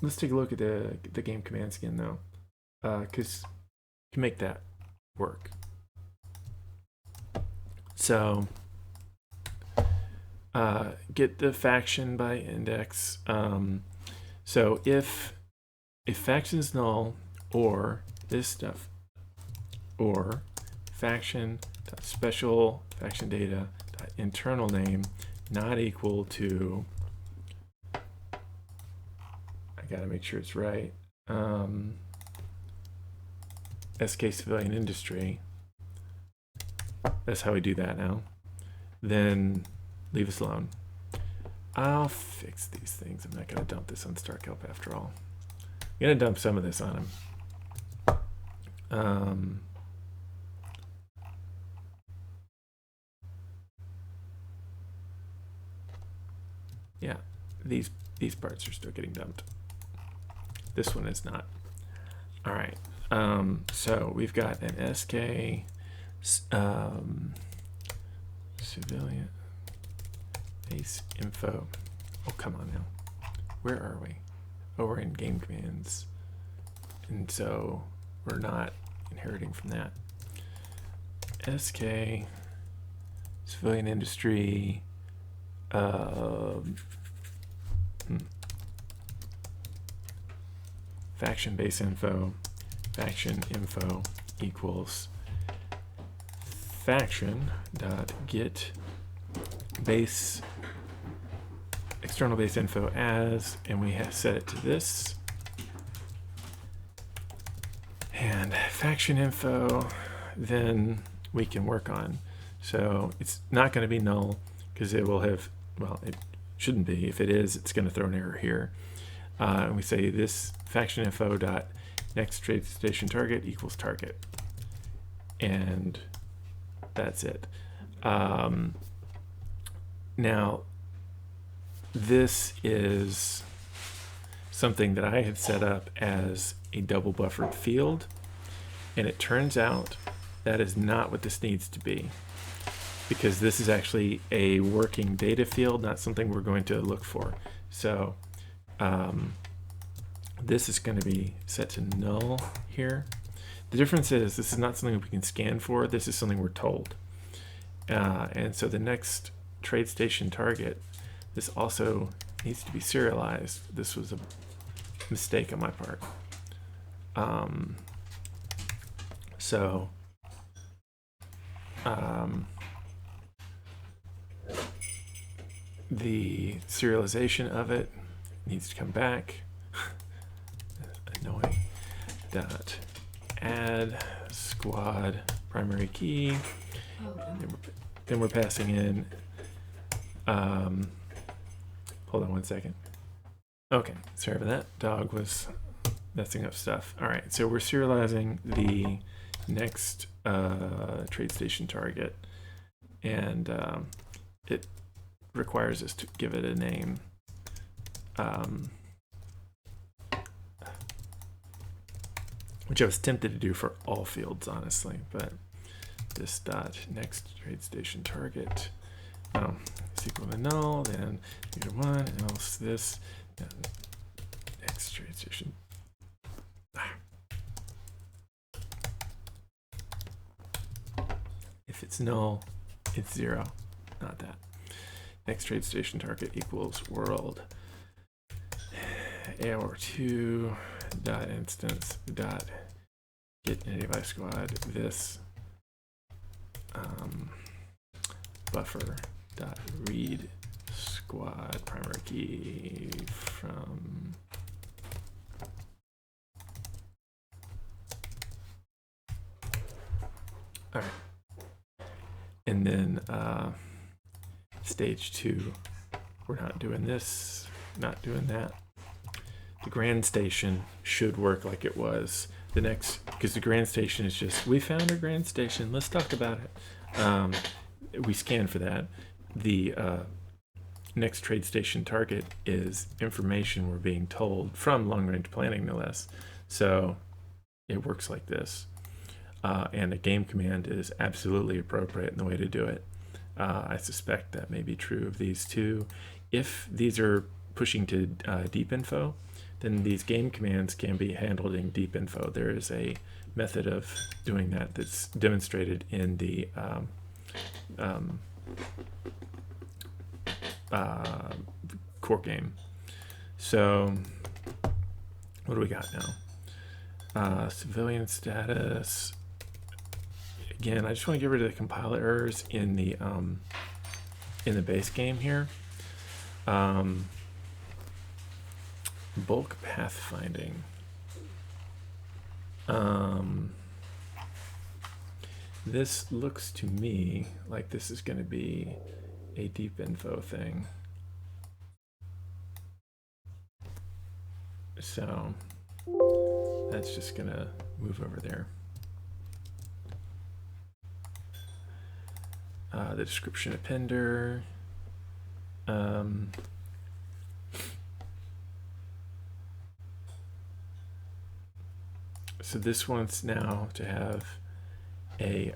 Let's take a look at the game commands again though, because you can make that work. So get the faction by index. So if faction is null, or this stuff, or faction special faction data internal name not equal to, I gotta make sure it's right, SK civilian industry, that's how we do that now, then leave us alone. I'll fix these things. I'm not gonna dump this on Starkelp after all. I'm gonna dump some of this on him. Yeah, these parts are still getting dumped. This one is not. All right. So we've got an SK civilian base info. Oh, come on now. Where are we? Oh, we're in game commands. And so we're not inheriting from that. SK civilian industry. Faction base info, faction info equals faction dot get base external base info as, and we have set it to this, and faction info then we can work on. So it's not going to be null because it will have, well, it shouldn't be. If it is, it's going to throw an error here. And we say this faction info dot next trade station target equals target, and that's it. Now this is something that I had set up as a double buffered field, and it turns out that is not what this needs to be, because this is actually a working data field, not something we're going to look for. So this is going to be set to null here. The difference is this is not something we can scan for. This is something we're told. And so the next trade station target, this also needs to be serialized. This was a mistake on my part. The serialization of it needs to come back. Annoying. Dot add squad primary key. Then we're passing in. Hold on 1 second. Okay, sorry for that. Dog was messing up stuff. All right, so we're serializing the next trade station target, and it requires us to give it a name. Which I was tempted to do for all fields, honestly, but this dot next trade station target is equal to null, then -1, else this next trade station. If it's null, it's 0, not that. Next trade station target equals world AOR2 dot instance dot get native I squad this buffer dot read squad primary key from all right, and then stage 2, we're not doing this, not doing that. The grand station should work like it was the next, because the grand station is just, we found a grand station, let's talk about it. We scan for that. The next trade station target is information we're being told from long range planning, no less. So it works like this. And a game command is absolutely appropriate in the way to do it. I suspect that may be true of these two. If these are pushing to deep info, then these game commands can be handled in deep info. There is a method of doing that that's demonstrated in the core game. So what do we got now? Civilian status. Again, I just want to get rid of the compiler errors in the base game here. Bulk pathfinding. This looks to me like this is going to be a deep info thing. So that's just going to move over there. The description appender. So this wants now to have a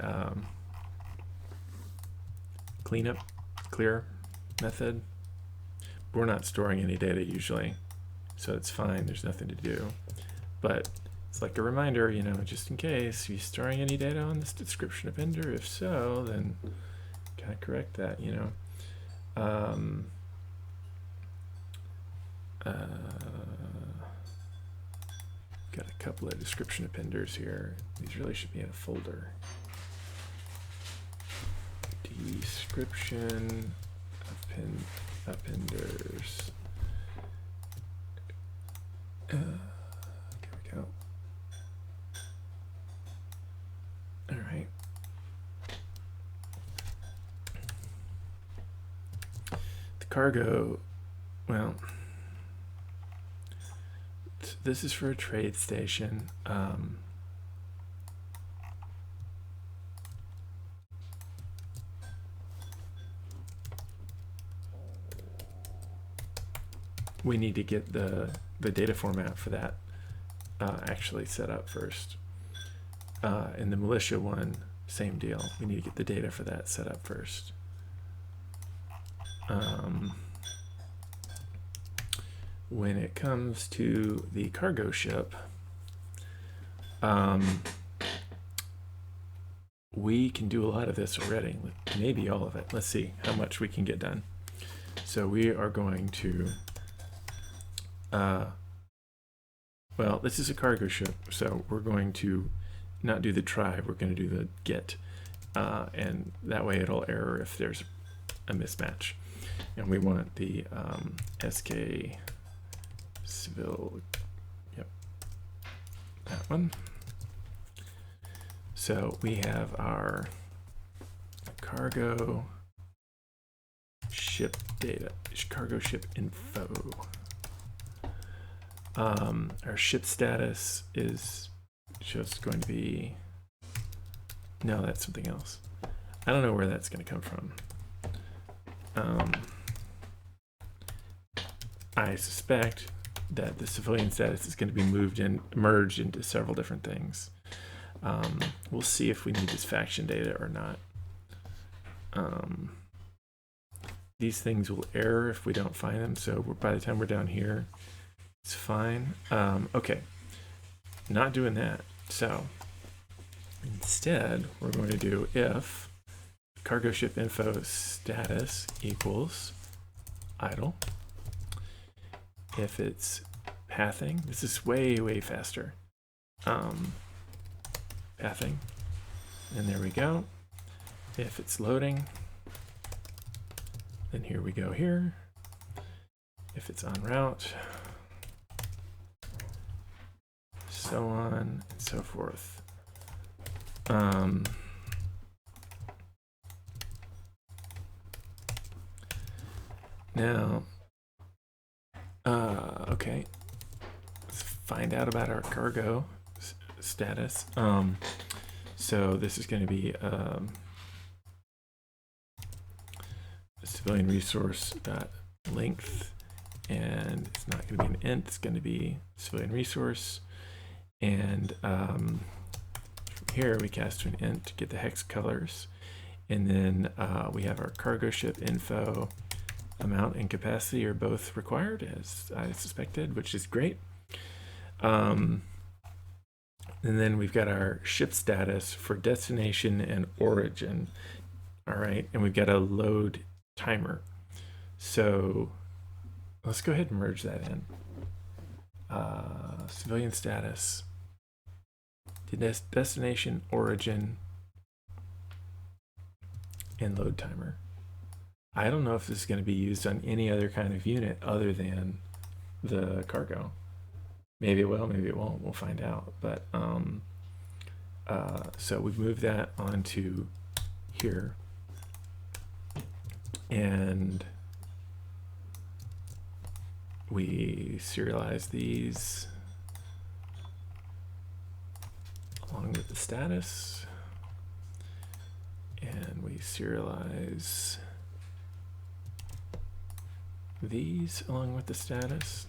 clear method. We're not storing any data usually, so it's fine, there's nothing to do. But it's like a reminder, you know, just in case, are you storing any data on this description appender? If so, then kind of correct that, you know. Got a couple of description appenders here. These really should be in a folder. Description appenders. There we go. All right. The cargo, well, this is for a trade station. We need to get the data format for that actually set up first. In the militia one, same deal. We need to get the data for that set up first. When it comes to the cargo ship, we can do a lot of this already, maybe all of it. Let's see how much we can get done. So we are going to, well, this is a cargo ship, so we're going to not do the try, we're going to do the get, and that way it'll error if there's a mismatch. And we want the SK civil, yep, that one. So we have our cargo ship data, cargo ship info. Our ship status is just going to be, no, that's something else. I don't know where that's going to come from. I suspect that the civilian status is going to be merged into several different things. We'll see if we need this faction data or not. These things will error if we don't find them, so by the time we're down here, it's fine. Okay, not doing that. So instead, we're going to do if cargo ship info status equals idle. If it's pathing, this is way faster. Pathing, and there we go. If it's loading, then here we go here. If it's en route, so on and so forth. Now, okay, let's find out about our cargo status. So this is going to be civilian resource length, and it's not going to be an int, it's going to be civilian resource. And from here we cast to an int to get the hex colors, and then we have our cargo ship info. Amount and capacity are both required, as I suspected, which is great. And then we've got our ship status for destination and origin. All right, and we've got a load timer. So let's go ahead and merge that in. Civilian status, destination, origin, and load timer. I don't know if this is going to be used on any other kind of unit other than the cargo. Maybe it will, maybe it won't. We'll find out. But so we've moved that onto here, and we serialize these along with the status, and we serialize these along with the status.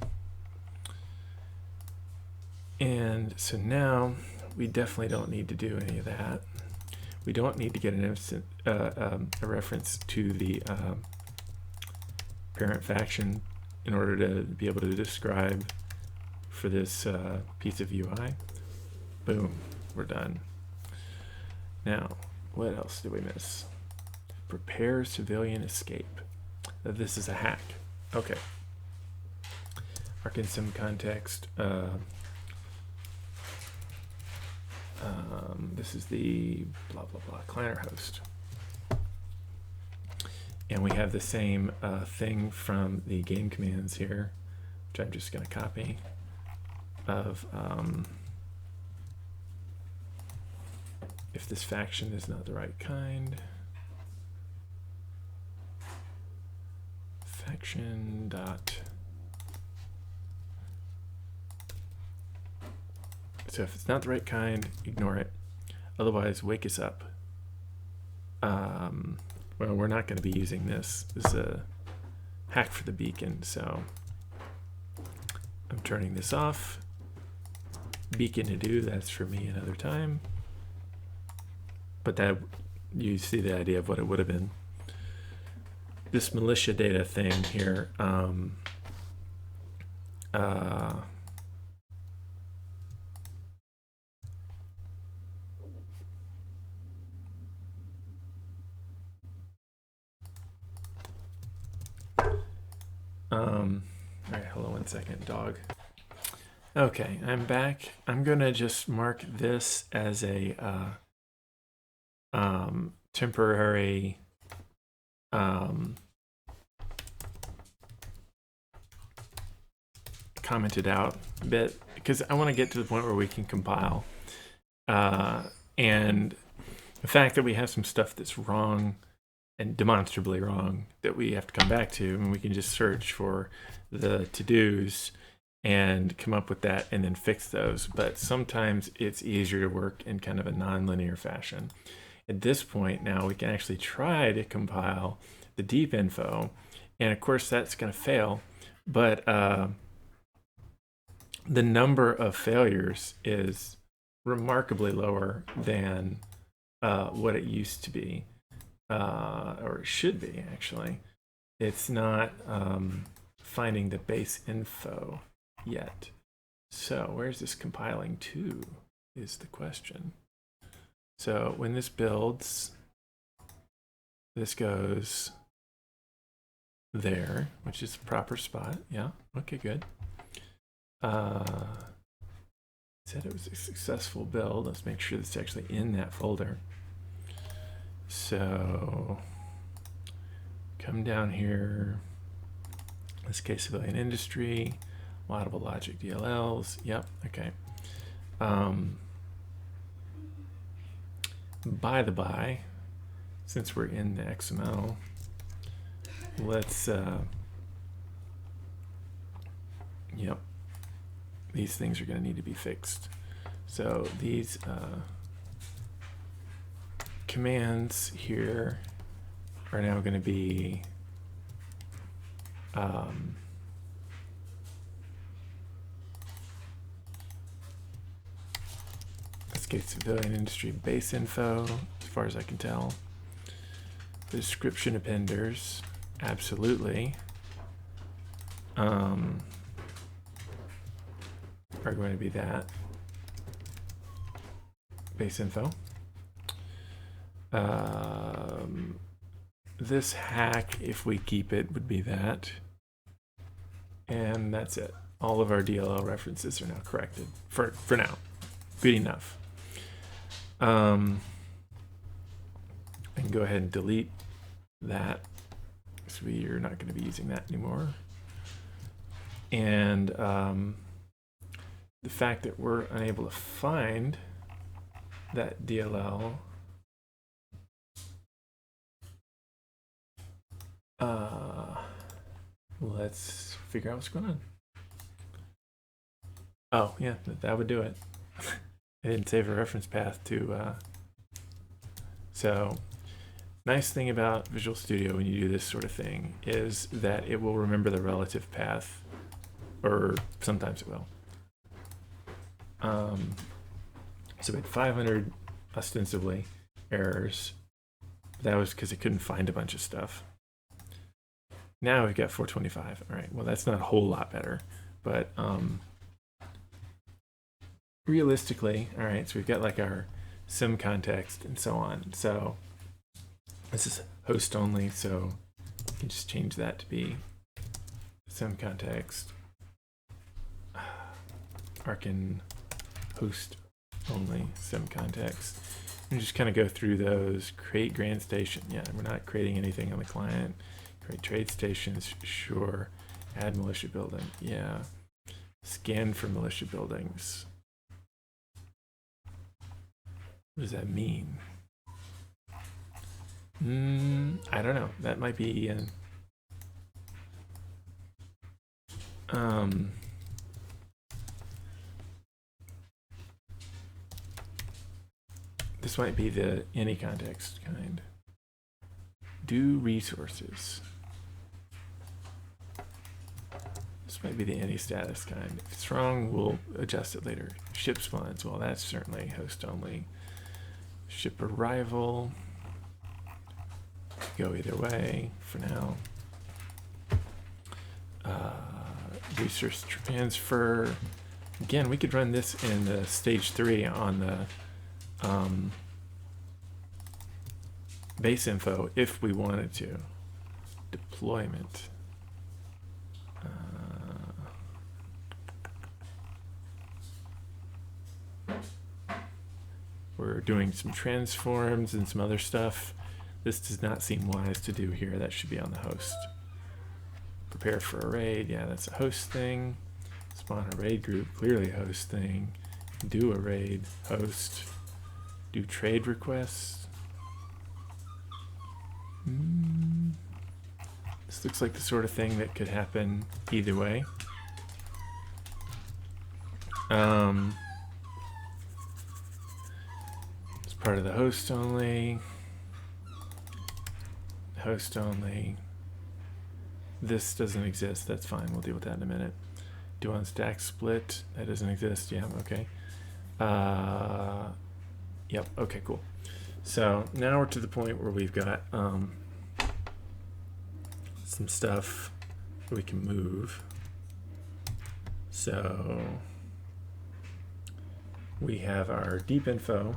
And so now we definitely don't need to do any of that. We don't need to get an instant a reference to the parent faction in order to be able to describe for this piece of UI. Boom, we're done. Now, what else did we miss? Prepare civilian escape. This is a hack. Okay. Arc in some context. This is the blah blah blah client or host, and we have the same thing from the game commands here, which I'm just going to copy. Of if this faction is not the right kind. Faction dot. So if it's not the right kind, ignore it. Otherwise, wake us up. Well, we're not going to be using this. This is a hack for the beacon, so I'm turning this off. Beacon to do, that's for me another time. But that, you see the idea of what it would have been. This militia data thing here, all right, hold on one second, dog. Okay, I'm back. I'm gonna just mark this as a temporary commented out bit, because I want to get to the point where we can compile. And the fact that we have some stuff that's wrong and demonstrably wrong that we have to come back to, and we can just search for the to-dos and come up with that and then fix those. But sometimes it's easier to work in kind of a non-linear fashion. At this point now we can actually try to compile the deep info, and of course that's going to fail, but the number of failures is remarkably lower than what it used to be, or it should be actually. It's not finding the base info yet. So where's this compiling to is the question. So when this builds, this goes there, which is the proper spot. Yeah, okay, good. Said it was a successful build. Let's make sure that's actually in that folder. So come down here. In this case, civilian industry, laudable logic DLLs. Yep. Okay. By the by, since we're in the XML, let's yep, these things are going to need to be fixed. So these commands here are now going to be let's get civilian industry base info, as far as I can tell. The description appenders, absolutely, are going to be that base info. This hack, if we keep it, would be that. And that's it. All of our DLL references are now corrected for now. Good enough. I can go ahead and delete that, so we're not going to be using that anymore. And the fact that we're unable to find that DLL let's figure out what's going on. Oh yeah, that would do it. I didn't save a reference path to so nice thing about Visual Studio when you do this sort of thing is that it will remember the relative path, or sometimes it will. So we had 500 ostensibly errors. That was because it couldn't find a bunch of stuff. Now we've got 425. All right, well, that's not a whole lot better, but realistically, all right, so we've got like our sim context and so on. So this is host only, so you can just change that to be sim context. Arkin host only sim context. And just kind of go through those. Create Grand Station. Yeah, we're not creating anything on the client. Create trade stations. Sure. Add militia building. Yeah. Scan for militia buildings. What does that mean? I don't know. That might be this might be the any context kind. Do resources. This might be the any status kind. If it's wrong, we'll adjust it later. Ship spawns. Well, that's certainly host only. Ship arrival. Go either way for now. Resource transfer. Again, we could run this in the stage 3 on the base info if we wanted to. Deployment. We're doing some transforms and some other stuff. This does not seem wise to do here. That should be on the host. Prepare for a raid. Yeah, that's a host thing. Spawn a raid group. Clearly a host thing. Do a raid. Host. Do trade requests. This looks like the sort of thing that could happen either way. It's part of the host only. Host only. This doesn't exist. That's fine. We'll deal with that in a minute. Do on stack split. That doesn't exist. Yeah, okay. Yep, okay, cool. So now we're to the point where we've got some stuff that we can move. So we have our deep info.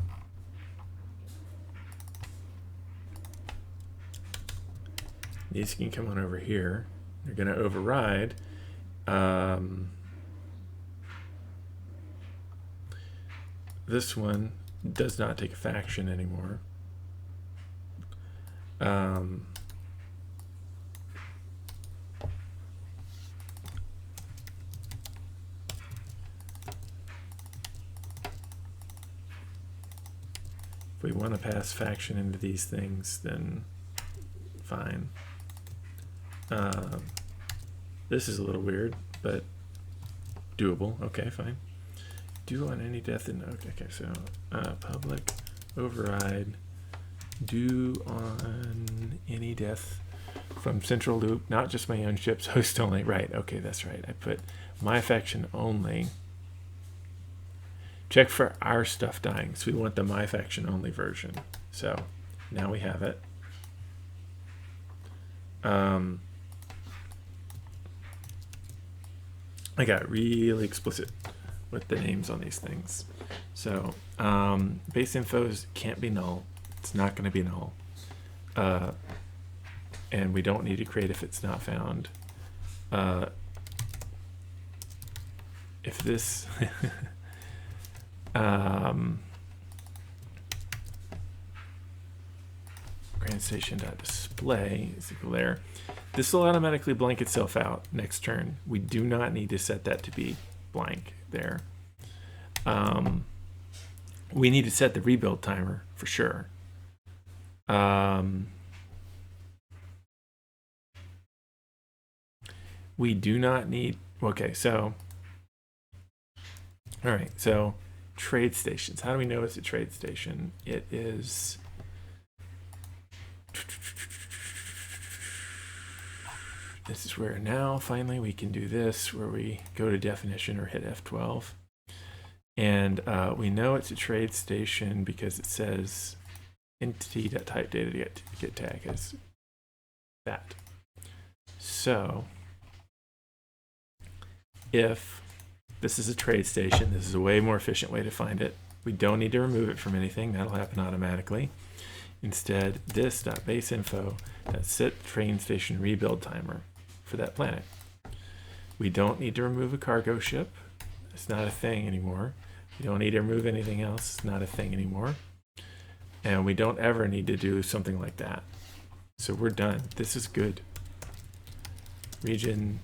These can come on over here. They're going to override. This one does not take a faction anymore. Um, if we want to pass faction into these things, then fine. This is a little weird, but doable. Okay, fine. Do on any death in okay, so public override do on any death from central loop, not just my own ships, host only. Right, okay, that's right. I put my faction only. Check for our stuff dying. So we want the my faction only version. So now we have it. I got really explicit with the names on these things. So base infos can't be null. It's not going to be null. And we don't need to create if it's not found. If this GrandStation.display is equal there. This will automatically blank itself out next turn. We do not need to set that to be blank there. We need to set the rebuild timer for sure. We do not need, okay, so, all right, so trade stations. How do we know it's a trade station? It is, this is where now finally we can do this, where we go to definition or hit F12. And we know it's a trade station because it says entity.type data to get tag as that. So if this is a trade station, this is a way more efficient way to find it. We don't need to remove it from anything. That'll happen automatically. Instead, this.baseinfo.set train station rebuild timer for that planet. We don't need to remove a cargo ship. It's not a thing anymore. We don't need to remove anything else. It's not a thing anymore. And we don't ever need to do something like that. So we're done. This is good. Region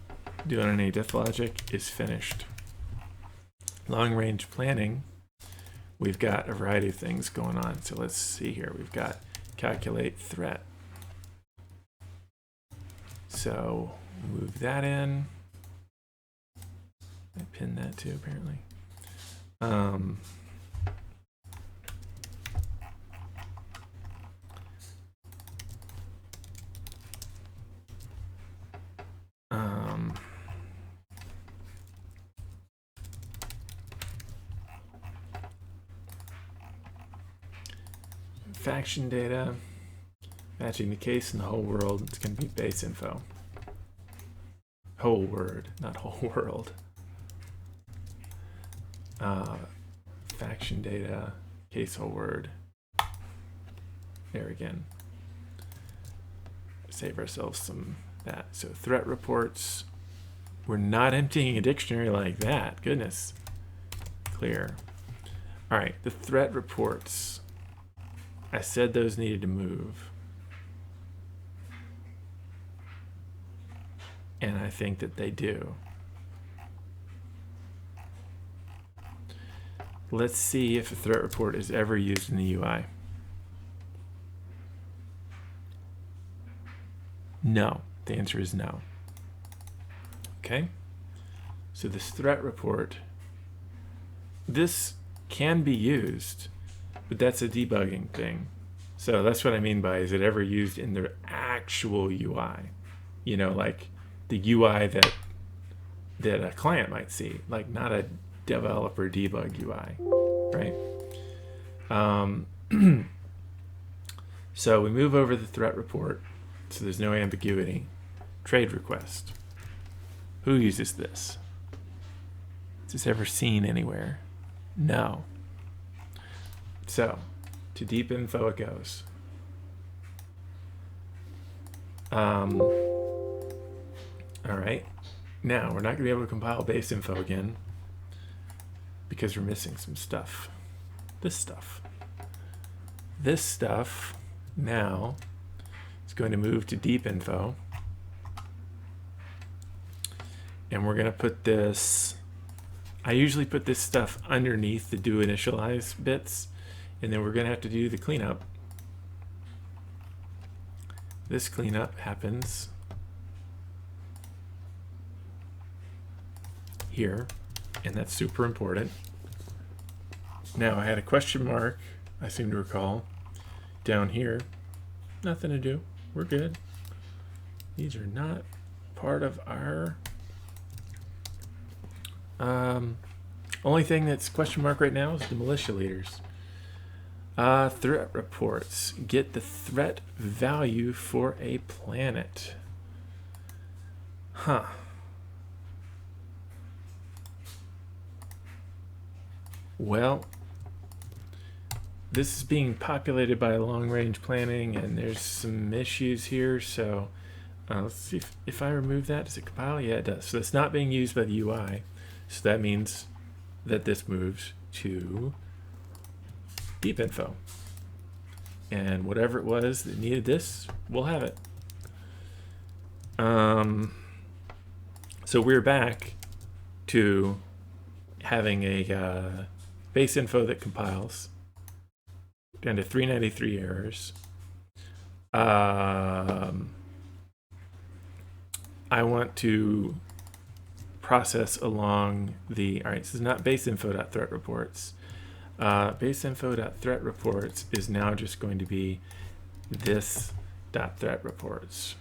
doing any death logic is finished. Long range planning, we've got a variety of things going on. So let's see here. We've got calculate threat. So move that in. I pinned that too, apparently. Faction data, matching the case in the whole world. It's going to be base info. Whole word, not whole world. Faction data, case whole word. There again. Save ourselves some that. So threat reports. We're not emptying a dictionary like that. Goodness. Clear. All right, the threat reports. I said those needed to move. And I think that they do. Let's see if a threat report is ever used in the UI. No. The answer is no. Okay? So this threat report, this can be used, but that's a debugging thing. So that's what I mean by, is it ever used in the actual UI? You know, like the UI that a client might see, like not a developer debug UI, right? So we move over the threat report, so there's no ambiguity. Trade request. Who uses this? Is this ever seen anywhere? No. So, to deep info it goes. All right. Now, we're not going to be able to compile base info again because we're missing some stuff. This stuff. This stuff now is going to move to deep info. And we're going to put this, I usually put this stuff underneath the do initialize bits, and then we're going to have to do the cleanup. This cleanup happens here, and that's super important. Now I had a question mark, I seem to recall, down here. Nothing to do, we're good. These are not part of our only thing that's question mark right now is the militia leaders. Threat reports. Get the threat value for a planet. Huh. Well, this is being populated by long-range planning, and there's some issues here, so let's see if I remove that, does it compile? Yeah, it does. So it's not being used by the UI. So that means that this moves to deep info. And whatever it was that needed this, we'll have it. So we're back to having a base info that compiles down to 393 errors. I want to process along the, all right, this is not baseinfo.threatReports. Baseinfo.threatReports is now just going to be this.threatReports.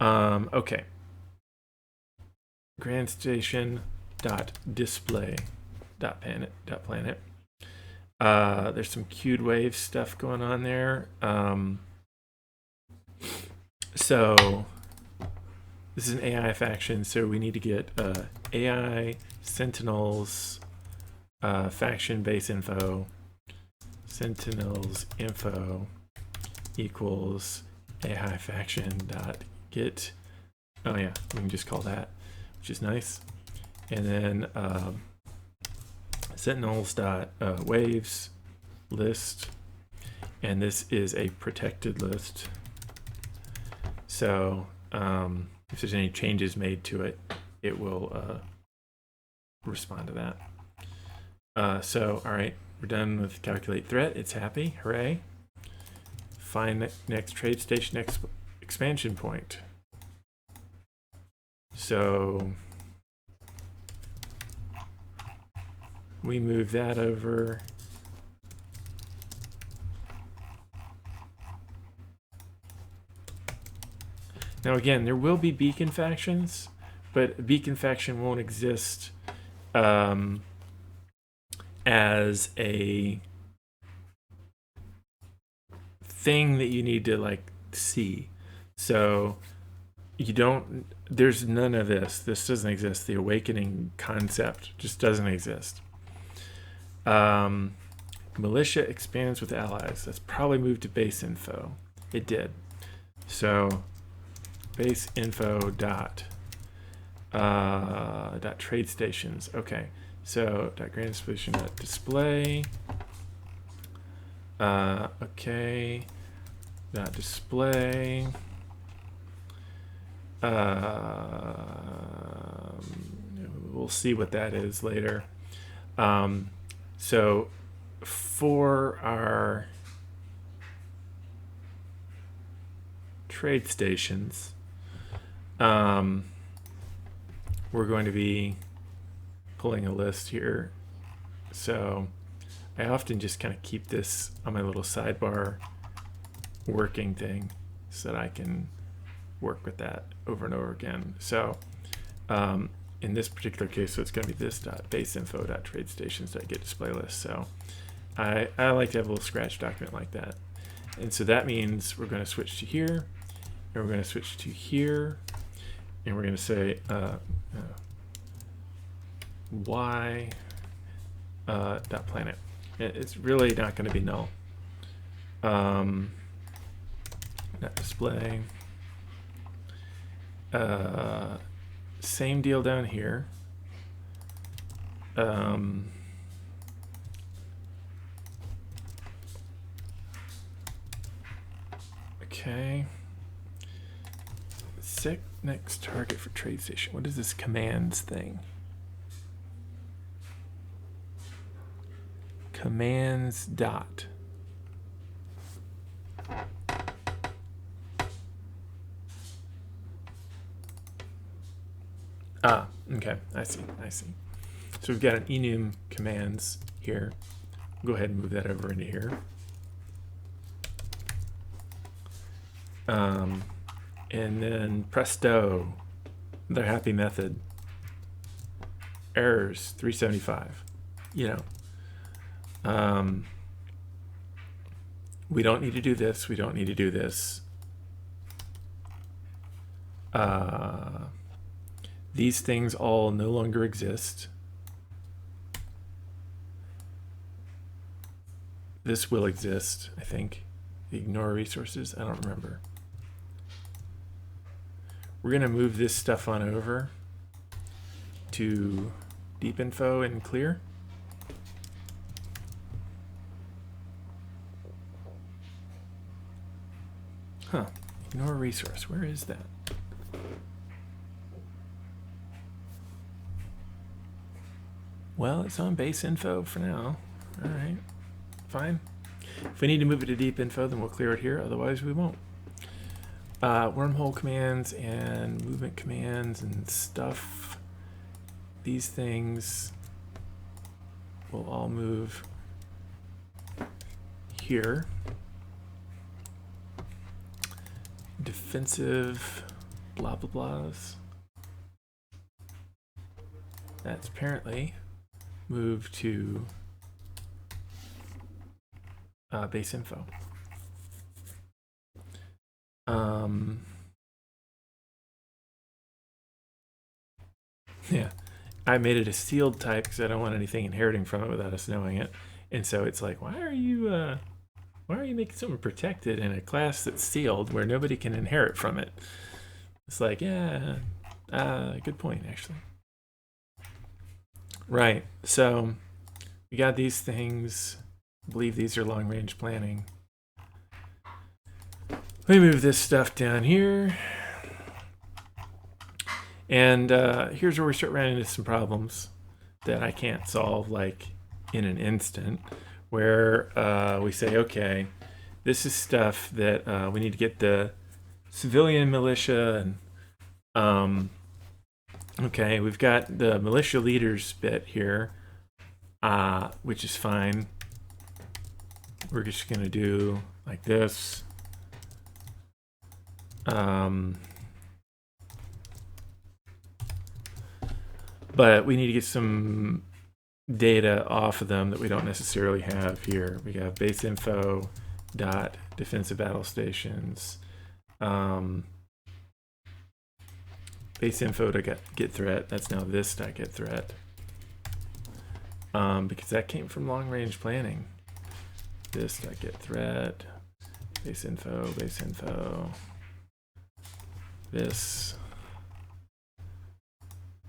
Okay. GrandStation.display.planet. There's some queued wave stuff going on there. So this is an AI faction, so we need to get AI Sentinels faction base info. Sentinels info equals AI faction dot get. Oh yeah, we can just call that, which is nice. And then Sentinels dot waves list, and this is a protected list. So if there's any changes made to it, it will respond to that. So, all right, we're done with calculate threat. It's happy, hooray. Find next trade station expansion point. So we move that over. Now again, there will be beacon factions, but a beacon faction won't exist as a thing that you need to like see. So you don't, there's none of this. This doesn't exist. The awakening concept just doesn't exist. Militia expands with allies. That's probably moved to base info. It did. So base info dot trade stations. Okay, so dot grand station dot display. Okay, dot display. We'll see what that is later. So for our trade stations, we're going to be pulling a list here. So I often just kind of keep this on my little sidebar working thing so that I can work with that over and over again. So in this particular case, so it's going to be this baseinfo.tradestations.getDisplayList. So I like to have a little scratch document like that. And so that means we're going to switch to here, and we're going to switch to here, and we're going to say y dot planet. It's really not going to be null. Not display. Same deal down here. Okay. Set next target for trade station. What is this commands thing? Commands dot. Ah, okay, I see. So we've got an enum commands here. Go ahead and move that over into here. And then presto, the happy method. Errors 375. You know, we don't need to do this. We don't need to do this. These things all no longer exist. This will exist, I think. Ignore resources. I don't remember. We're going to move this stuff on over to deep info and clear. Huh. Ignore resource. Where is that? Well, it's on base info for now. All right. Fine. If we need to move it to deep info, then we'll clear it here. Otherwise, we won't. Wormhole commands and movement commands and stuff. These things will all move here. Defensive blah blah blahs. That's apparently moved to base info. Yeah, I made it a sealed type because I don't want anything inheriting from it without us knowing it. And so it's like, why are you making something protected in a class that's sealed where nobody can inherit from it? It's like, yeah, good point, actually. Right, so we got these things. I believe these are long-range planning. Let me move this stuff down here. And here's where we start running into some problems that I can't solve like in an instant, where we say, okay, this is stuff that we need to get the civilian militia and okay, we've got the militia leaders bit here, which is fine. We're just gonna do like this. But we need to get some data off of them that we don't necessarily have here. We have base info dot defensive battle stations, base info to get threat. That's now this dot get threat, because that came from long range planning. This dot get threat, base info, this.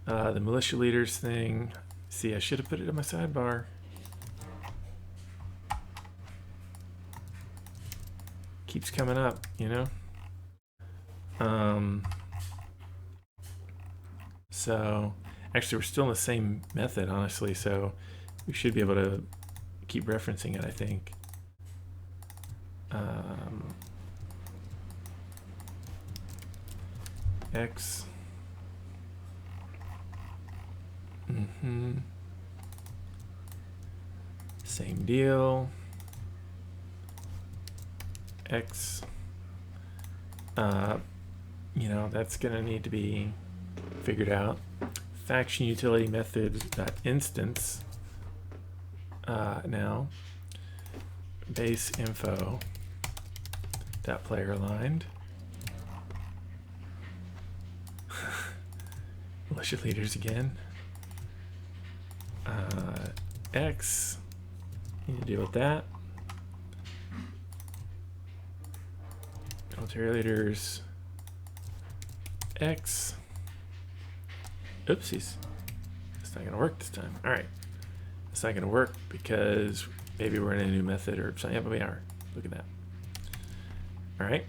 The militia leaders thing. See, I should have put it in my sidebar. Keeps coming up, you know? So, actually, we're still in the same method, honestly, so we should be able to keep referencing it, I think. X. Same deal. X. You know, that's gonna need to be figured out. Faction utility methods instance. Now base info player aligned. Militia leaders again. X, need to deal with that. Military leaders, X. Oopsies, it's not gonna work this time. All right, it's not gonna work because maybe we're in a new method or something. Yeah, but we are. Look at that. All right,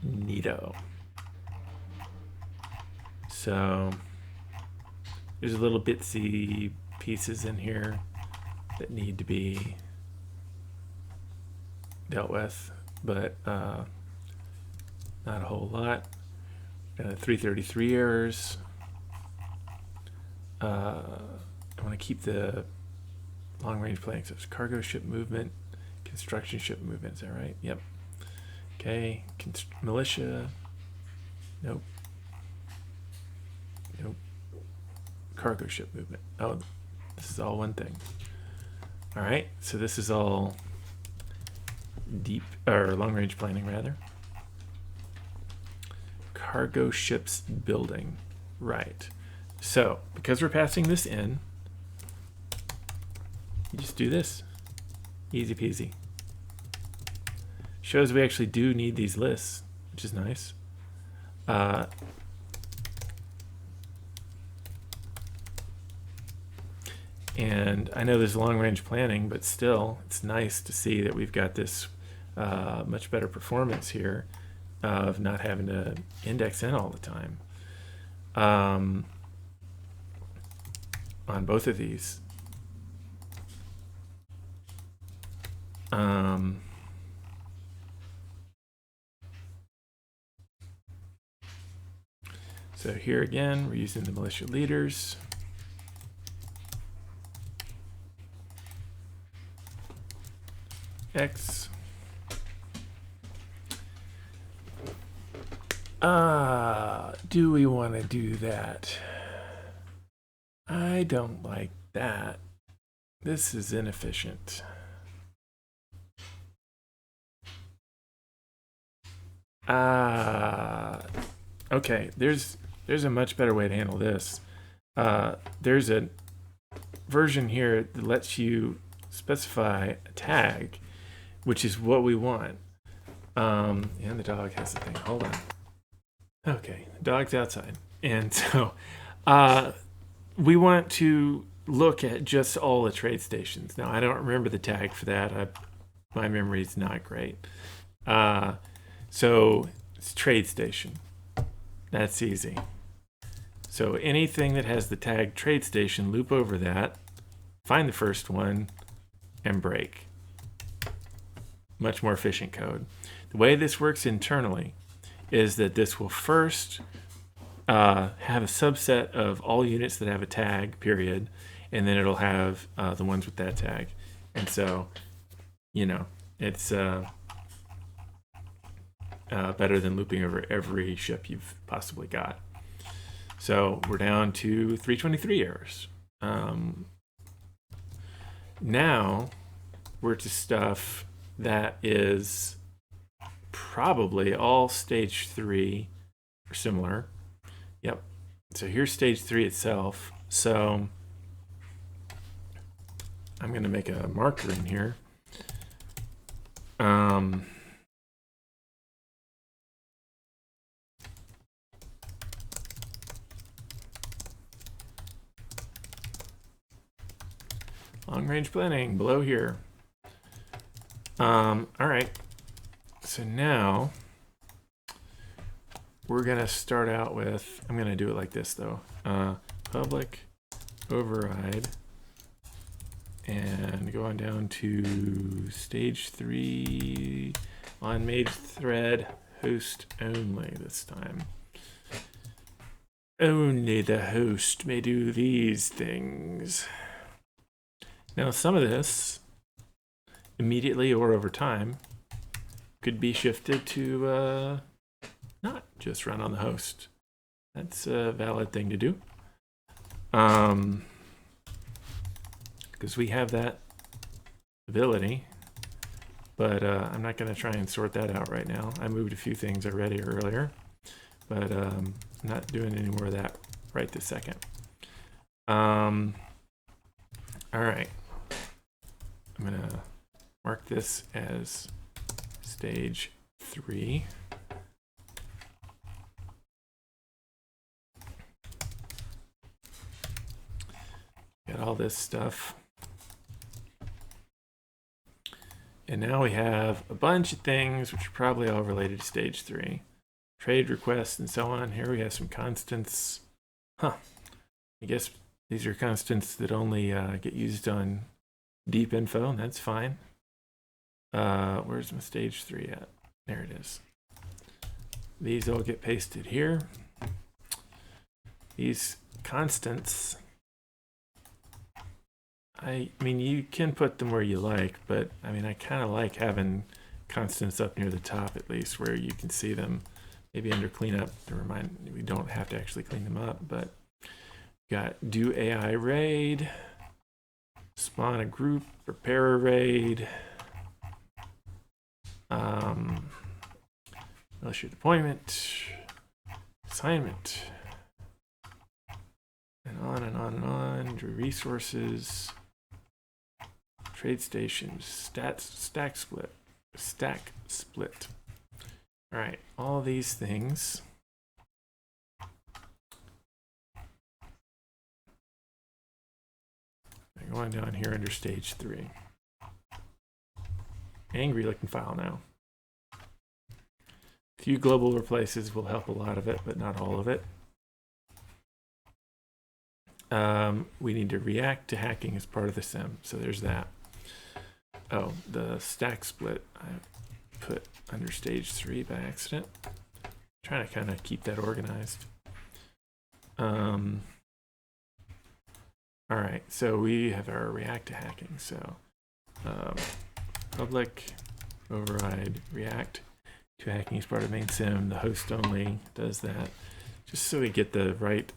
Neato. So there's a little bitsy pieces in here that need to be dealt with, but not a whole lot. 333 errors. I want to keep the long range planning. So it's cargo ship movement, construction ship movement. Is that right? Yep. Okay. Militia. Nope. Nope. Cargo ship movement. Oh, this is all one thing. All right. So this is all deep or long range planning rather. Cargo ships building. Right. So because we're passing this in, you just do this. Easy peasy. Shows we actually do need these lists, which is nice. And I know there's long range planning, but still, it's nice to see that we've got this much better performance here of not having to index in all the time on both of these. So here again, we're using the militia leaders. X. Do we want to do that? I don't like that. This is inefficient. Okay, there's a much better way to handle this. There's a version here that lets you specify a tag, which is what we want. And the dog has the thing. Hold on. Okay, the dog's outside. And so we want to look at just all the trade stations. Now, I don't remember the tag for that. My memory is not great. So it's trade station. That's easy. So anything that has the tag trade station, loop over that, find the first one, and break. Much more efficient code. The way this works internally is that this will first have a subset of all units that have a tag, period, and then it'll have the ones with that tag. And so, it's better than looping over every ship you've possibly got. So we're down to 323 errors. Now we're to stuff that is probably all stage 3 or similar. Yep. So here's stage 3 itself. So I'm going to make a marker in here. Long range planning below here. All right. So now we're going to start out with, I'm going to do it like this though. Public override and go on down to stage 3 on made thread host only this time. Only the host may do these things. Now, some of this, immediately or over time, could be shifted to not just run on the host. That's a valid thing to do. Because we have that ability, but I'm not going to try and sort that out right now. I moved a few things already earlier, but I'm not doing any more of that right this second. All right. I'm going to mark this as stage 3. Got all this stuff. And now we have a bunch of things which are probably all related to stage 3. trade requests, and so on. Here we have some constants. I guess these are constants that only get used on deep info, and that's fine. Where's my stage 3 at? There it is. These all get pasted here. These constants, I mean, you can put them where you like, but I mean, I kind of like having constants up near the top at least, where you can see them. Maybe under cleanup to remind we don't have to actually clean them up, but got do AI raid, spawn a group, prepare a raid, illustrate deployment, assignment, and on and on and on. Do resources, trade stations, stack split. All right, all these things. Going down here under stage 3. Angry looking file now. A few global replaces will help a lot of it, but not all of it. We need to react to hacking as part of the sim, so there's that. Oh, the stack split I put under stage 3 by accident. Trying to kind of keep that organized. All right, so we have our react to hacking. So public override react to hacking is part of main sim. The host only does that, just so we get the right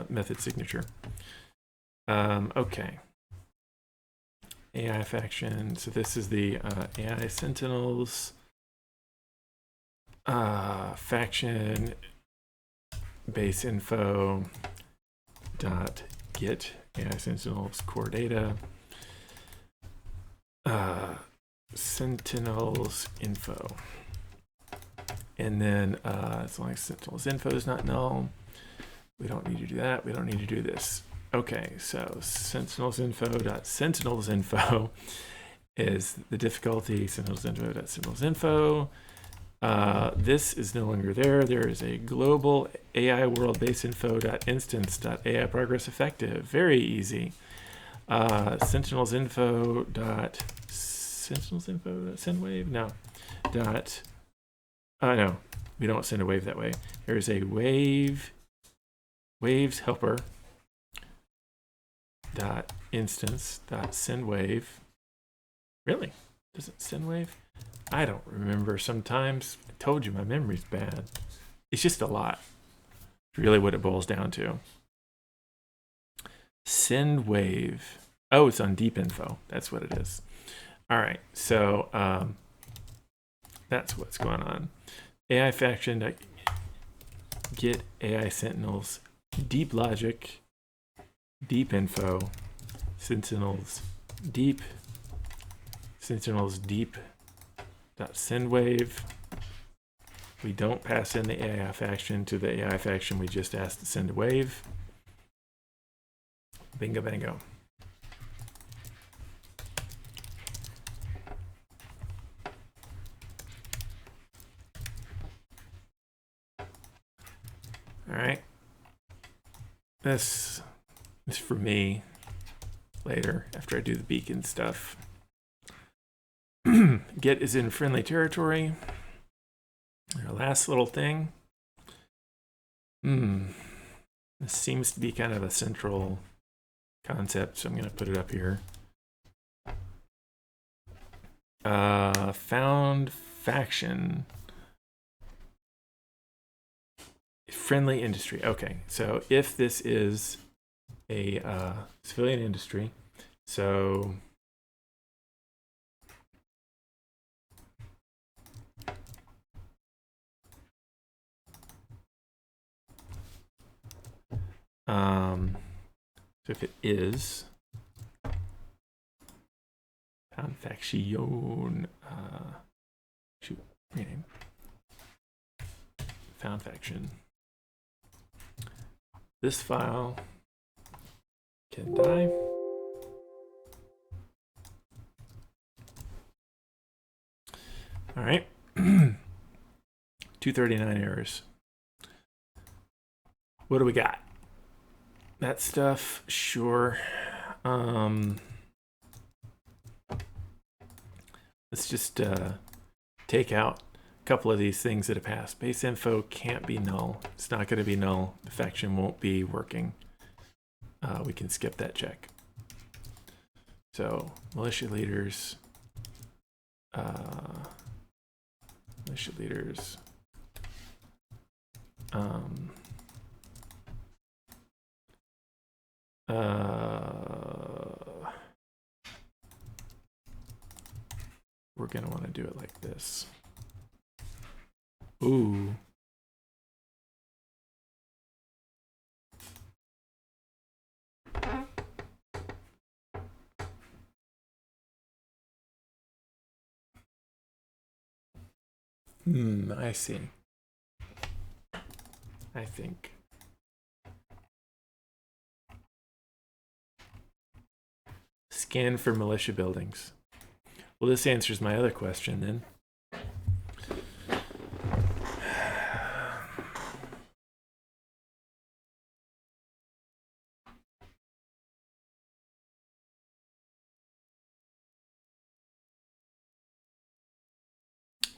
method signature. Okay. AI faction. So this is the AI Sentinels faction base info dot get AI Sentinels core data Sentinels info, and then as long as Sentinels info is not null, we don't need to do that. We don't need to do this. Okay, so Sentinels info dot Sentinels info is the difficulty. Sentinels info dot Sentinels info. This is no longer there. There is a global AI world base info dot instance dot AI progress effective. Very easy. Sentinels info dot send wave. No. Dot. No, we don't send a wave that way. There is a waves helper dot instance dot send wave. Really? Does it send wave? I don't remember. Sometimes I told you my memory's bad. It's just a lot. It's really what it boils down to. Send wave. Oh, it's on deep info. That's what it is. All right. So that's what's going on. AI faction get AI sentinels deep logic deep info sentinels deep dot send wave. We don't pass in the AI faction to the AI faction. We just ask to send a wave. Bingo bango. All right. This is for me later after I do the beacon stuff. Get is in friendly territory. Our last little thing. This seems to be kind of a central concept, so I'm going to put it up here. Found faction. Friendly industry. Okay, so if this is a civilian industry, so if it is found faction, rename found faction. This file can die. All right. 239 errors. What do we got? That stuff, sure. Let's just take out a couple of these things that have passed. Base info can't be null. It's not going to be null. The faction won't be working. We can skip that check. So militia leaders. Militia leaders. We're going to want to do it like this. Ooh. I see. I think. Scan for militia buildings. Well, this answers my other question then.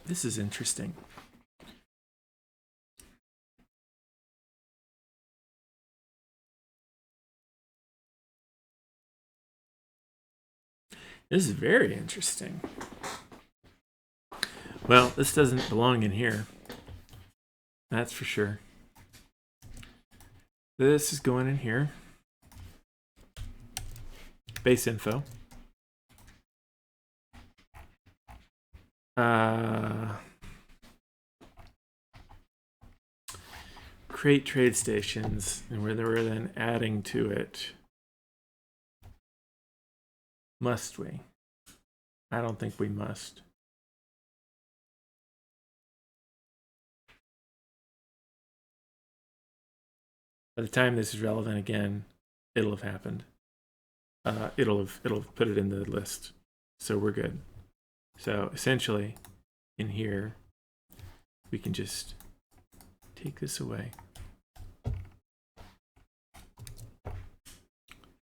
This is interesting. This is very interesting. Well, this doesn't belong in here. That's for sure. This is going in here. Base info. Create trade stations, and we're then adding to it. Must we? I don't think we must. By the time this is relevant again, it'll have happened. It'll put it in the list, so we're good. So essentially, in here, we can just take this away.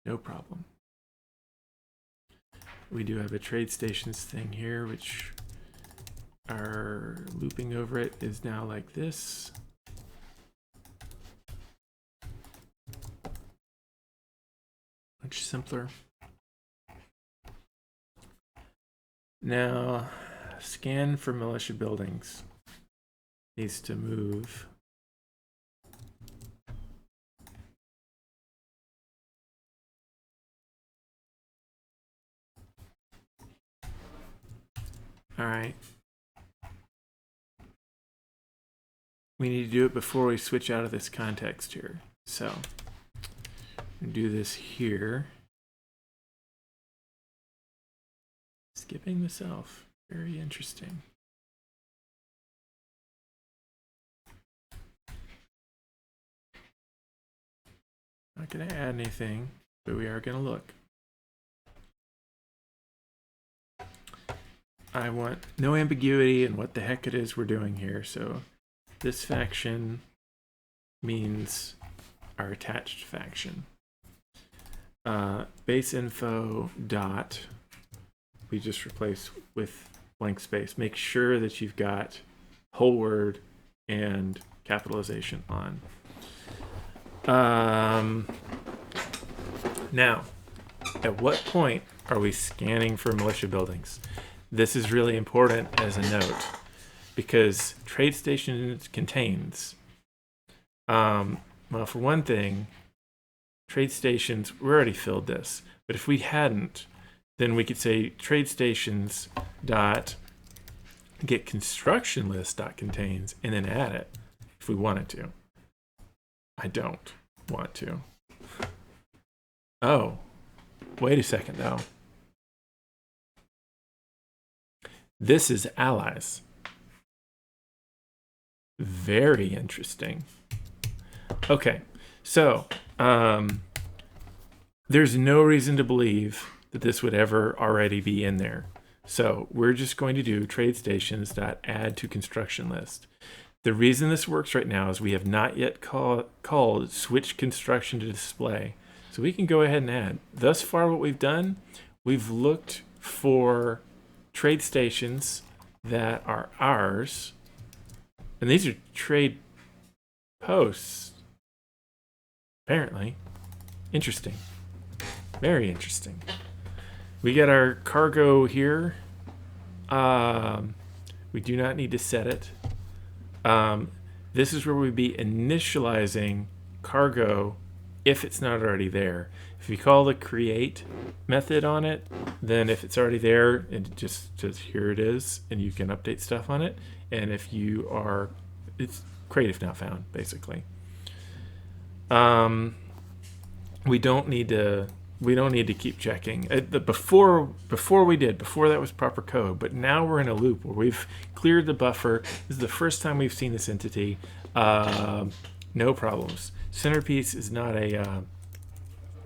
No problem. We do have a trade stations thing here, which our looping over it is now like this. Much simpler. Now, scan for militia buildings. Needs to move. All right. We need to do it before we switch out of this context here. So, do this here. Skipping the self. Very interesting. Not going to add anything, but we are going to look. I want no ambiguity in what the heck it is we're doing here. So this faction means our attached faction. Base info dot, we just replace with blank space. Make sure that you've got whole word and capitalization on. Now, at what point are we scanning for militia buildings? This is really important as a note because trade stations contains, well, for one thing, trade stations, we already filled this, but if we hadn't, then we could say trade stations dot get construction list dot contains and then add it if we wanted to. I don't want to. Oh, wait a second though. This is allies. Very interesting. Okay, so there's no reason to believe that this would ever already be in there. So we're just going to do TradeStations.add to construction list. The reason this works right now is we have not yet called switch construction to display. So we can go ahead and add. Thus far, what we've done, we've looked for trade stations that are ours. And these are trade posts, apparently. Interesting. Very interesting. We get our cargo here. We do not need to set it. This is where we'd be initializing cargo if it's not already there. If you call the create method on it, then if it's already there, it just says here it is, and you can update stuff on it. And if you are, it's create if not found, basically. We don't need to keep checking. Before that was proper code, but now we're in a loop where we've cleared the buffer. This is the first time we've seen this entity. No problems. Centerpiece is not a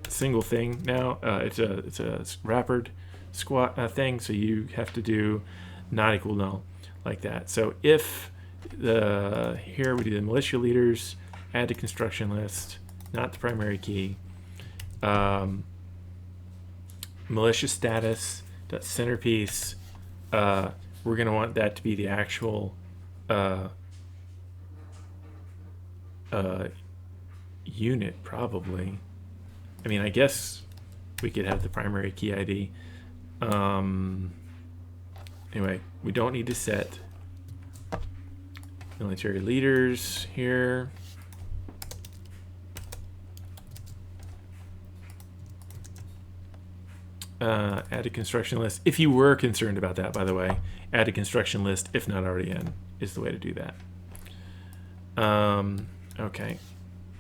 single thing now. It's a wrappered squat thing, so you have to do not equal null like that. So if here we do the militia leaders, add to construction list, not the primary key. Militia status centerpiece. We're going to want that to be the actual unit, probably. I mean, I guess we could have the primary key ID. Anyway, we don't need to set military leaders here. Add a construction list. If you were concerned about that, by the way, add a construction list if not already in is the way to do that. Okay.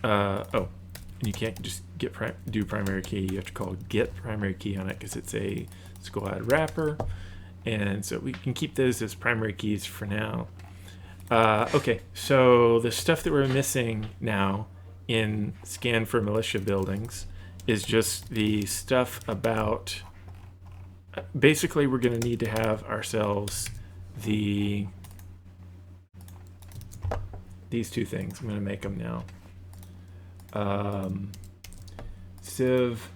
Oh, you can't just do primary key. You have to call get primary key on it because it's a squad wrapper. And so we can keep those as primary keys for now. Okay, so the stuff that we're missing now in scan for militia buildings is just the stuff about, basically we're going to need to have ourselves these two things. I'm going to make them now. Civ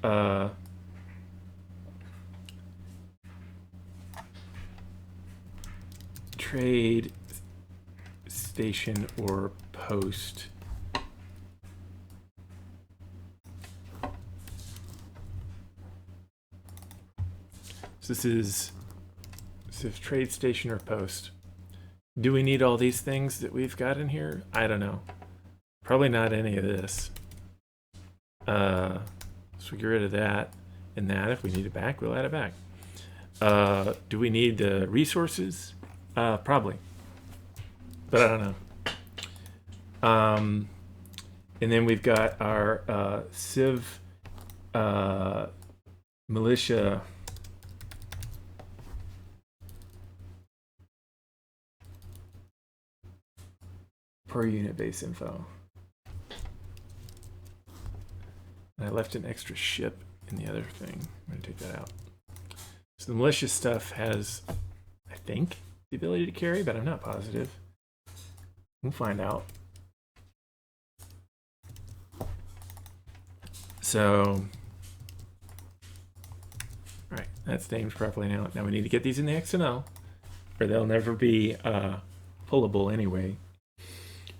trade station or post. So this is trade station or post. Do we need all these things that we've got in here? I don't know. Probably not any of this. So we get rid of that and that. If we need it back, we'll add it back. Do we need the resources? Probably. But I don't know. And then we've got our Civ militia per unit base info. And I left an extra ship in the other thing. I'm going to take that out. So the militia stuff has, I think, the ability to carry, but I'm not positive. We'll find out. So, all right, that's named properly now. Now we need to get these in the XML, or they'll never be pullable anyway.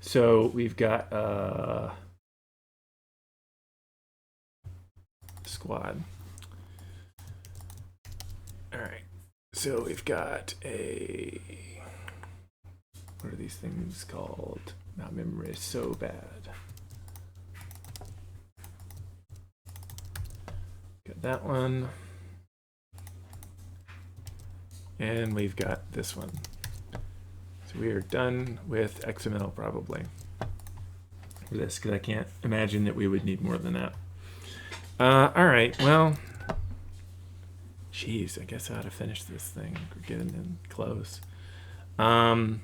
So we've got squad. All right. So we've got a, what are these things called? My memory is so bad. Got that one. And we've got this one. So we are done with XML probably for this, because I can't imagine that we would need more than that. All right, well, geez, I guess I ought to finish this thing. We're getting in close. Well,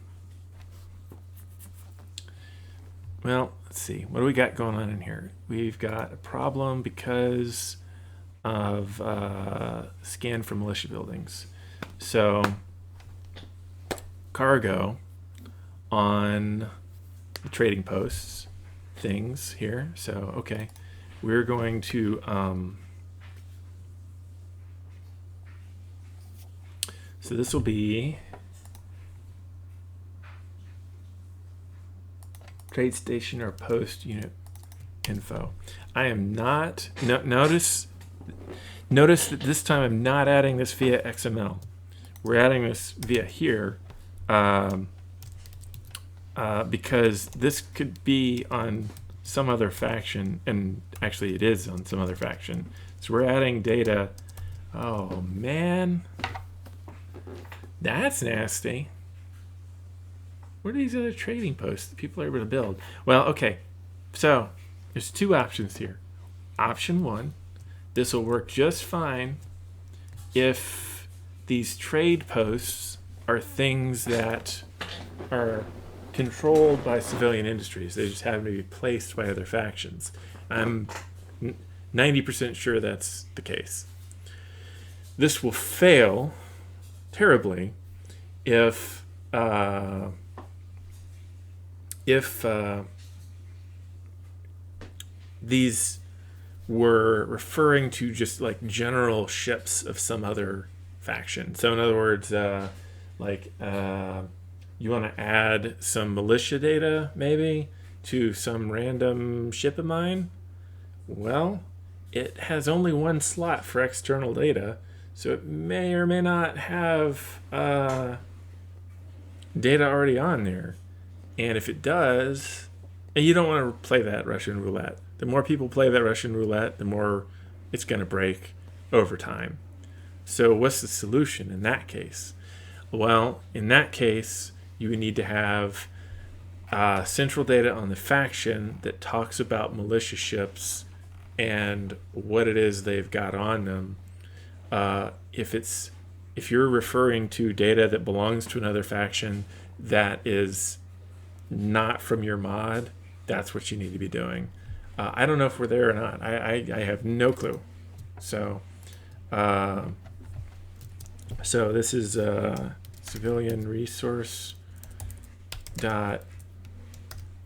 let's see. What do we got going on in here? We've got a problem because of scan for militia buildings. So cargo on the trading posts things here. So, okay, we're going to, so this will be trade station or post unit info. I am not, notice that this time I'm not adding this via XML. We're adding this via here because this could be on some other faction, and actually it is on some other faction. So we're adding data. Oh man, that's nasty. What are these other trading posts that people are able to build? Well, okay, so there's two options here. Option one, this will work just fine if these trade posts are things that are controlled by civilian industries. They just happen to be placed by other factions. I'm 90% sure that's the case. This will fail terribly if these were referring to just like general ships of some other faction. So in other words, you want to add some militia data maybe to some random ship of mine. Well, it has only one slot for external data, so it may or may not have data already on there. And if it does, and you don't want to play that Russian roulette. The more people play that Russian roulette, the more it's going to break over time. So what's the solution in that case? Well, in that case, you would need to have central data on the faction that talks about militia ships and what it is they've got on them. If you're referring to data that belongs to another faction that is not from your mod, that's what you need to be doing. I don't know if we're there or not. I have no clue. So this is civilian resource dot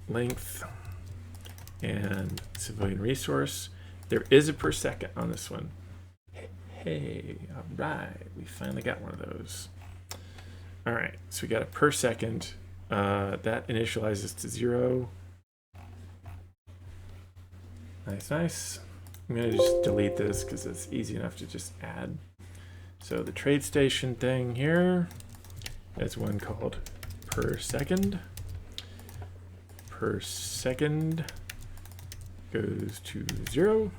length and civilian resource. There is a per second on this one. Hey, all right, we finally got one of those. All right, so we got a per second. That initializes to 0. Nice. I'm gonna just delete this because it's easy enough to just add. So the trade station thing here, there's one called per second. Per second goes to 0.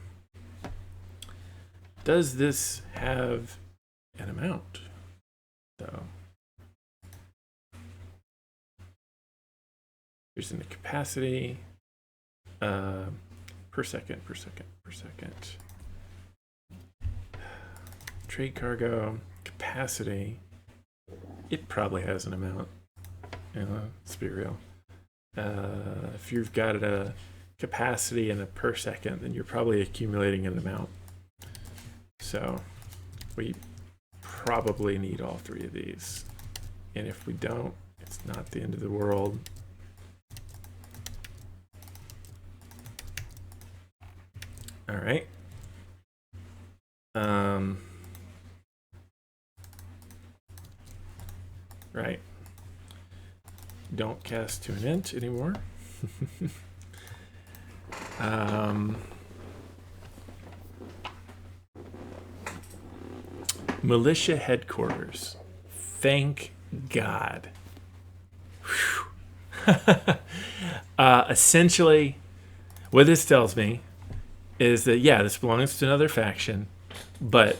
Does this have an amount though? Here's in the capacity. Per second. Trade cargo capacity. It probably has an amount. Let's be real. If you've got a capacity and a per second, then you're probably accumulating an amount. So we probably need all three of these. And if we don't, it's not the end of the world. All right. Right. Don't cast to an int anymore. Militia headquarters. Thank God. Essentially, what this tells me is that, yeah, this belongs to another faction, but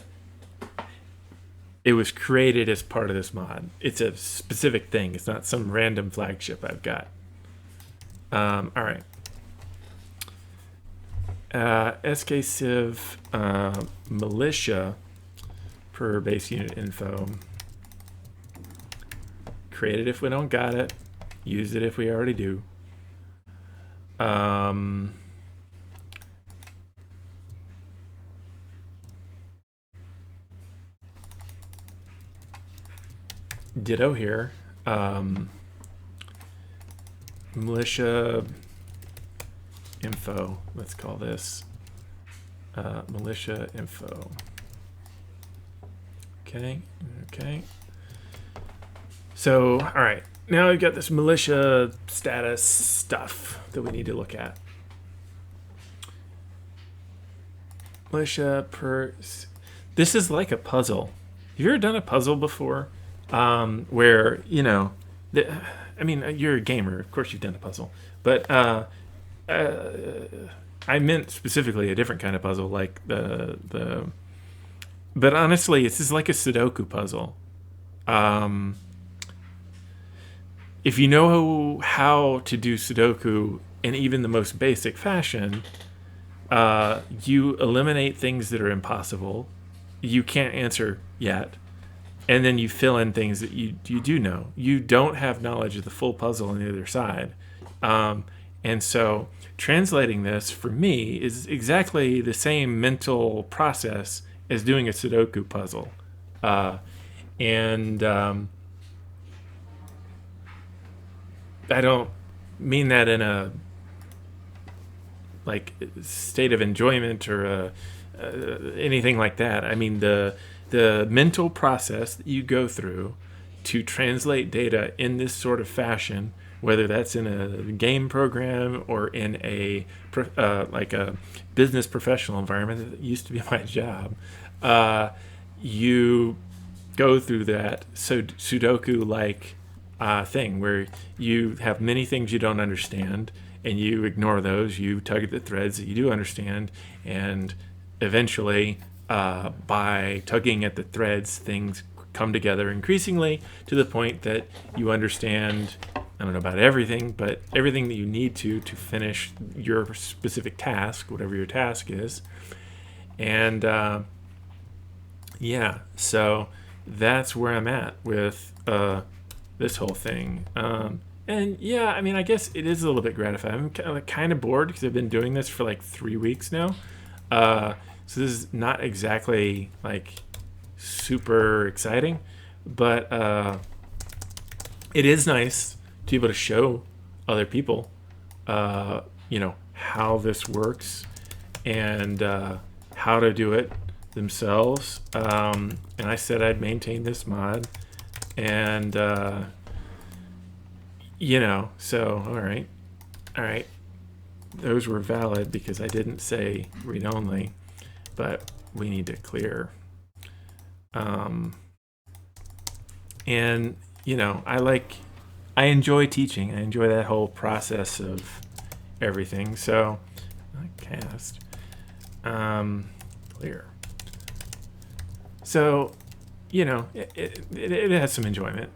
it was created as part of this mod. It's a specific thing. It's not some random flagship I've got. All right. SKCiv militia per base unit info. Create it if we don't got it. Use it if we already do. ditto here. Militia info, let's call this militia info. Okay. So, all right, now we've got this militia status stuff that we need to look at. Militia this is like a puzzle. Have you ever done a puzzle before? Where, I mean, you're a gamer, of course you've done a puzzle, but I meant specifically a different kind of puzzle, like but honestly, this is like a Sudoku puzzle. If you know how to do Sudoku in even the most basic fashion, you eliminate things that are impossible, you can't answer yet, and then you fill in things that you do know. You don't have knowledge of the full puzzle on the other side. And so translating this for me is exactly the same mental process as doing a Sudoku puzzle. I don't mean that in a like state of enjoyment or anything like that. I mean the mental process that you go through to translate data in this sort of fashion, whether that's in a game program or in a like a business professional environment that used to be my job, you go through that Sudoku-like thing where you have many things you don't understand and you ignore those, you tug at the threads that you do understand, and eventually by tugging at the threads, things come together increasingly to the point that you understand, I don't know about everything, but everything that you need to finish your specific task, whatever your task is. And yeah, so that's where I'm at with this whole thing. And yeah, I mean, I guess it is a little bit gratifying. I'm kind of bored because I've been doing this for like 3 weeks now. So this is not exactly like super exciting, but it is nice to be able to show other people, how this works and how to do it themselves. And I said I'd maintain this mod, and so all right, those were valid because I didn't say read only, but we need to clear. And I enjoy teaching. I enjoy that whole process of everything. So cast clear. So it has some enjoyment.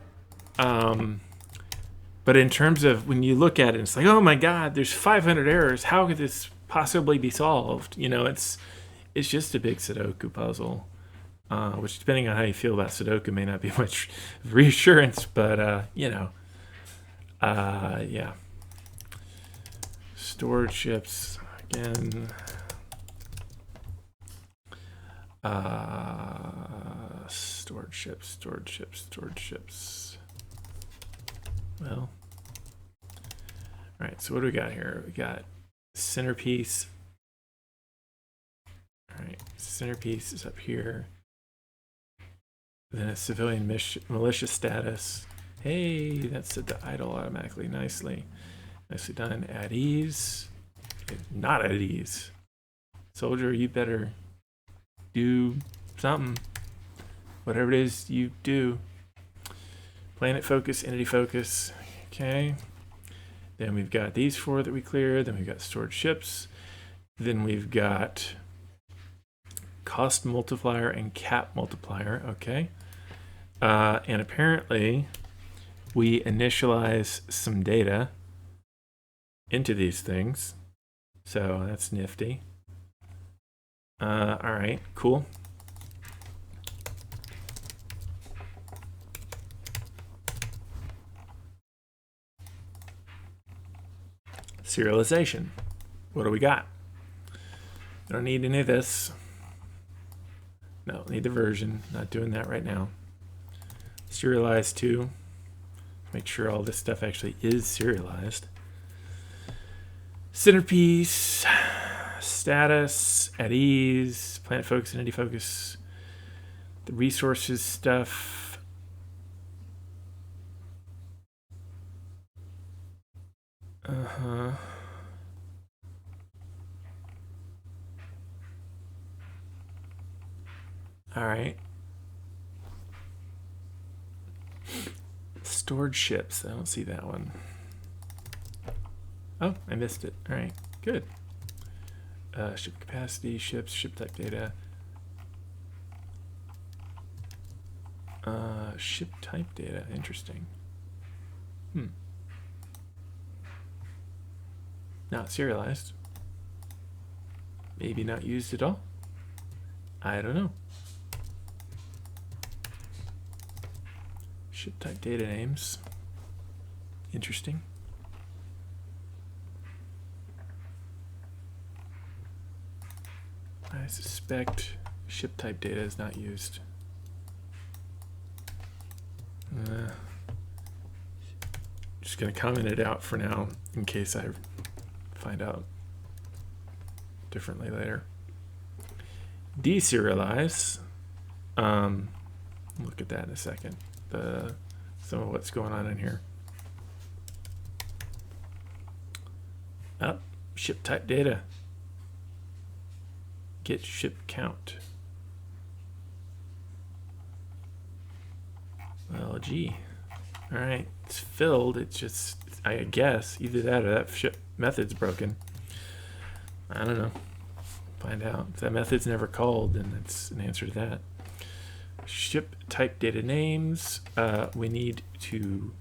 But in terms of when you look at it, it's like, oh my God, there's 500 errors. How could this possibly be solved? It's just a big Sudoku puzzle, which, depending on how you feel about Sudoku, may not be much reassurance. But yeah. Stored ships again. Stored ships. Well, all right, so what do we got here? We got centerpiece. All right, centerpiece is up here. Then a civilian militia status. Hey, that's set to idle automatically. Nicely done. At ease. Not at ease. Soldier, you better do something. Whatever it is you do. Planet focus, entity focus. Okay. Then we've got these 4 that we cleared. Then we've got stored ships. Then we've got cost multiplier and cap multiplier. Okay. And apparently we initialize some data into these things. So that's nifty. All right, cool. Serialization. What do we got? Don't need any of this. No, need the version. Not doing that right now. Serialize too. Make sure all this stuff actually is serialized. Centerpiece, status, at ease, planet focus, entity focus, the resources stuff. Uh-huh. All right. Stored ships. I don't see that one. Oh, I missed it. All right, good. Ship capacity, ships, ship type data. Ship type data. Interesting. Not serialized. Maybe not used at all. I don't know. Ship type data names. Interesting. I suspect ship type data is not used. Just going to comment it out for now in case I find out differently later. Deserialize. Look at that in a second. Some of what's going on in here. Ship type data. Get ship count. Well, gee. All right, it's filled. It's just, I guess, either that or that ship method's broken. I don't know. Find out. If that method's never called, then that's an answer to that. Ship type data names. We need to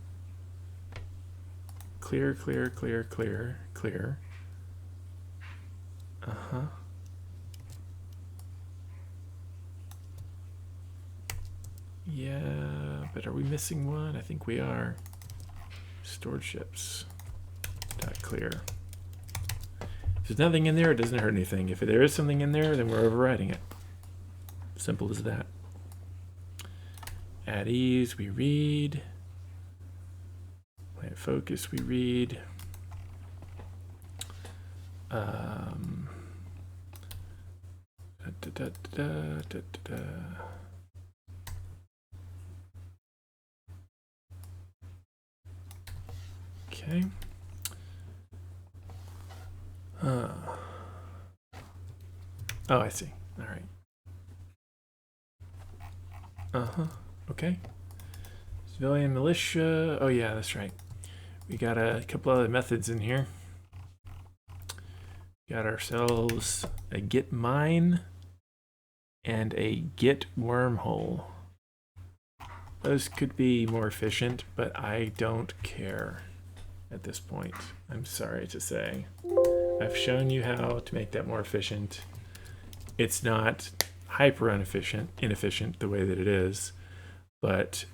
clear. Yeah, but are we missing one? I think we are. Stored ships. .clear. If there's nothing in there, it doesn't hurt anything. If there is something in there, then we're overriding it. Simple as that. At ease, we read. Planet focus, we read. Okay. Oh, I see. All right. Okay. Civilian militia. Oh, yeah, that's right. We got a couple other methods in here. Got ourselves a get mine and a get wormhole. Those could be more efficient, but I don't care at this point. I'm sorry to say. I've shown you how to make that more efficient. It's not hyper inefficient the way that it is, but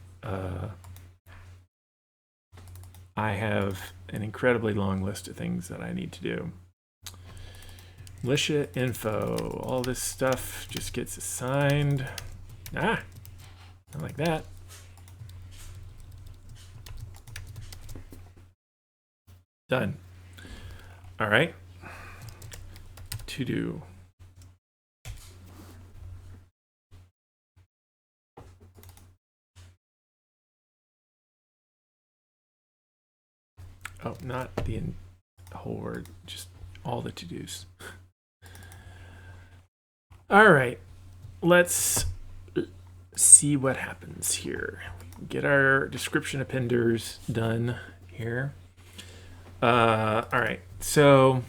I have an incredibly long list of things that I need to do. Militia info, all this stuff just gets assigned. Not like that. Done. All right. To do. Oh, not the whole word, just all the to-dos. All right, let's see what happens here. Get our description appenders done here. All right, so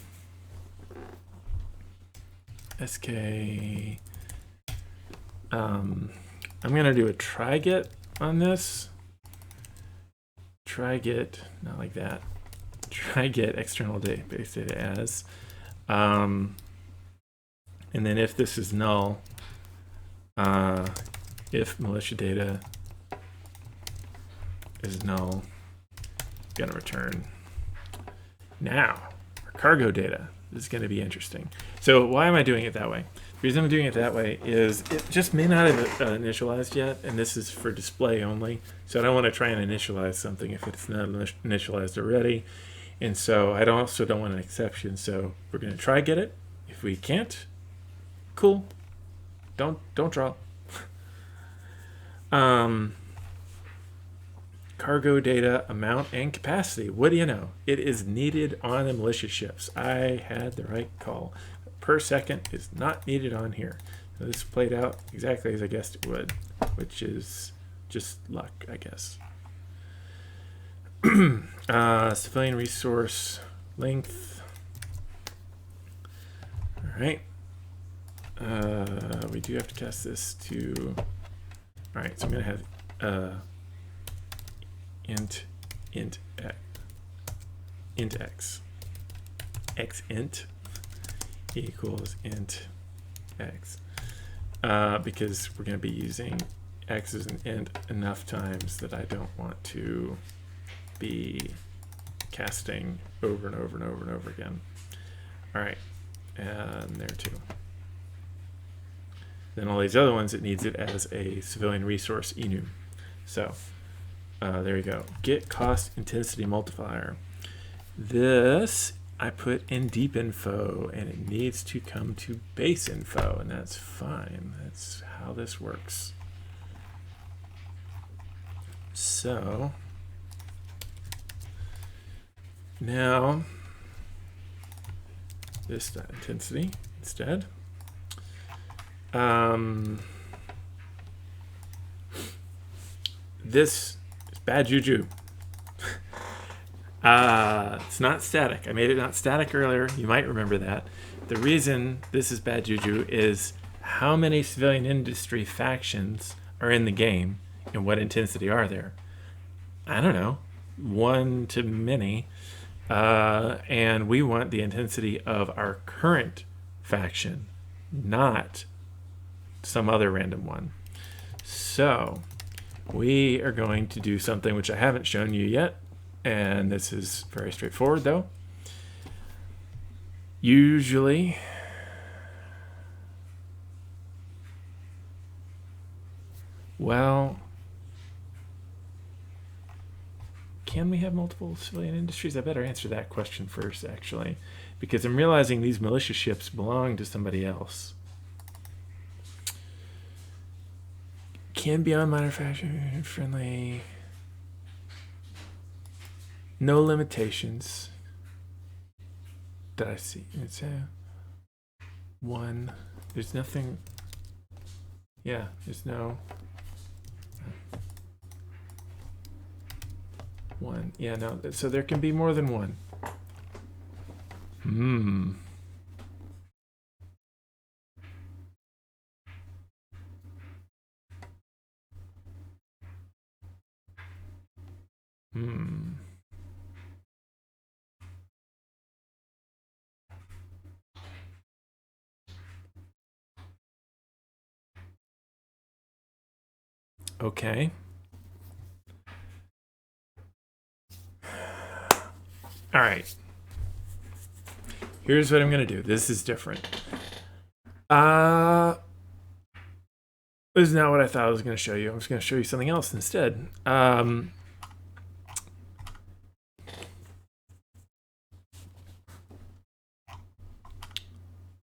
SK, I'm gonna do a try get on this. Try get, not like that. Try get external base data as, and then if this is null, if militia data is null, gonna return. Now, our cargo data. This is going to be interesting. So why am I doing it that way? reason I'm doing it that way is it just may not have initialized yet, and this is for display only. So I don't want to try and initialize something if it's not initialized already. And so I also don't want an exception. So we're going to try get it. If we can't, cool. Don't draw. Cargo data, amount, and capacity. What do you know? It is needed on the militia ships. I had the right call. Per second is not needed on here. So this played out exactly as I guessed it would, which is just luck, I guess. Civilian resource length. All right. We do have to cast this to. All right, so I'm going to have int x int equals int x because we're going to be using x as an int enough times that I don't want to be casting over and over and over and over again. All right, and there too. Then all these other ones, it needs it as a civilian resource enum. So there you go. Get cost intensity multiplier. This I put in deep info, and it needs to come to base info, and that's fine. That's how this works. So now this intensity instead. This is bad juju. It's not static. I made it not static earlier. You might remember that. The reason this is bad juju is how many civilian industry factions are in the game and what intensity are there. I don't know. One to many. And we want the intensity of our current faction, not some other random one. So we are going to do something which I haven't shown you yet, and this is very straightforward though. Usually can we have multiple civilian industries? I better answer that question first, actually, because I'm realizing these militia ships belong to somebody else. Can be on minor faction friendly. No limitations that I see. It's one. There's nothing. Yeah, there's no. One. Yeah, no. So there can be more than one. Okay. All right. Here's what I'm going to do. This is different. This is not what I thought I was going to show you. I was going to show you something else instead.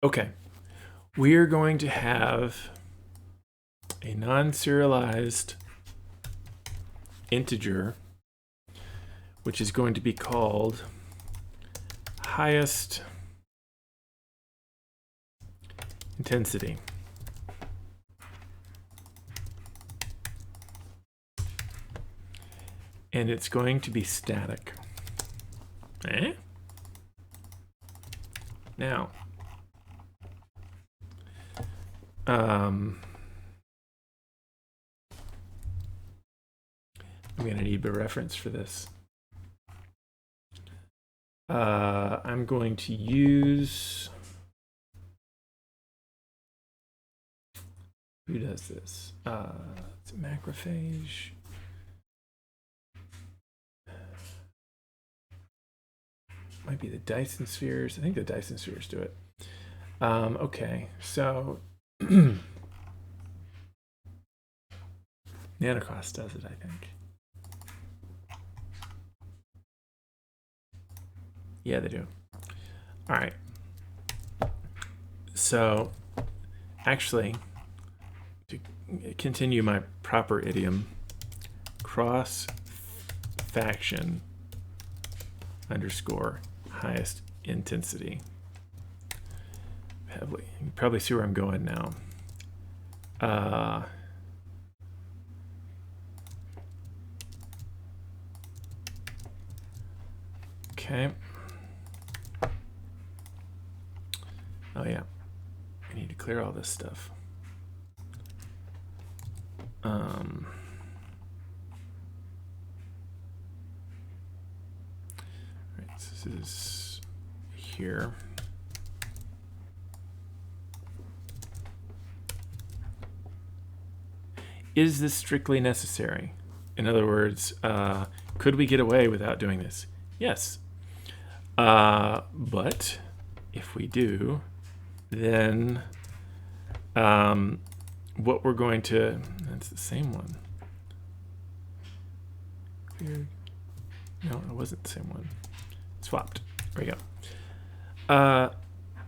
Okay. We are going to have a non-serialized integer, which is going to be called highest intensity. And it's going to be static. Now, I'm going to need a reference for this. I'm going to use, who does this? It's a macrophage. Might be the Dyson spheres. I think the Dyson spheres do it. Okay, so Nanocross does it, I think. Yeah, they do. All right. So, actually, to continue my proper idiom, cross faction underscore highest intensity. You can probably see where I'm going now. Okay. Oh yeah, I need to clear all this stuff. Right, so this is here. Is this strictly necessary? In other words, could we get away without doing this? Yes. But if we do, then what we're going to, that's the same one. Weird. No, it wasn't the same one. Swapped. There we go.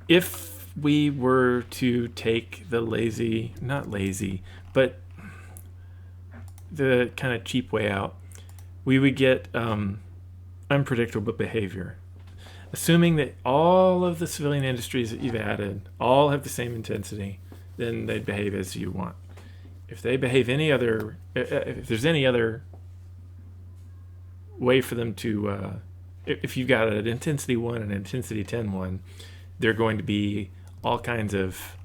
If we were to take the lazy, not lazy, but the kind of cheap way out, we would get unpredictable behavior. Assuming that all of the civilian industries that you've added all have the same intensity, then they'd behave as you want. If they behave any other, if there's any other way for them to, if you've got an intensity 1 and an intensity 10 one, they're going to be all kinds of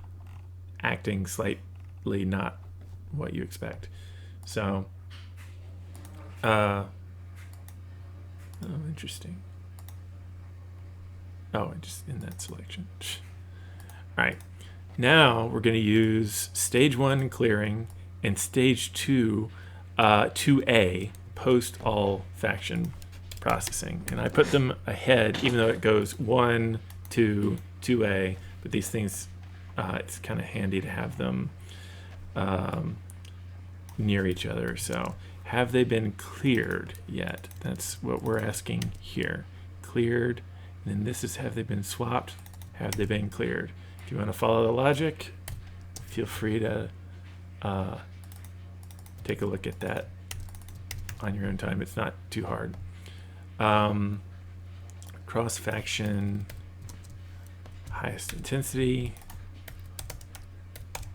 acting slightly not what you expect. So, oh, interesting. Oh, just in that selection. All right. Now we're going to use stage 1 clearing and stage 2, 2A, post all faction processing. And I put them ahead, even though it goes 1, 2, 2A, but these things, it's kind of handy to have them near each other. So have they been cleared yet? That's what we're asking here. Cleared. And then this is, have they been swapped? Have they been cleared? If you want to follow the logic, feel free to take a look at that on your own time. It's not too hard. Cross faction, highest intensity,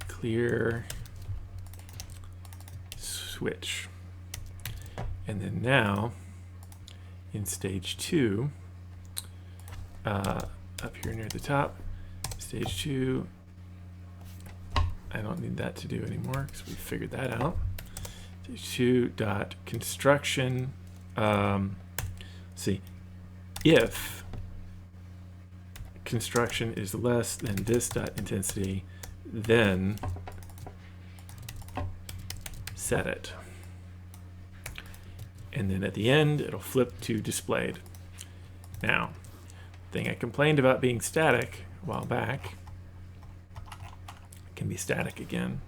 clear, switch. And then now in stage 2, up here near the top, stage 2, I don't need that to do anymore because we figured that out. Stage 2 dot construction. See, if construction is less than this dot intensity, then set it. And then at the end, it'll flip to displayed. Now, the thing I complained about being static a while back can be static again,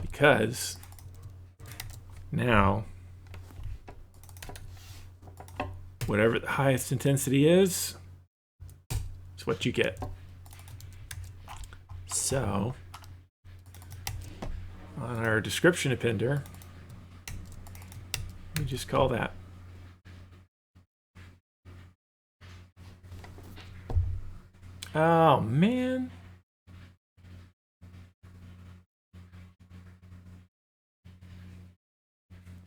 because now whatever the highest intensity is what you get. So on our description appender, we just call that. Oh man.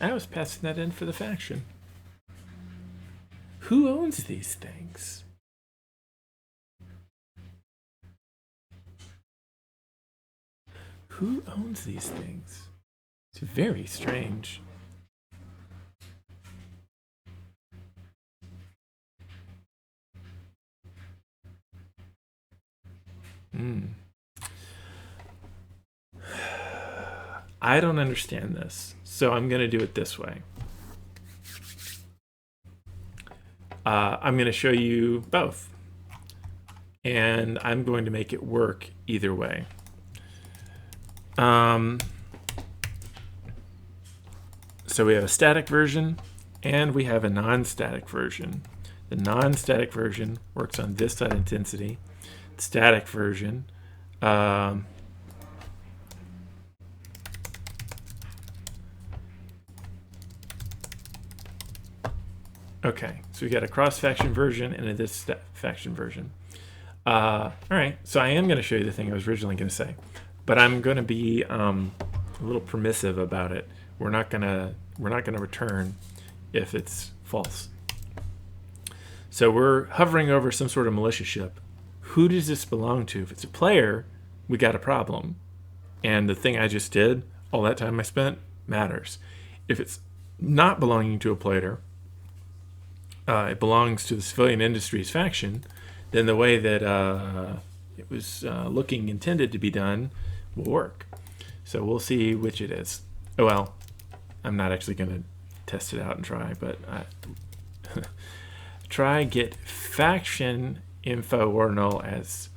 I was passing that in for the faction. Who owns these things? Who owns these things? It's very strange. I don't understand this, so I'm going to do it this way. I'm going to show you both, and I'm going to make it work either way. So we have a static version and we have a non-static version. The non-static version works on this side intensity. The static version okay, so we got a cross-faction version and a this faction version. All right, so I am going to show you the thing I was originally going to say, but I'm going to be a little permissive about it. We're not going to return if it's false. So we're hovering over some sort of militia ship. Who does this belong to? If it's a player, we got a problem. And the thing I just did, all that time I spent, matters. If it's not belonging to a player, it belongs to the civilian industries faction, then the way that it was intended to be done will work. So we'll see which it is. Oh, well, I'm not actually going to test it out and try, but try get faction info or null as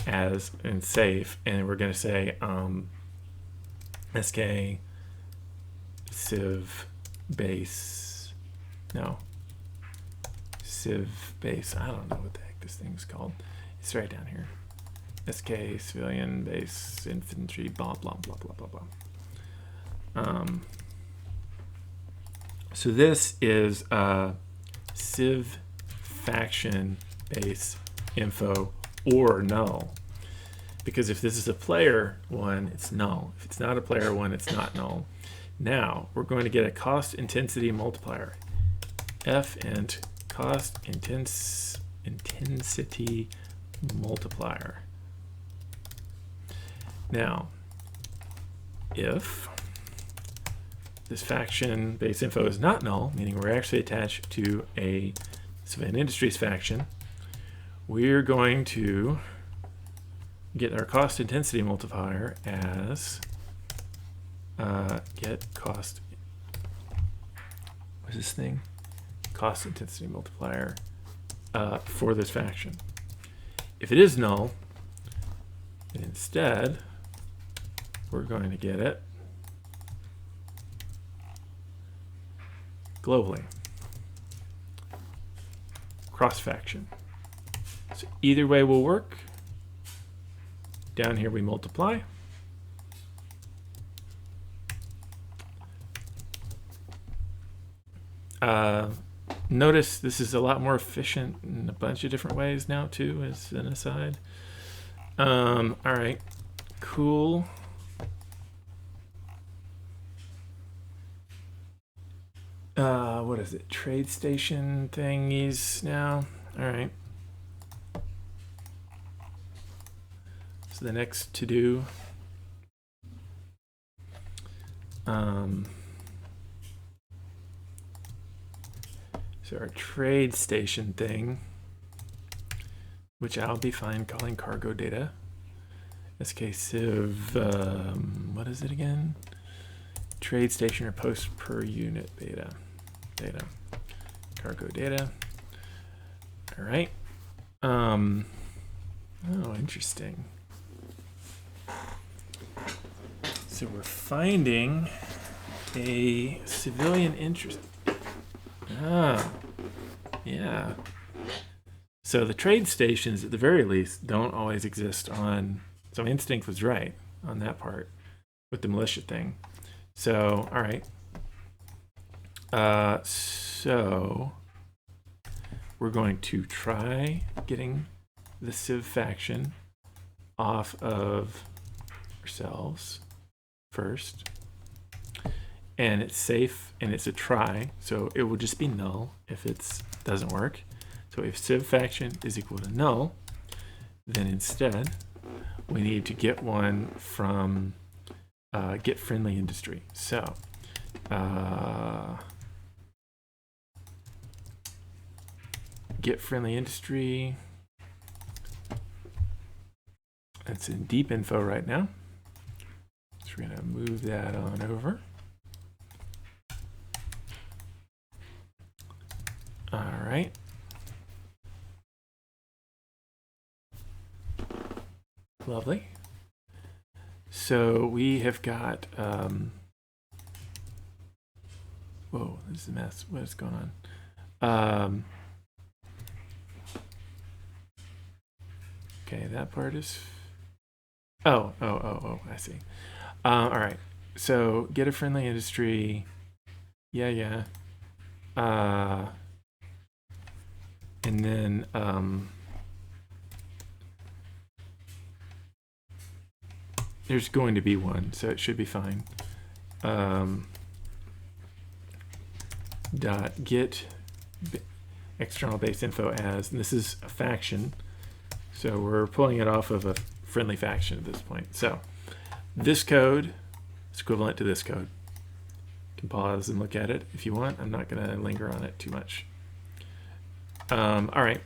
and save, and we're going to say sk civ base, no, civ base, I don't know what the heck this thing's called. It's right down here. sk civilian base infantry blah blah blah blah blah blah. So this is civ faction base info or null, because if this is a player one, it's null. If it's not a player one, it's not null. Now we're going to get a cost intensity multiplier. F int cost intensity multiplier. Now, if this faction base info is not null, meaning we're actually attached to a civilian industries faction, we're going to get our cost intensity multiplier as get cost, what's this thing? Cost intensity multiplier for this faction. If it is null, then instead we're going to get it globally, cross-faction. So either way will work. Down here we multiply. Notice this is a lot more efficient in a bunch of different ways now too, as an aside. All right, cool. What is it? Trade station thingies now. All right. So the next to do. So our trade station thing, which I'll be fine calling cargo data. SK civ, what is it again? Trade station or post per unit data. Cargo data. All right. Oh, interesting. So we're finding a civilian interest. Ah, yeah. So the trade stations, at the very least, don't always exist on. So Instinct was right on that part with the militia thing. So, all right. So we're going to try getting the civ faction off of ourselves first. And it's safe and it's a try, so it will just be null if it doesn't work. So if civ faction is equal to null, then instead we need to get one from get friendly industry. So get friendly industry. It's in deep info right now. So we're gonna move that on over. All right. Lovely. So we have got, whoa, this is a mess. What is going on? Okay, that part is, oh, I see. All right, so get a friendly industry. Yeah. And then, there's going to be one, so it should be fine. Dot get external base info as, and this is a faction, so we're pulling it off of a friendly faction at this point. So this code is equivalent to this code. You can pause and look at it if you want. I'm not going to linger on it too much. All right.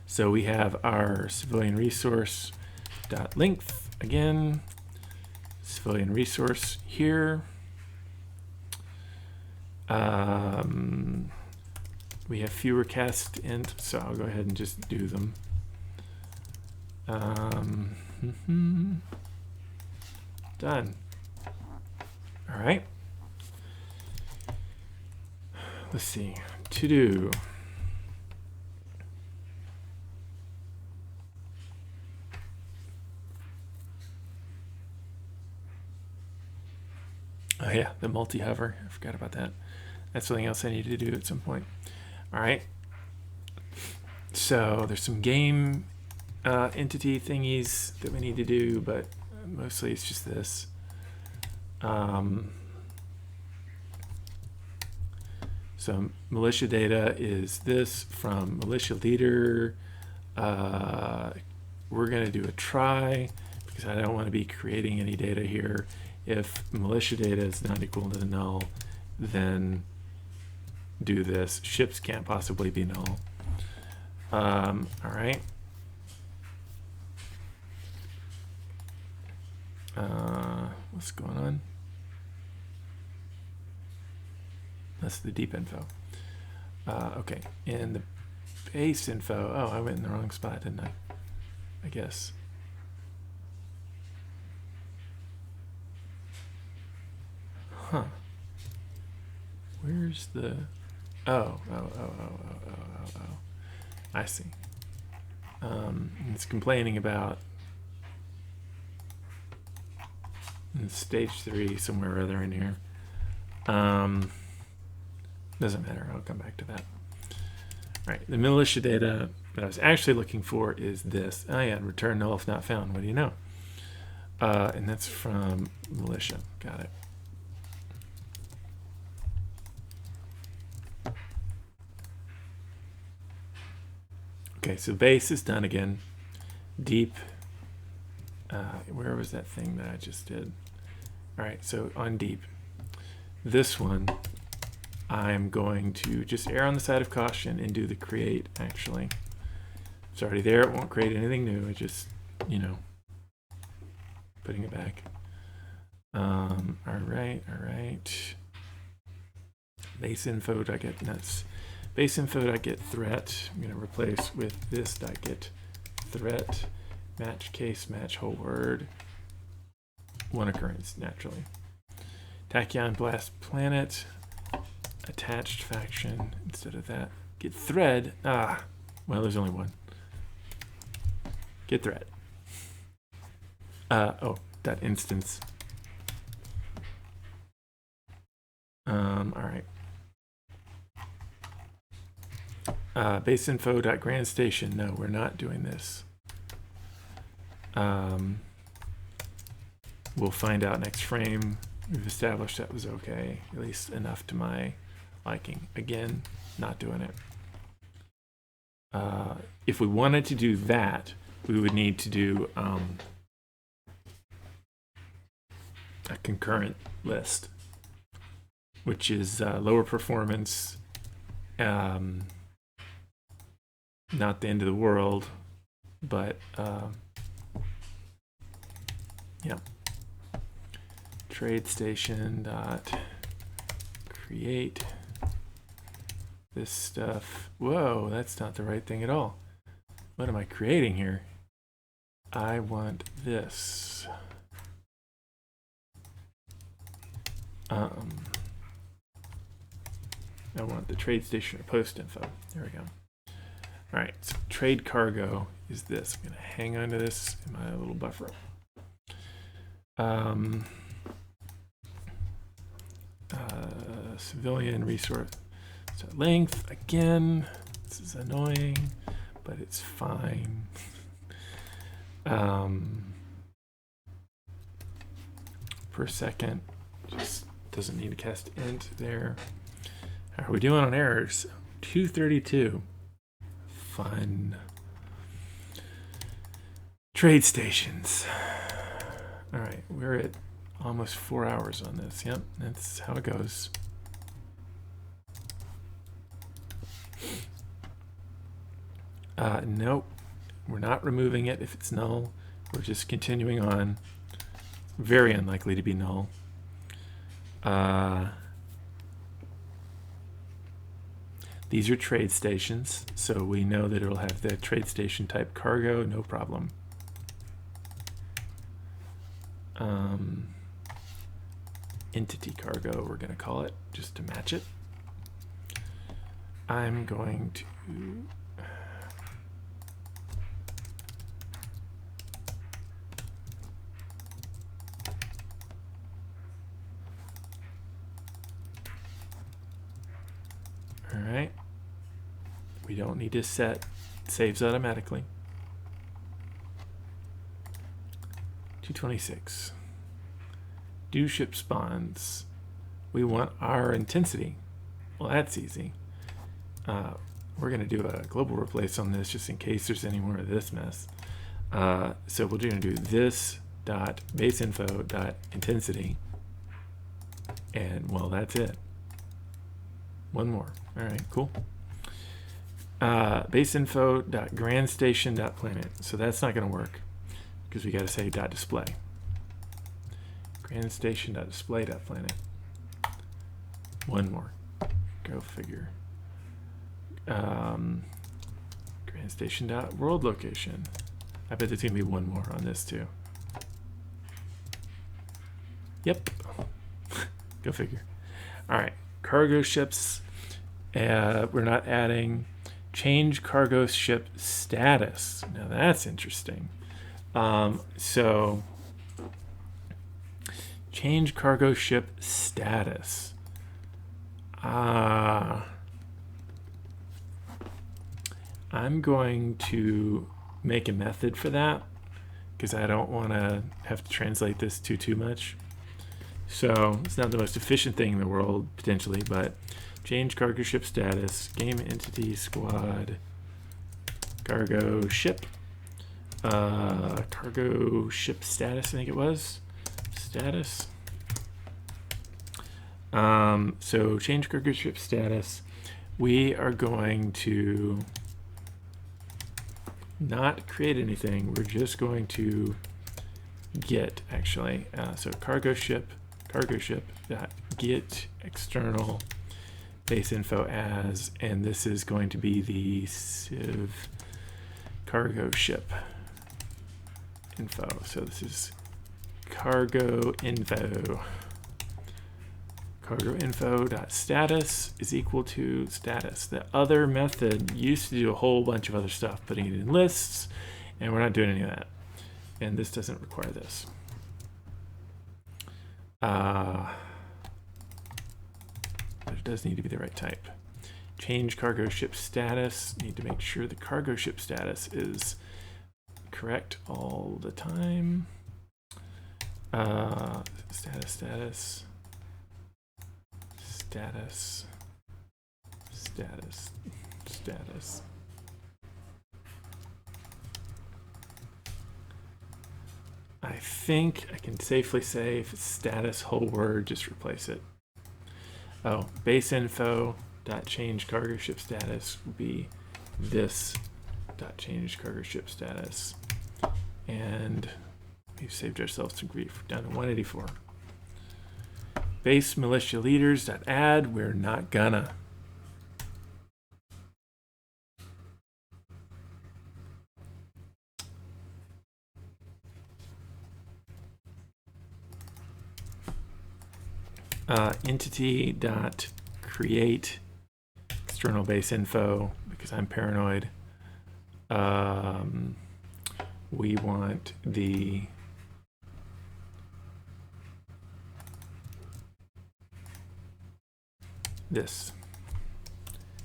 So we have our civilian resource dot length again, civilian resource here. We have fewer cast int, so I'll go ahead and just do them. Done. All right. Let's see. To do. Oh yeah, the multi-hover. I forgot about that. That's something else I need to do at some point. All right. So there's some game entity thingies that we need to do, but mostly it's just this. So militia data is this from militia leader. We're going to do a try because I don't want to be creating any data here. If militia data is not equal to null, then do this. Ships can't possibly be null. All right. What's going on? That's the deep info. Okay, and the base info. Oh, I went in the wrong spot, didn't I? I guess. Huh. Where's the... Oh. I see. It's complaining about stage 3 somewhere or other in here. Doesn't matter. I'll come back to that. All right. The militia data that I was actually looking for is this. Oh yeah, return null if not found. What do you know? And that's from militia. Got it. Okay, so base is done again. Deep. Where was that thing that I just did? All right, so on deep. This one, I'm going to just err on the side of caution and do the create, actually. It's already there. It won't create anything new. It just, you know, putting it back. All right. Base info dot get nuts. Base info dot get threat. I'm going to replace with this dot get threat. Match case, match whole word. One occurrence, naturally. Tachyon blast planet. Attached faction instead of that. Get thread. Well, there's only one. Get thread. That instance. All right. Base info dot grand station. No, we're not doing this. We'll find out next frame. We've established that was okay, at least enough to my liking. Again, not doing it. If we wanted to do that, we would need to do a concurrent list, which is lower performance, not the end of the world, but yeah. Trade station dot create this stuff. Whoa, that's not the right thing at all. What am I creating here? I want this. I want the trade station or post info. There we go. All right, so trade cargo is this. I'm going to hang on to this in my little buffer. Civilian resource length. Again, this is annoying, but it's fine. Per second, just doesn't need to cast int there. How are we doing on errors? 232. Fun. Trade stations. All right, we're at almost 4 hours on this. Yep, that's how it goes. Nope, we're not removing it if it's null. We're just continuing on. Very unlikely to be null. These are trade stations, so we know that it'll have the trade station type cargo, no problem. Entity cargo, we're going to call it, just to match it. I'm going to all right. We don't need to set, it saves automatically. 226. Do ship spawns. We want our intensity. Well, that's easy. We're going to do a global replace on this just in case there's any more of this mess. So we're going to do this dot base info dot intensity. And well, that's it. One more. All right, cool. Base info dot grand station dot planet. So that's not going to work because we got to say dot display. Grand station dot display dot planet. One more. Go figure. Grand station dot world location. I bet there's gonna be one more on this too. Yep. Go figure. All right. Cargo ships. We're not adding. Change cargo ship status. Now that's interesting. So change cargo ship status. I'm going to make a method for that because I don't want to have to translate this too much. So it's not the most efficient thing in the world potentially, but change cargo ship status, game entity squad, cargo ship, cargo ship status, I think it was, status. So change cargo ship status. We are going to not create anything. We're just going to get actually. So cargo ship dot get external base info as, and this is going to be the civ cargo ship info. So this is cargo info. Cargo info dot status is equal to status. The other method used to do a whole bunch of other stuff, putting it in lists, and we're not doing any of that. And this doesn't require this. But it does need to be the right type. Change cargo ship status. Need to make sure the cargo ship status is correct all the time. Status. I think I can safely say if it's status whole word, just replace it. Oh, base info dot change cargo ship status would be this dot change cargo ship status. And we've saved ourselves some grief. We're down to 184. Base militia leaders dot add. We're not gonna. Entity dot create external base info, because I'm paranoid. We want the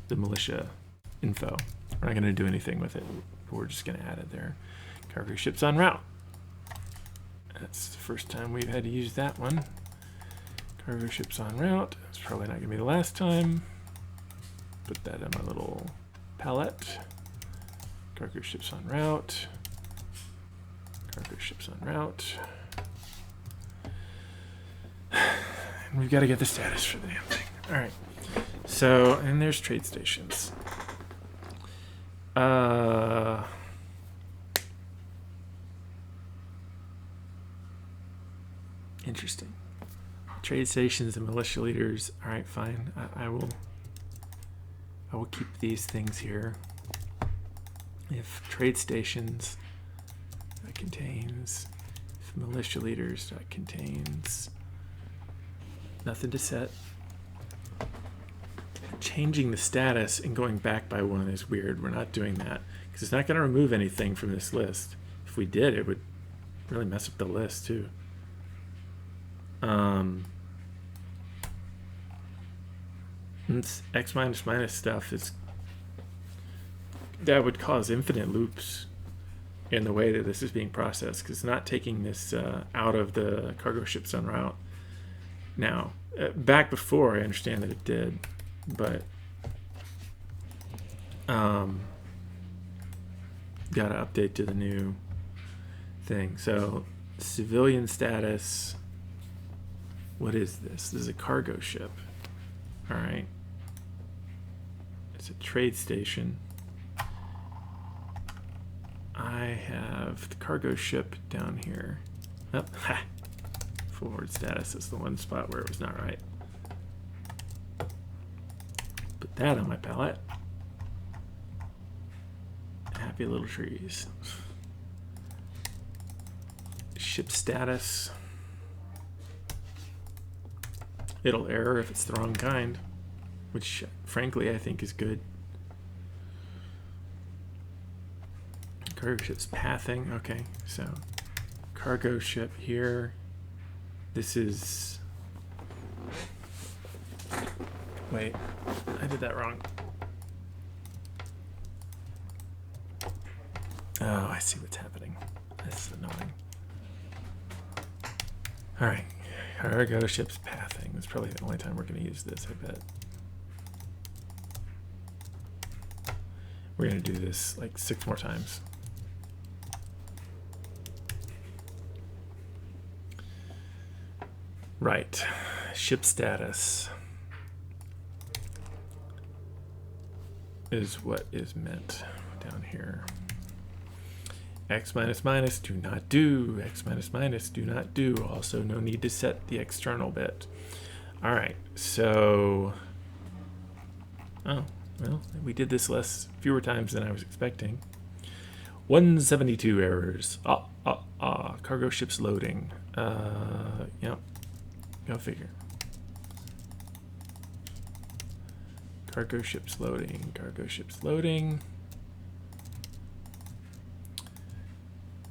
the militia info. We're not going to do anything with it. We're just going to add it there. Cargo ships en route. That's the first time we've had to use that one. Cargo ships en route. It's probably not going to be the last time. Put that in my little palette. Cargo ships en route. Cargo ships en route. And we've got to get the status for the damn thing. All right. So, and there's trade stations. Interesting. Trade stations and militia leaders. All right, fine. I will keep these things here. If trade stations, that contains. If militia leaders, that contains. Nothing to set. Changing the status and going back by one is weird. We're not doing that because it's not going to remove anything from this list. If we did, it would really mess up the list too. It's X minus minus stuff that would cause infinite loops in the way that this is being processed, because it's not taking this out of the cargo ships en route. Now, back before, I understand that it did, but got to update to the new thing. So civilian status, what is this? This is a cargo ship. All right, it's a trade station. I have the cargo ship down here. Oh, ha. Forward status is the one spot where it was not right. Put that on my palette. Happy little trees. Ship status. It'll error if it's the wrong kind, which frankly I think is good. Cargo ship's pathing. Okay, so cargo ship here. This is. Wait, I did that wrong. Oh, I see what's happening. This is annoying. All right, cargo ship's pathing. That's probably the only time we're going to use this, I bet. We're going to do this like 6 more times. Right, ship status is what is meant down here. X minus minus, do not do. X minus minus, do not do. Also, no need to set the external bit. All right, so, oh, well, we did this fewer times than I was expecting. 172 errors. Cargo ships loading. Yep. Go figure. Cargo ships loading. Cargo ships loading.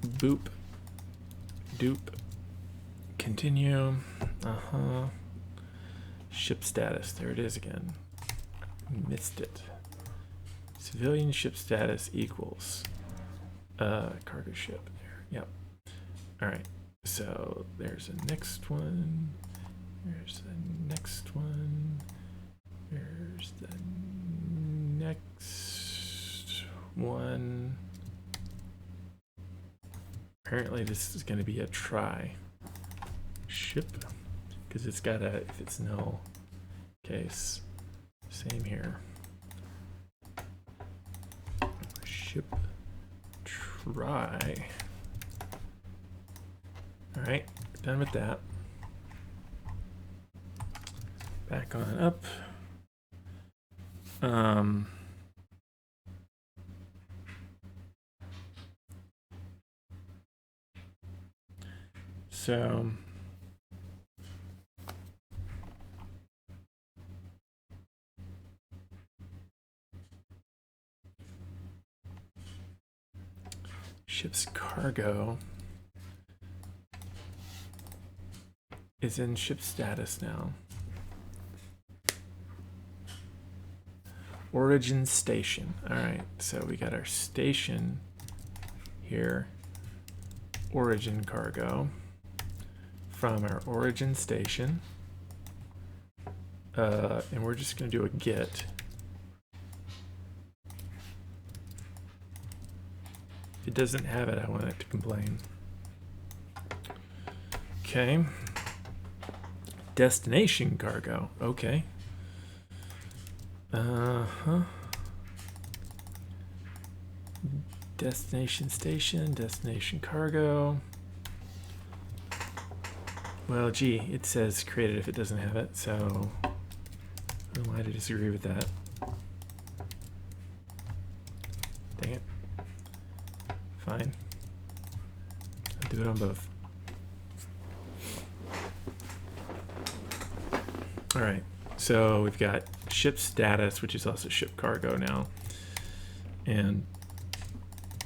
Boop. Doop. Continue. Ship status. There it is again. Missed it. Civilian ship status equals cargo ship. There. Yep. All right. So there's a next one. There's the next one. There's the next one. Apparently this is going to be a try ship, because it's got a, if it's null case, same here. Ship try. All right, done with that. Back on up. So Ship's cargo is in ship status now. Origin station. All right, so we got our station here. Origin cargo from our origin station. And we're just going to do a get. If it doesn't have it, I want it to complain. Okay. Destination cargo. Okay. Destination station, destination cargo. Well, gee, it says created if it doesn't have it, so who am I to disagree with that? Dang it. Fine. I'll do it on both. All right, so we've got ship status, which is also ship cargo now. And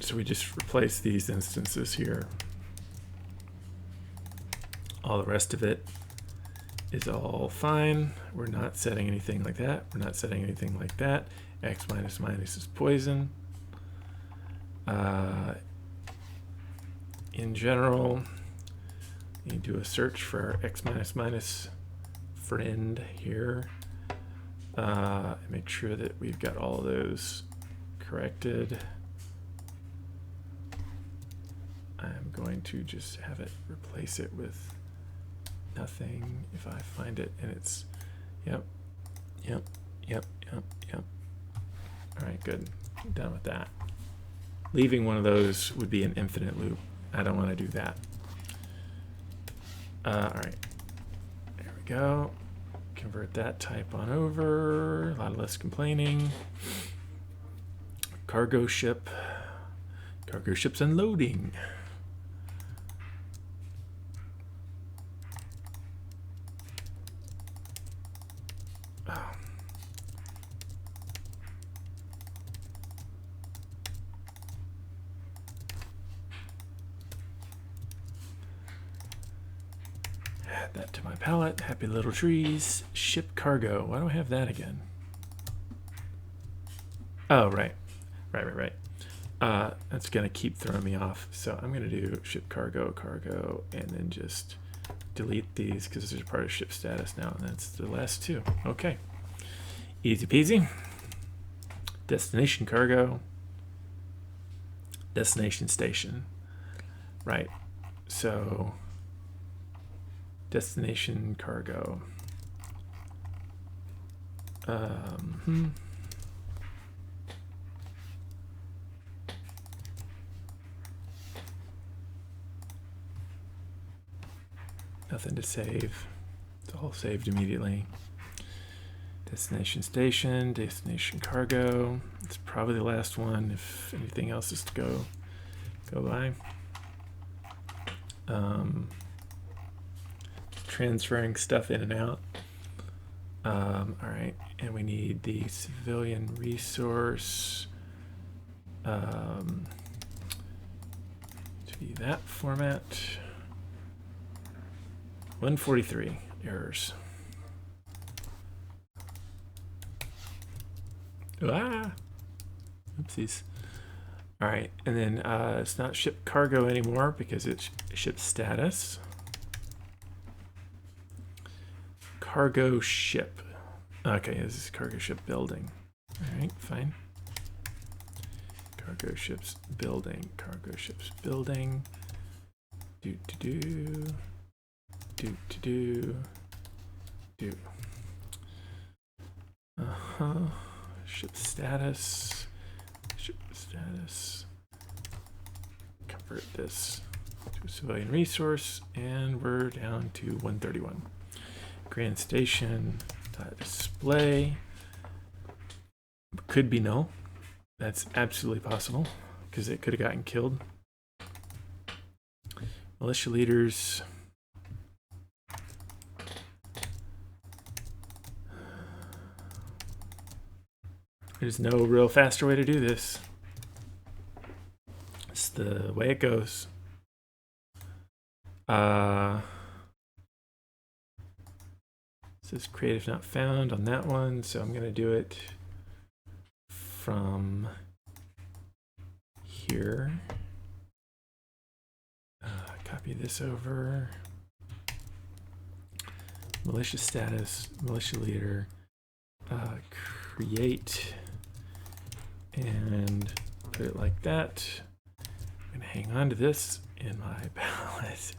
so we just replace these instances here. All the rest of it is all fine. We're not setting anything like that. We're not setting anything like that. X minus minus is poison. In general, you do a search for X minus minus friend here. Make sure that we've got all of those corrected. I'm going to just have it replace it with nothing if I find it, and it's yep. All right, good. Done with that. Leaving one of those would be an infinite loop. I don't want to do that. All right, there we go. Convert that type on over. A lot less complaining. Cargo ship. Cargo ship's unloading. Oh. Add that to my palette. Happy little trees. Ship cargo. Why do I have that again? Oh, right. That's gonna keep throwing me off. So I'm gonna do ship cargo, and then just delete these because they're part of ship status now, and that's the last two. Okay, easy peasy. Destination cargo, destination station. Right. So destination cargo. Nothing to save. It's all saved immediately. Destination station, destination cargo. It's probably the last one if anything else is to go by. Transferring stuff in and out. All right, and we need the civilian resource to be that format. 143 errors. Ah, oopsies. All right, and then it's not ship cargo anymore because it's ship status. Cargo ship. Okay, this is cargo ship building. All right, fine. Cargo ships building. Cargo ships building. Do. Ship status. Convert this to a civilian resource, and we're down to 131. Grand station display could be null. That's absolutely possible because it could have gotten killed. Militia leaders. There's no real faster way to do this. the way it goes. It says creative not found on that one, so I'm going to do it from here. Copy this over. Militia status, militia leader, create, and put it like that. I'm going to hang on to this in my palette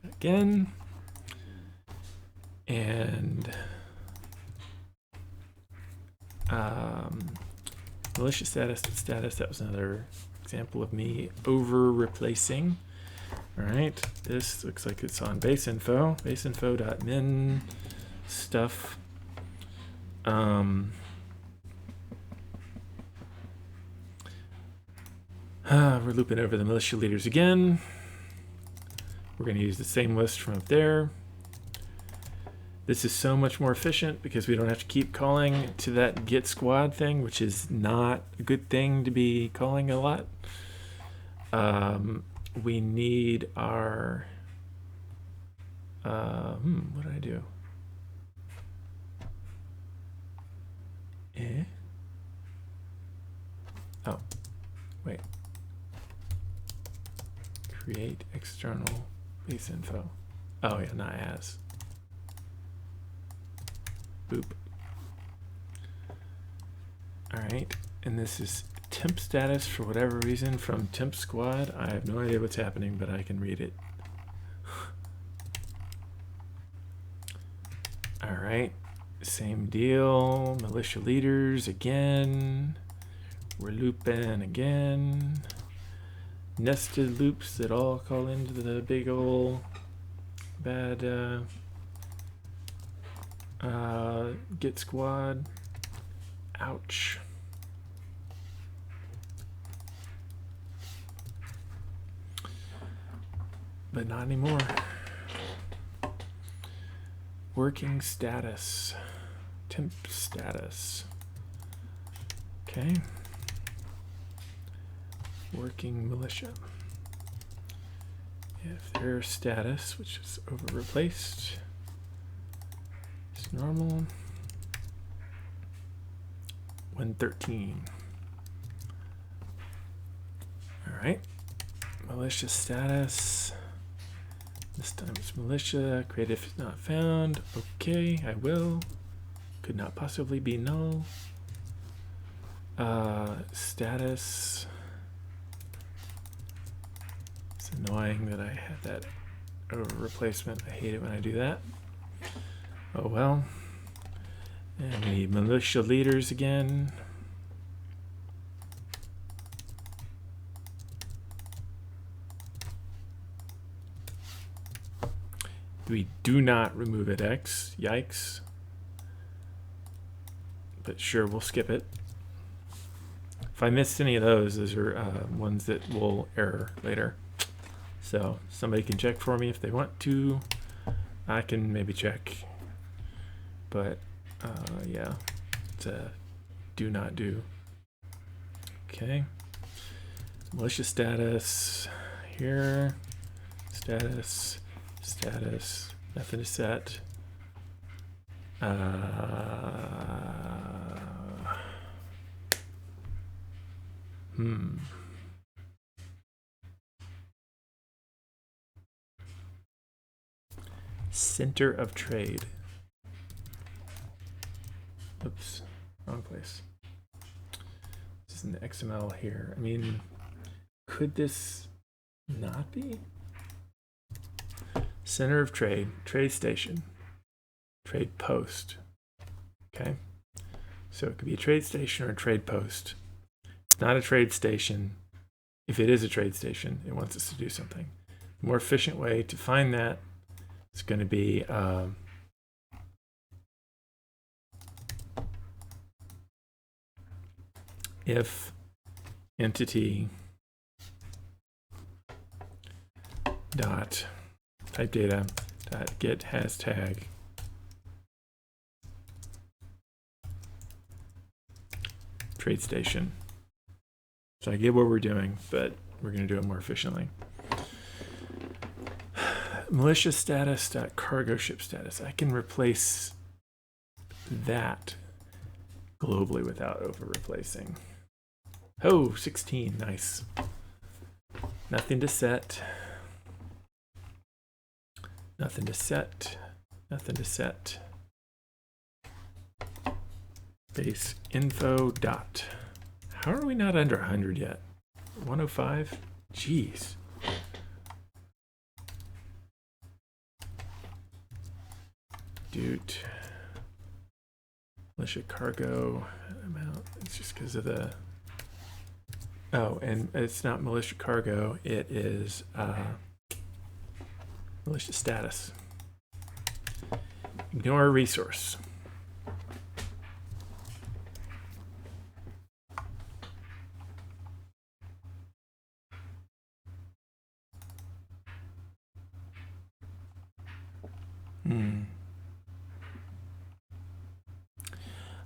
again. And militia status, that was another example of me over replacing. All right, this looks like it's on base info, baseinfo.min stuff. We're looping over the militia leaders again. We're going to use the same list from up there. This is so much more efficient because we don't have to keep calling to that get squad thing, which is not a good thing to be calling a lot. We need our, what did I do? Oh, wait. Create external base info. Oh yeah, not as. Boop. All right, and this is temp status for whatever reason from temp squad. I have no idea what's happening, but I can read it. All right, same deal. Militia leaders again. We're looping again. Nested loops that all call into the big ol' bad get squad. Ouch. But not anymore. Working status. Temp status. Okay. Working militia. If their status, which is over replaced, is normal. 113. All right. Militia status. This time it's militia. Creative is not found. Okay, I will. Could not possibly be null. Status. It's annoying that I had that over replacement. I hate it when I do that. Oh well. And we need militia leaders again. We do not remove at X. Yikes. But sure, we'll skip it. If I missed any of those are ones that will error later. So somebody can check for me if they want to. I can maybe check. But yeah, it's a do not do. Okay. Militia status here. Status. Status, nothing to set. Center of trade. Oops, wrong place. This is in the XML here. I mean, could this not be? Center of trade, trade station, trade post. Okay, so it could be a trade station or a trade post. It's not a trade station. If it is a trade station, it wants us to do something. The more efficient way to find that is going to be if entity dot type data dot get hashtag trade station. So I get what we're doing, but we're going to do it more efficiently. Militia status.cargo ship status. I can replace that globally without over replacing. Oh, 16. Nice. Nothing to set. Nothing to set. Nothing to set. Base info dot. How are we not under 100 yet? 105? Jeez. Dude. Militia cargo amount. It's just because of the. Oh, and it's not militia cargo. It is militia status. Ignore a resource.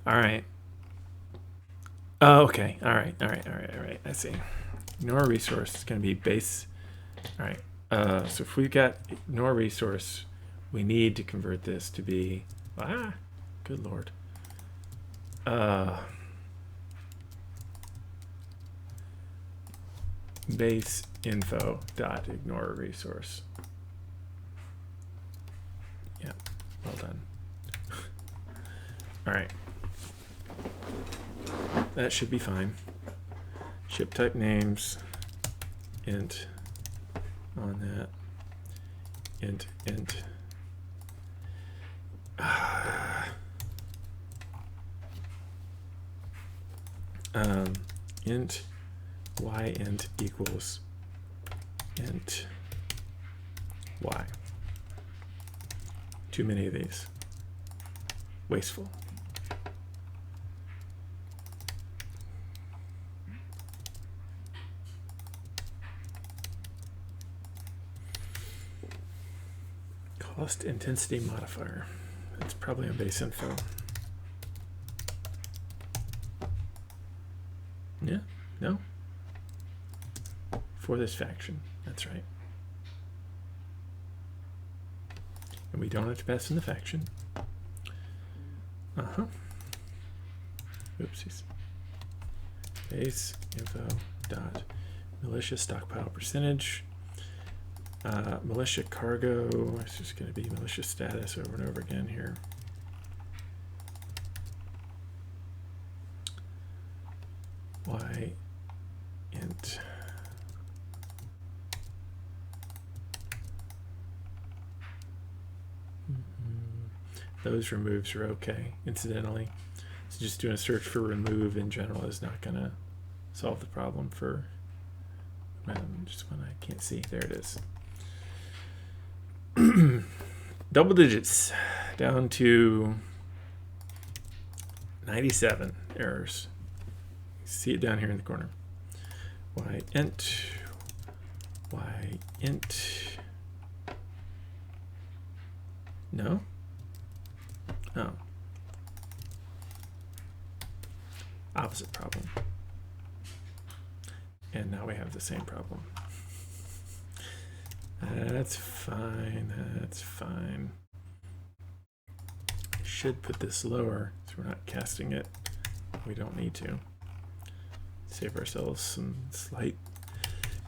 All right. Oh, okay. All right. I see. Ignore resource. It's going to be base. All right. So if we've got ignore resource, we need to convert this to be, good Lord. Base info dot ignore resource. Yeah, well done. All right. That should be fine. Ship type names, int on that, int. Int y int equals int y. Too many of these. Wasteful. Cost intensity modifier. That's probably on base info. Yeah, no. For this faction, that's right. And we don't have to pass in the faction. Oopsies. Base info dot militia stockpile percentage. Militia cargo, it's just going to be militia status over and over again here. Y int. Those removes are okay, incidentally. So just doing a search for remove in general is not going to solve the problem for just one I can't see. There it is. Double digits down to 97 errors. See it down here in the corner. Y int. No? Oh. Opposite problem. And now we have the same problem. That's fine. That's fine. I should put this lower so we're not casting it. We don't need to. Save ourselves some slight,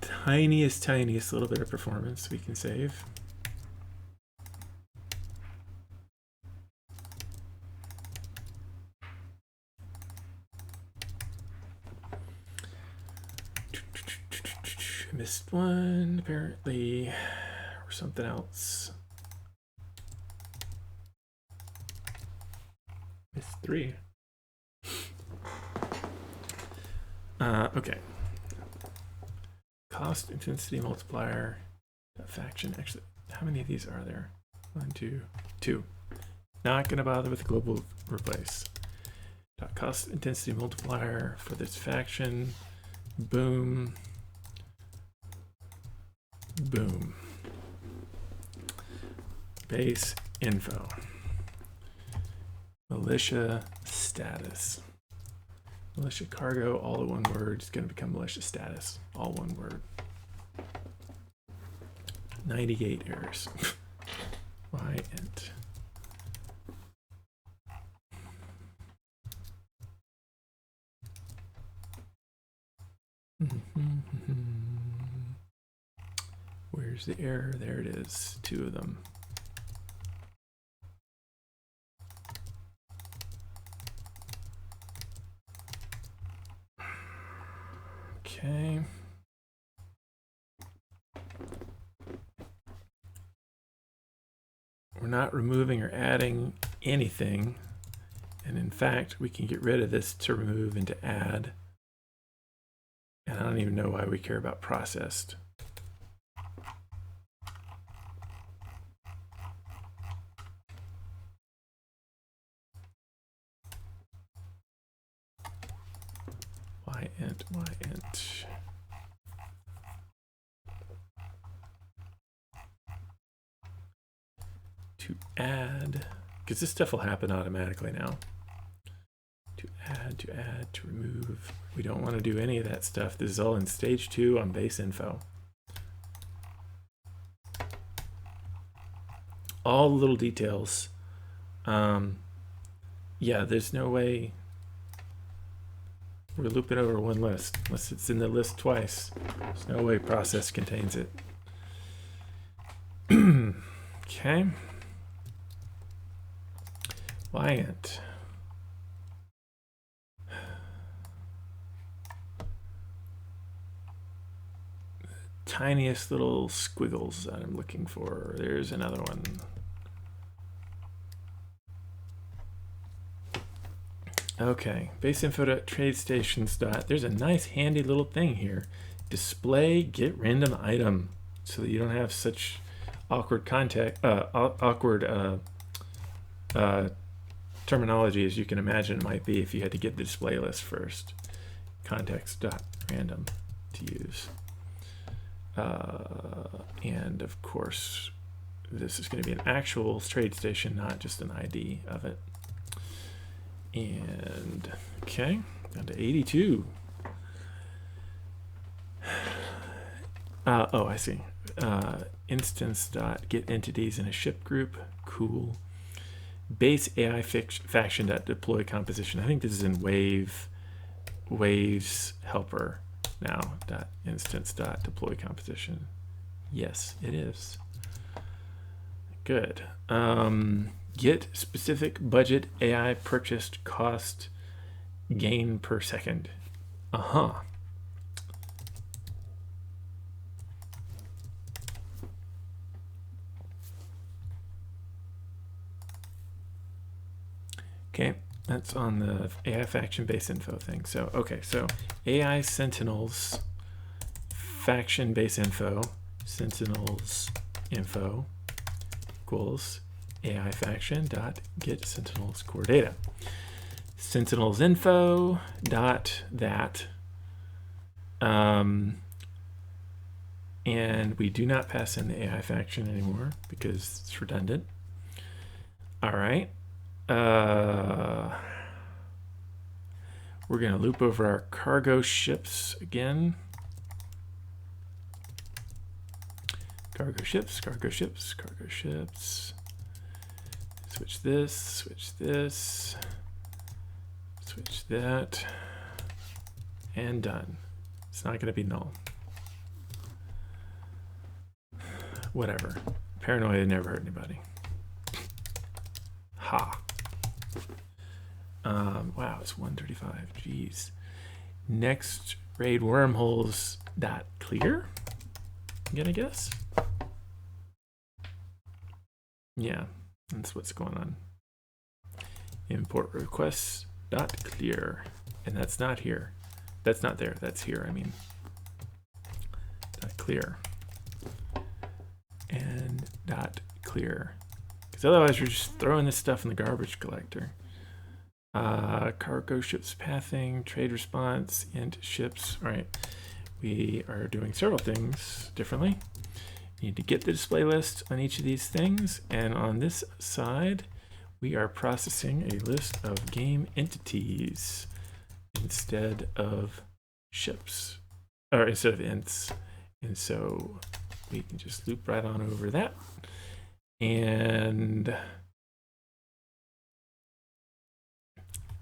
tiniest little bit of performance we can save. Missed one, apparently, or something else. Missed 3. Okay. Cost intensity multiplier. Faction. Actually, how many of these are there? 1, 2, 2. Not going to bother with global replace. Cost intensity multiplier for this faction. Boom. Boom. Base info. Militia status. Militia cargo, all in one word, is going to become militia status, all one word. 98 errors. Y int. Where's the error? There it is. 2 of them. Okay. We're not removing or adding anything. And in fact, we can get rid of this to remove and to add. And I don't even know why we care about processed. Int, y int. To add, because this stuff will happen automatically now. To add, to remove. We don't want to do any of that stuff. This is all in stage 2 on base info. All the little details. Yeah, there's no way we're looping over one list unless it's in the list twice. There's no way process contains it. Okay. Int. Tiniest little squiggles that I'm looking for. There's another one. Okay, base info.tradestations. There's a nice handy little thing here. Display get random item, so that you don't have such awkward terminology as you can imagine it might be if you had to get the display list first. Context.random to use. And of course, this is going to be an actual trade station, not just an ID of it. And okay, down to 82. Oh, I see. Instance.get entities in a ship group. Cool. Base AI faction.deploy composition. I think this is in waves helper now. Instance.deploy composition. Yes, it is. Good. Get specific budget AI purchased cost gain per second. Okay, that's on the AI faction base info thing. So, okay, so AI Sentinels faction base info, Sentinels info equals AI faction dot get Sentinels core data. Sentinels info dot that. And we do not pass in the AI faction anymore because it's redundant. All right. We're going to loop over our cargo ships again. Cargo ships, cargo ships, cargo ships. Switch this, switch this, switch that, and done. It's not going to be null. Whatever. Paranoia never hurt anybody. Ha. Wow, it's 135. Jeez. Next raid wormholes dot clear. I'm gonna guess. Yeah, that's what's going on. Import requests dot clear, and that's not here. That's not there. That's here. I mean, dot clear and dot clear, because otherwise you're just throwing this stuff in the garbage collector. Cargo ships pathing, trade response, int ships. All right, we are doing several things differently. You need to get the display list on each of these things, and on this side we are processing a list of game entities. instead of ships, or instead of ints. And so we can just loop right on over that. And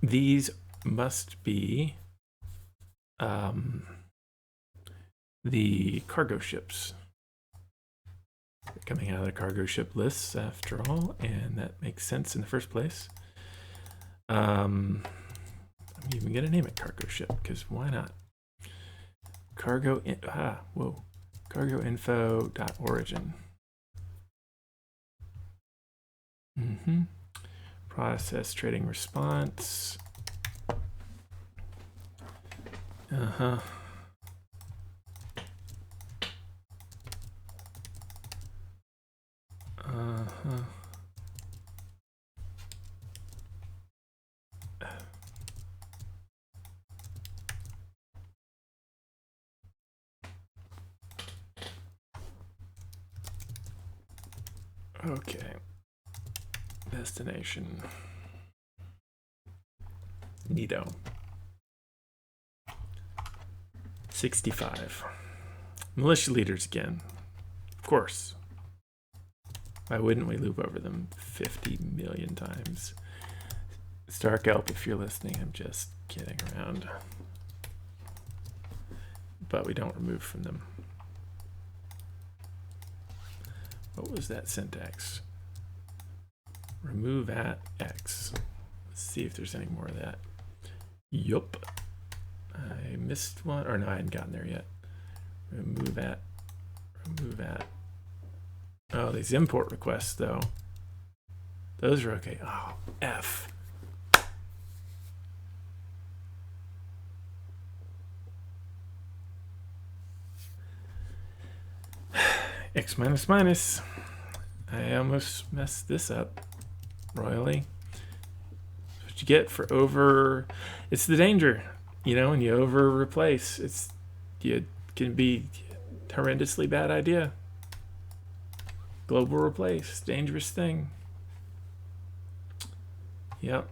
these must be the cargo ships. They're coming out of the cargo ship lists after all, and that makes sense in the first place. I'm even gonna name it cargo ship, because why not? Cargo info.origin. Process trading response. Okay. Destination. Neato. 65. Militia leaders again. Of course. Why wouldn't we loop over them 50 million times? Stark Elp, if you're listening, I'm just kidding around. But we don't remove from them. What was that syntax? Remove at X. Let's see if there's any more of that. Yup. I missed one, or no, I hadn't gotten there yet. Remove at. Oh, these import requests though. Those are okay. Oh, F. X minus minus. I almost messed this up royally. That's what you get for over. It's the danger, you know, when you over replace. It can be a horrendously bad idea. Global replace, dangerous thing. Yep.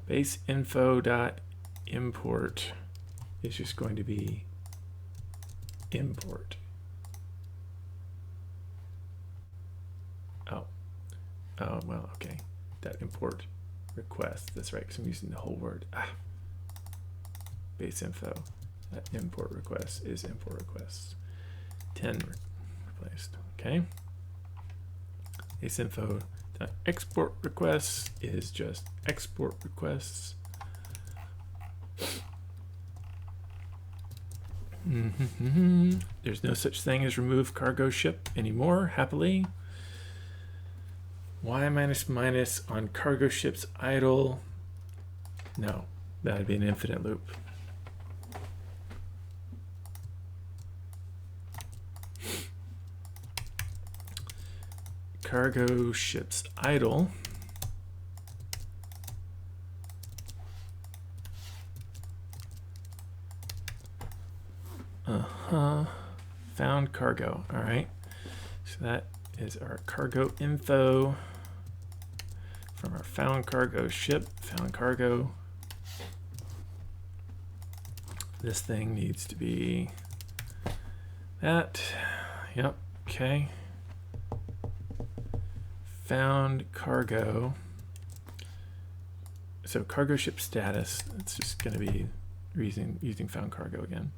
Base info dot import is just going to be import. Oh, well, okay. That import request. That's right, because I'm using the whole word. Base info. That import request is import requests. 10 replaced. Okay. Base info. Export requests is just export requests. There's no such thing as remove cargo ship anymore, happily. Y minus minus on cargo ships idle. No, that would be an infinite loop. Cargo ships idle. Found cargo. All right. So that is our cargo info from our found cargo ship. Found cargo. This thing needs to be that. Yep. Okay. Found cargo. So cargo ship status. It's just going to be using found cargo again.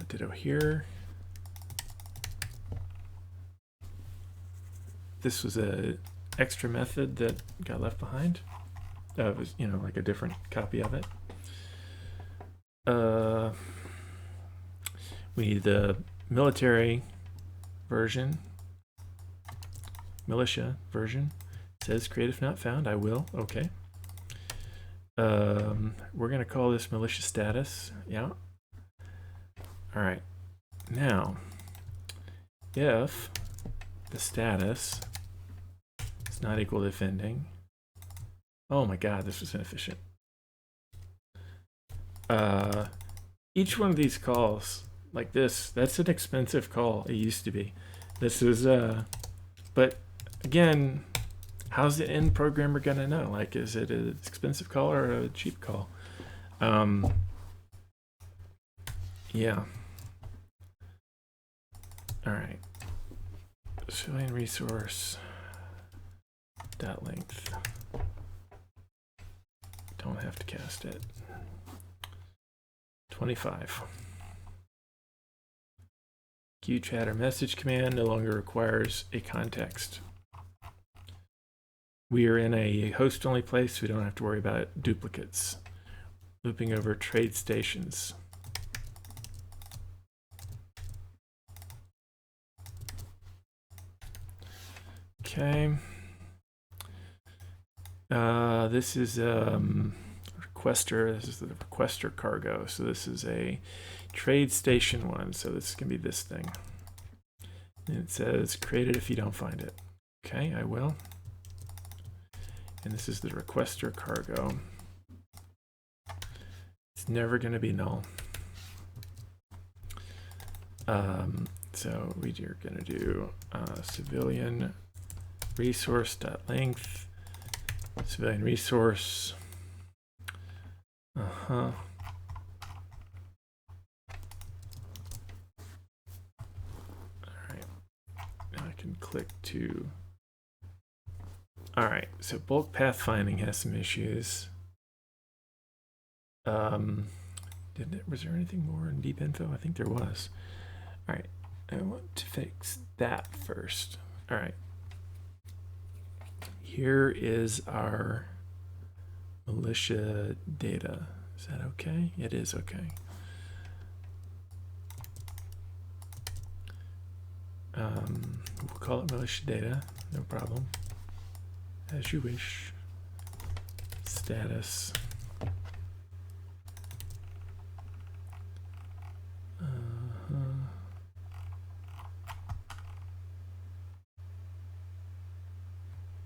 Ditto here. This was a extra method that got left behind. It was, you know, like a different copy of it. We need the military version, militia version. It says create if not found. I will. Okay. We're going to call this militia status. Yeah. All right. Now, if the status is not equal to defending. Oh my God, this was inefficient. Each one of these calls, like this, that's an expensive call. It used to be. This is, but again, how's the end programmer gonna know? Like, is it an expensive call or a cheap call? Yeah. All right. Civilian resource dot length. Don't have to cast it. 25. QChat or message command no longer requires a context. We are in a host-only place, so we don't have to worry about duplicates. Looping over trade stations. Okay. This is requester. This is the requester cargo. So this is a trade station one. So this can be this thing. And it says create it if you don't find it. Okay, I will. And this is the requester cargo. It's never going to be null. So we are going to do civilian resource.length, civilian resource. All right. Now I can click to. All right. So bulk pathfinding has some issues. Was there anything more in deep info? I think there was. All right. I want to fix that first. All right. Here is our militia data. Is that okay? It is okay. We'll call it militia data, no problem. As you wish. Status.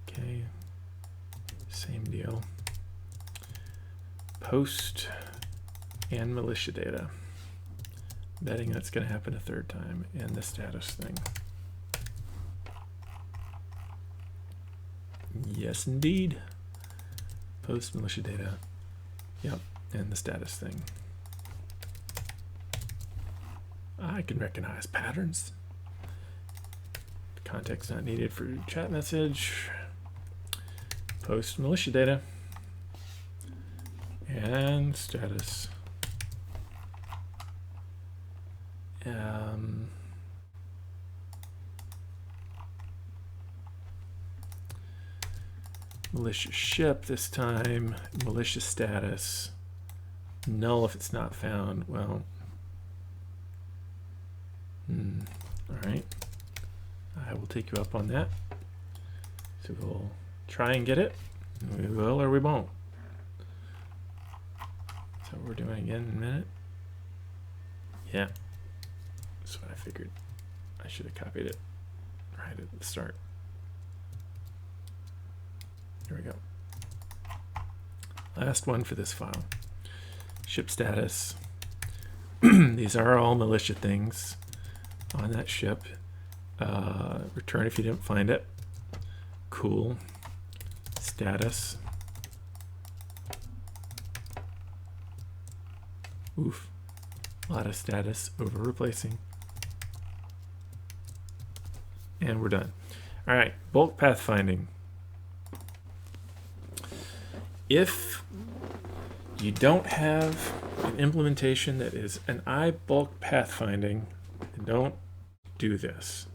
Okay, same deal. Post and militia data. Betting that's going to happen a third time, and the status thing. Yes, indeed. Post militia data. Yep, and the status thing. I can recognize patterns. Context not needed for chat message. Post militia data. And status. Militia ship this time. Militia status. Null if it's not found. Well, all right. I will take you up on that. So we'll try and get it. We will or we won't. So we're doing again in a minute. Yeah. That's what I figured. I should have copied it right at the start. Here we go. Last one for this file. Ship status. These are all militia things on that ship. Return if you didn't find it. Cool. Status. Oof. A lot of status over replacing. And we're done. All right, bulk pathfinding. If you don't have an implementation that is an iBulk pathfinding, don't do this.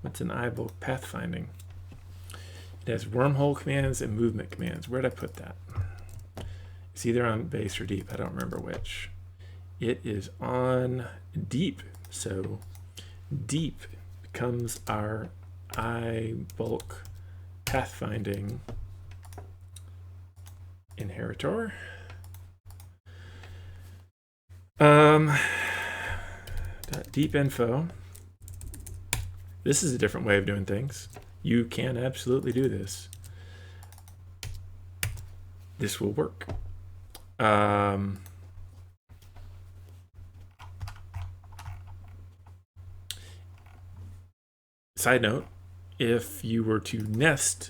What's an iBulk pathfinding? It has wormhole commands and movement commands. Where'd I put that? It's either on base or deep. I don't remember which. It is on deep. So deep becomes our iBulk pathfinding inheritor. Deep info. This is a different way of doing things. You can absolutely do this. This will work. side note, if you were to nest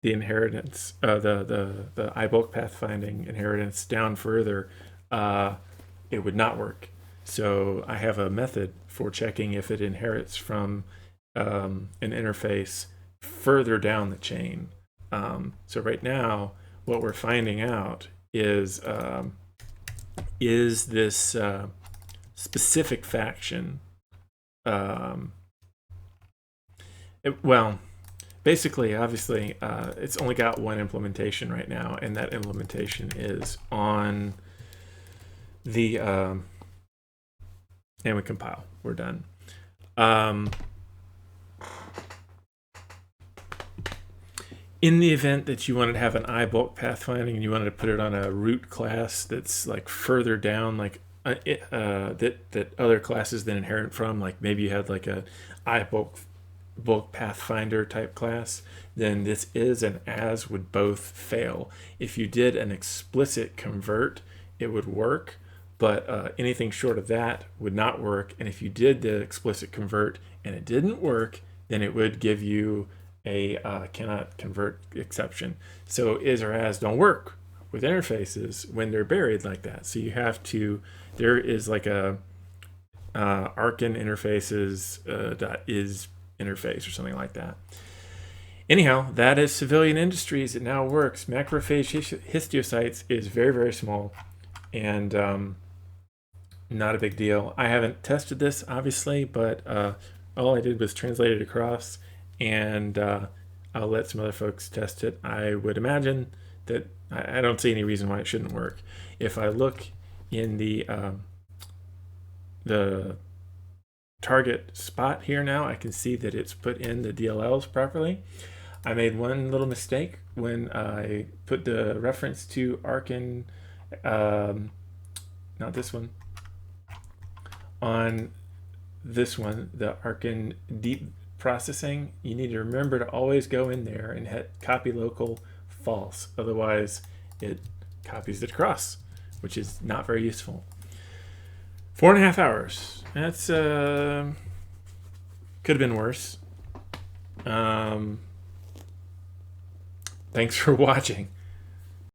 the inheritance, the iBulk pathfinding inheritance down further, it would not work. So I have a method for checking if it inherits from an interface further down the chain. So right now, what we're finding out is this specific faction. Basically, obviously, it's only got one implementation right now, and that implementation is on the and we compile. We're done. In the event that you wanted to have an iBulk pathfinding and you wanted to put it on a root class that's like further down, like that other classes then inherit from, like maybe you had like a iBulk pathfinder type class, then this is and as would both fail. If you did an explicit convert, it would work, but anything short of that would not work. And if you did the explicit convert and it didn't work, then it would give you a cannot convert exception. So is or as don't work with interfaces when they're buried like that. So you have to, there is like a Arkin interfaces .is interface or something like that. Anyhow, that is civilian industries. It now works. Macrophage histiocytes is very, very small and not a big deal. I haven't tested this, obviously, but all I did was translate it across, and I'll let some other folks test it. I would imagine that I don't see any reason why it shouldn't work. If I look in the target spot here now, I can see that it's put in the DLLs properly. I made one little mistake when I put the reference to Arkin, not this one, on this one, the Arkin deep processing. You need to remember to always go in there and hit copy local false. Otherwise, it copies it across, which is not very useful. 4.5 hours. That's could have been worse. Thanks for watching.